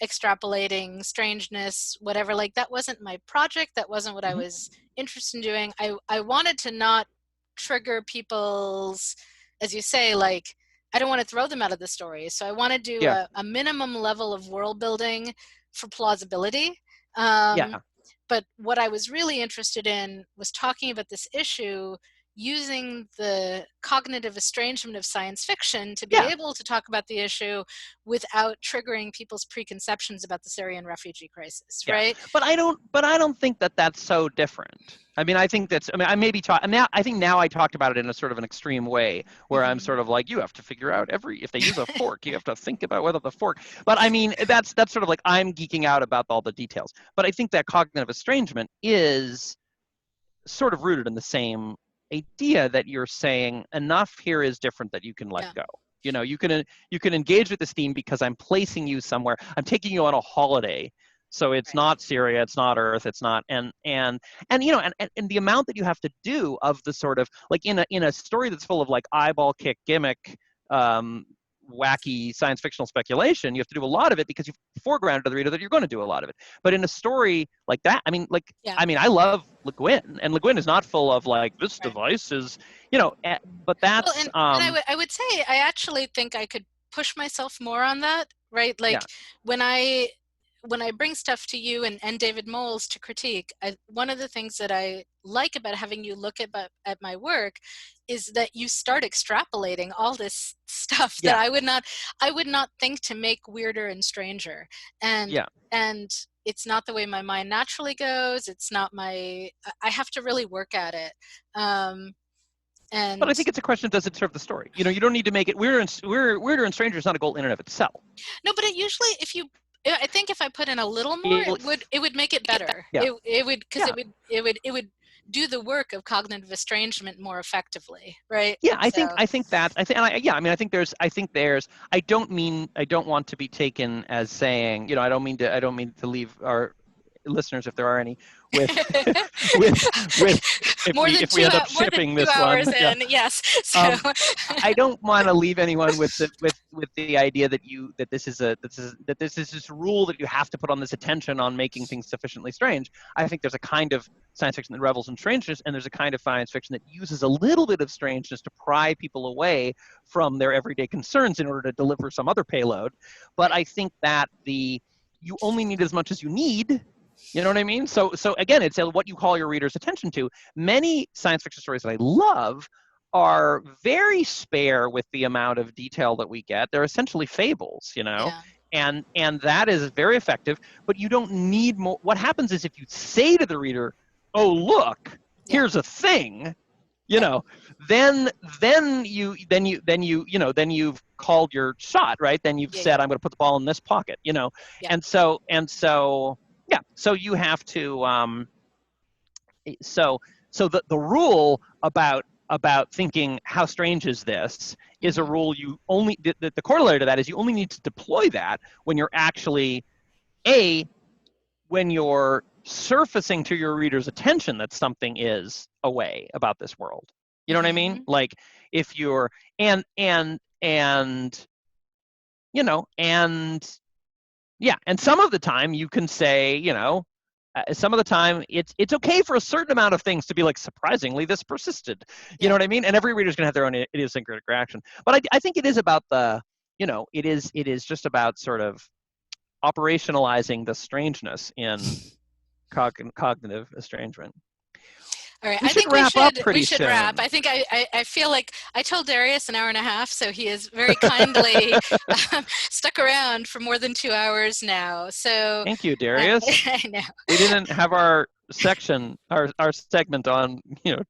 S1: extrapolating strangeness, whatever. Like, that wasn't my project. That wasn't what I was interested in doing. I wanted to not trigger people's, as you say, like, I don't want to throw them out of the story. So I want to do a minimum level of world building for plausibility. But what I was really interested in was talking about this issue using the cognitive estrangement of science fiction to be able to talk about the issue without triggering people's preconceptions about the Syrian refugee crisis, right?
S3: But I don't think that that's so different. I mean, I think that's, I mean, I maybe talk now. I think now I talked about it in a sort of an extreme way, where I'm sort of like, you have to figure out if they use a fork, you have to think about whether the fork. But I mean, that's sort of like, I'm geeking out about all the details. But I think that cognitive estrangement is sort of rooted in the same idea that you're saying enough here is different that you can let go. You know, you can engage with this theme because I'm placing you somewhere. I'm taking you on a holiday. So it's not Syria, it's not Earth, it's not, and you know, and the amount that you have to do of the sort of, like, in a story that's full of like eyeball kick gimmick, wacky science fictional speculation, you have to do a lot of it because you've foregrounded to the reader that you're going to do a lot of it. But in a story like that, I mean, like, I mean, I love Le Guin, and Le Guin is not full of like, this device is, you know, but that's.
S1: Well, and I would say I actually think I could push myself more on that, right? Like, when I bring stuff to you and David Moles to critique, one of the things that I like about having you look at my work is that you start extrapolating all this stuff that I would not think to make weirder and stranger. And it's not the way my mind naturally goes. It's not I have to really work at it.
S3: But I think it's a question: does it serve the story? You know, you don't need to make it weirder and stranger is not a goal in and of itself.
S1: No, but it usually, I think if I put in a little more, it would make it better. It would, because it would do the work of cognitive estrangement more effectively, right?
S3: Yeah, I think there's. I don't want to be taken as saying, you know, I don't mean to leave our listeners, if there are any, with if we end up shipping this one.
S1: Yes. So.
S3: I don't want to leave anyone with the idea that this is this rule that you have to put on this attention on making things sufficiently strange. I think there's a kind of science fiction that revels in strangeness, and there's a kind of science fiction that uses a little bit of strangeness to pry people away from their everyday concerns in order to deliver some other payload. But I think that you only need as much as you need. You know what I mean? So again, it's what you call your reader's attention to. Many science fiction stories that I love are very spare with the amount of detail that we get. They're essentially fables, you know? Yeah. And that is very effective, but you don't need more. What happens is if you say to the reader, oh, look, here's a thing, you know, then you've called your shot, right? Then you've said, I'm going to put the ball in this pocket, you know? Yeah. And so you have to, so the rule about thinking how strange is this is a rule you only, the corollary to that is you only need to deploy that when you're actually, when you're surfacing to your reader's attention that something is away about this world. You know what I mean? Like, if you're, and you know, and yeah, and some of the time you can say, you know, some of the time it's okay for a certain amount of things to be like, surprisingly, this persisted. You know what I mean? And every reader's gonna have their own idiosyncratic reaction. But I think it is about the, you know, it is just about sort of operationalizing the strangeness in cognitive estrangement.
S1: All right, I think we should wrap. I think I feel like I told Darius an hour and a half, so he has very kindly stuck around for more than 2 hours now. So
S3: thank you, Darius.
S1: I know.
S3: We didn't have our section, our segment on,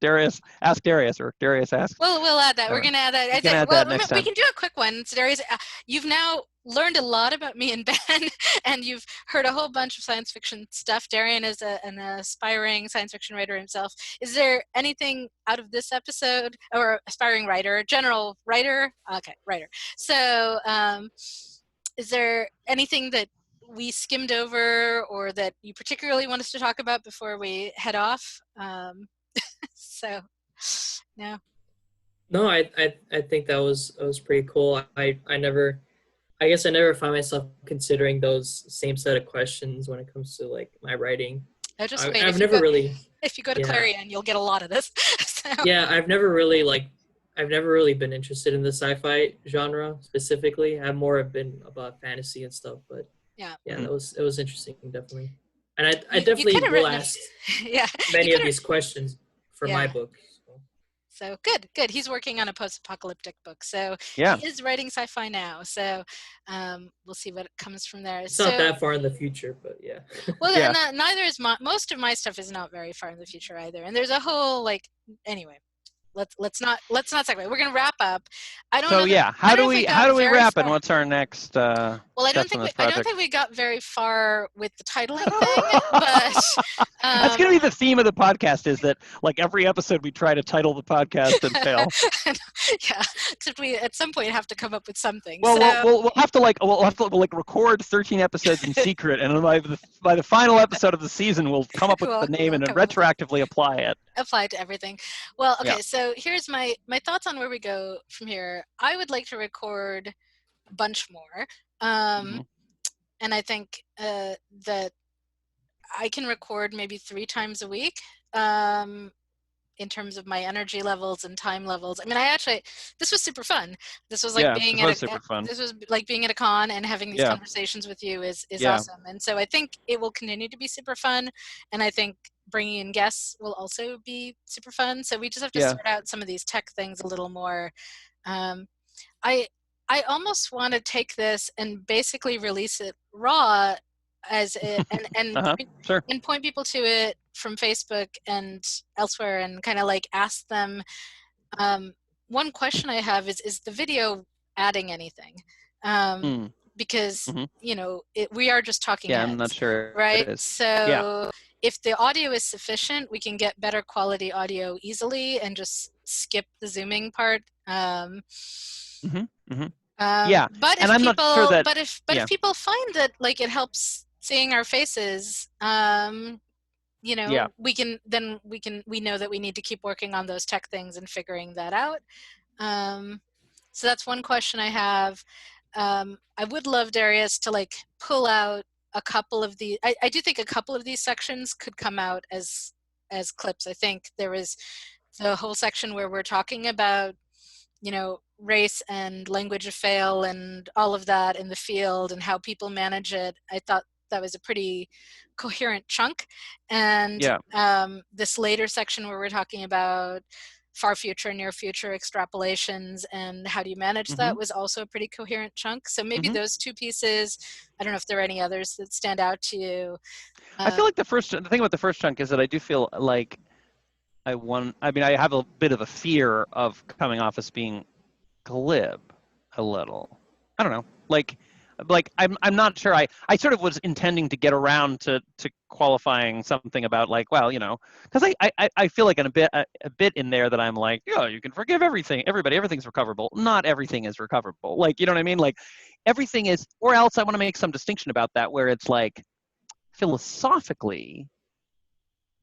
S3: Darius Ask Darius, or Darius Ask.
S1: We'll add that. We're gonna add that.
S3: We can add that next time.
S1: We can do a quick one. So Darius, you've now learned a lot about me and Ben, and you've heard a whole bunch of science fiction stuff. Darian is an aspiring science fiction writer himself. Is there anything out of this episode, or aspiring writer, general writer? Okay, writer. So, is there anything that we skimmed over or that you particularly want us to talk about before we head off? So, no.
S2: No, I think that was pretty cool. I guess I never find myself considering those same set of questions when it comes to like my writing.
S1: I've
S2: never really.
S1: If you go to Clarion, you'll get a lot of this. So.
S2: Yeah, I've never really been interested in the sci-fi genre specifically. I've more been about fantasy and stuff, but yeah, it was interesting, definitely. And I definitely will ask many of these questions for my book.
S1: So good. He's working on a post-apocalyptic book, so he is writing sci-fi now. So we'll see what comes from there.
S2: It's not that far in the future, but yeah.
S1: Well, neither is most of my stuff is not very far in the future either. And there's a whole anyway. Let's not segue. We're gonna wrap up.
S3: How do we wrap, and what's our next?
S1: Well, I don't think we got very far with the titling thing, but
S3: that's gonna be the theme of the podcast. Is that like every episode we try to title the podcast and fail?
S1: Yeah, except we at some point have to come up with something.
S3: Well, we'll have to record 13 episodes in secret, and by the final episode of the season, we'll come up with the name and then retroactively apply it.
S1: Apply to everything. Well, okay, so here's my thoughts on where we go from here. I would like to record a bunch more. And I think that I can record maybe 3 times a week in terms of my energy levels and time levels. I mean, this was super fun. This was like being at a con and having these conversations with you is awesome. And so I think it will continue to be super fun. And I think bringing in guests will also be super fun. So we just have to sort out some of these tech things a little more. I almost want to take this and basically release it raw as it and point people to it from Facebook and elsewhere, and kind of like ask them. One question I have is the video adding anything? Because we are just talking heads,
S3: I'm not sure,
S1: right? So if the audio is sufficient, we can get better quality audio easily and just skip the zooming part. But if people find that like it helps seeing our faces, we know that we need to keep working on those tech things and figuring that out. So that's one question I have. I would love Darius to like pull out a couple of the. I do think a couple of these sections could come out as clips. I think there was the whole section where we're talking about, race and language of fail and all of that in the field and how people manage it. I thought that was a pretty coherent chunk. And this later section where we're talking about far future, near future extrapolations and how do you manage that was also a pretty coherent chunk. So maybe those 2 pieces. I don't know if there are any others that stand out to you.
S3: I feel like the thing about the first chunk is that I do feel like I have a bit of a fear of coming off as being glib a little. I don't know. Like I'm not sure. I sort of was intending to get around to qualifying something about like, well, because I feel like in a bit in there that I'm like, you can forgive everything. Everything's recoverable. Not everything is recoverable. Like, you know what I mean? Like everything is, or else I want to make some distinction about that where it's like philosophically,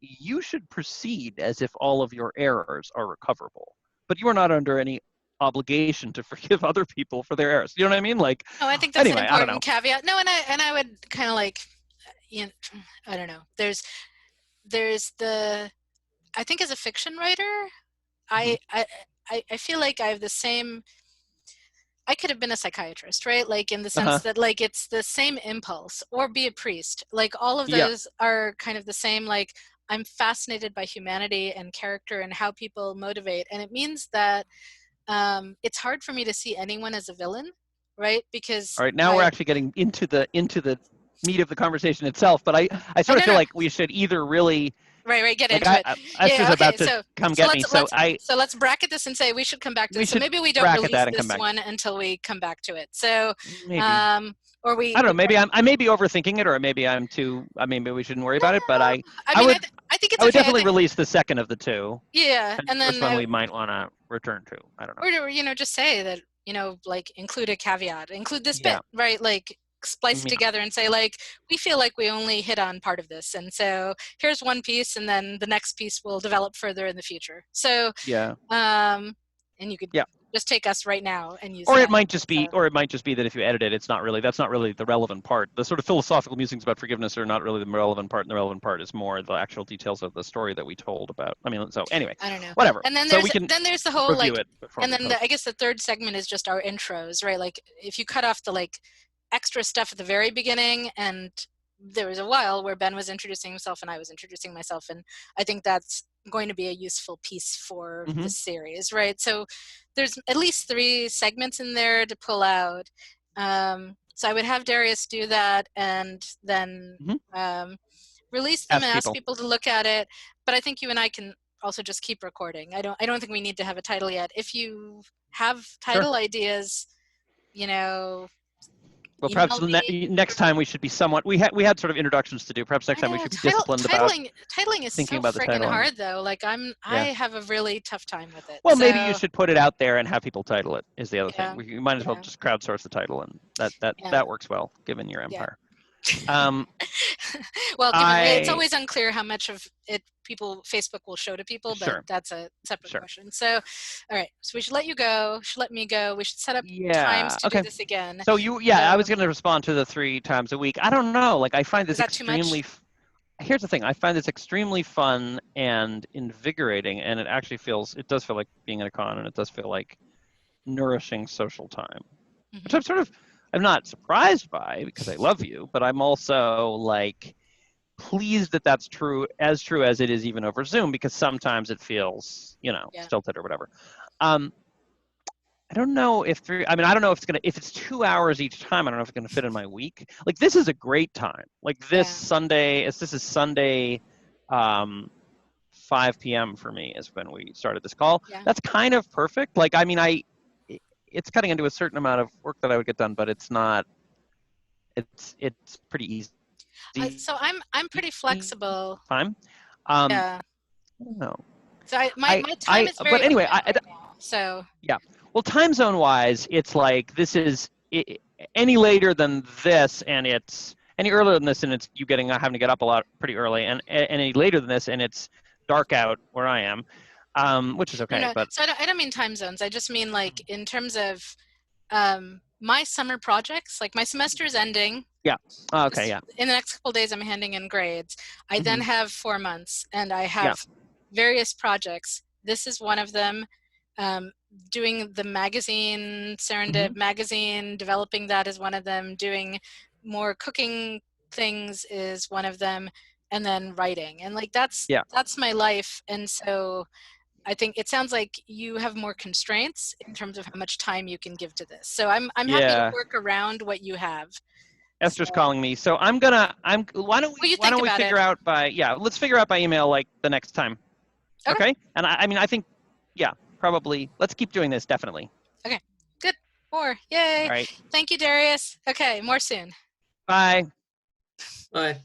S3: you should proceed as if all of your errors are recoverable, but you are not under any obligation to forgive other people for their errors. You know what I mean? Like,
S1: I think that's an important caveat. No, and I would kind of like, I don't know. There's the, I think as a fiction writer, I feel like I have the same. I could have been a psychiatrist, right? Like in the sense that like it's the same impulse, or be a priest. Like all of those are kind of the same. Like I'm fascinated by humanity and character and how people motivate, and it means that. It's hard for me to see anyone as a villain, right? Because
S3: all right, now we're actually getting into the meat of the conversation itself, but I sort of feel like we should either really
S1: get into it.
S3: Esther's about to come get me, so
S1: let's bracket this and say we should come back to this. So maybe we don't release this one until we come back to it. So
S3: maybe.
S1: Or we,
S3: I don't know. Maybe I may be overthinking it, or maybe I'm too. I mean, maybe we shouldn't worry about it. But I
S1: think it's
S3: I would definitely release the second of the two.
S1: Yeah, and then
S3: this one we might want to return to. I don't know.
S1: Or just say that like include a caveat, include this bit, right? Like splice it together and say like we feel like we only hit on part of this, and so here's one piece, and then the next piece will develop further in the future. So and you could just take us right now and use.
S3: Or it might just be, that if you edit it, that's not really the relevant part. The sort of philosophical musings about forgiveness are not really the relevant part, and the relevant part is more the actual details of the story that we told about. I mean, so anyway,
S1: I don't know.
S3: Whatever.
S1: And then there's the whole like, and then I guess the third segment is just our intros, right? Like if you cut off the like extra stuff at the very beginning, and there was a while where Ben was introducing himself and I was introducing myself, and I think that's going to be a useful piece for the series, right? So there's at least 3 segments in there to pull out. So I would have Darius do that, and then release them and ask people to look at it. But I think you and I can also just keep recording. I don't think we need to have a title yet. If you have title ideas,
S3: well, perhaps next time we should be somewhat. We had sort of introductions to do. Perhaps next time we should be disciplined about
S1: titling is
S3: thinking
S1: so
S3: about the title.
S1: Hard though. Like I have a really tough time with it.
S3: Well, maybe you should put it out there and have people title it. Is the other thing. You might as well just crowdsource the title, and that works well given your empire.
S1: Well, it's always unclear how much of it Facebook will show to people, but that's a separate question. So, all right, so we should let you go. Should let me go. We should set up times to do this again.
S3: So I was going to respond to the 3 times a week. I don't know. Like I find this extremely. Here's the thing. I find this extremely fun and invigorating, and it does feel like being at a con, and it does feel like nourishing social time, which I'm not surprised by because I love you, but I'm also like pleased that that's true as it is even over Zoom, because sometimes it feels, stilted or whatever. I don't know if it's 2 hours each time. I don't know if it's going to fit in my week. Like this is a great time. Like this Sunday, this is Sunday, 5 p.m. for me is when we started this call. Yeah. That's kind of perfect. Like, I mean, it's cutting into a certain amount of work that I would get done, but it's not. It's pretty easy.
S1: So I'm pretty flexible.
S3: Time.
S1: I
S3: don't know.
S1: So my time is very.
S3: But anyway,
S1: so.
S3: Yeah. Well, time zone wise, it's like this is any later than this, and it's any earlier than this, and it's you having to get up a lot pretty early, and any later than this, and it's dark out where I am. Which is okay, but
S1: so I don't mean time zones. I just mean like in terms of my summer projects. Like my semester is ending.
S3: Yeah. Okay. Yeah.
S1: In the next couple of days, I'm handing in grades. I then have 4 months, and I have various projects. This is one of them. Doing the magazine, Serendip magazine, developing that is one of them. Doing more cooking things is one of them, and then writing. And like that's my life. And so I think it sounds like you have more constraints in terms of how much time you can give to this. So I'm happy to work around what you have.
S3: Esther's calling me, so why don't we figure out let's figure out by email like the next time. Okay? And I think probably let's keep doing this, definitely.
S1: Okay. Good. More. Yay.
S3: All right.
S1: Thank you, Darius. Okay, more soon.
S3: Bye.
S2: Bye.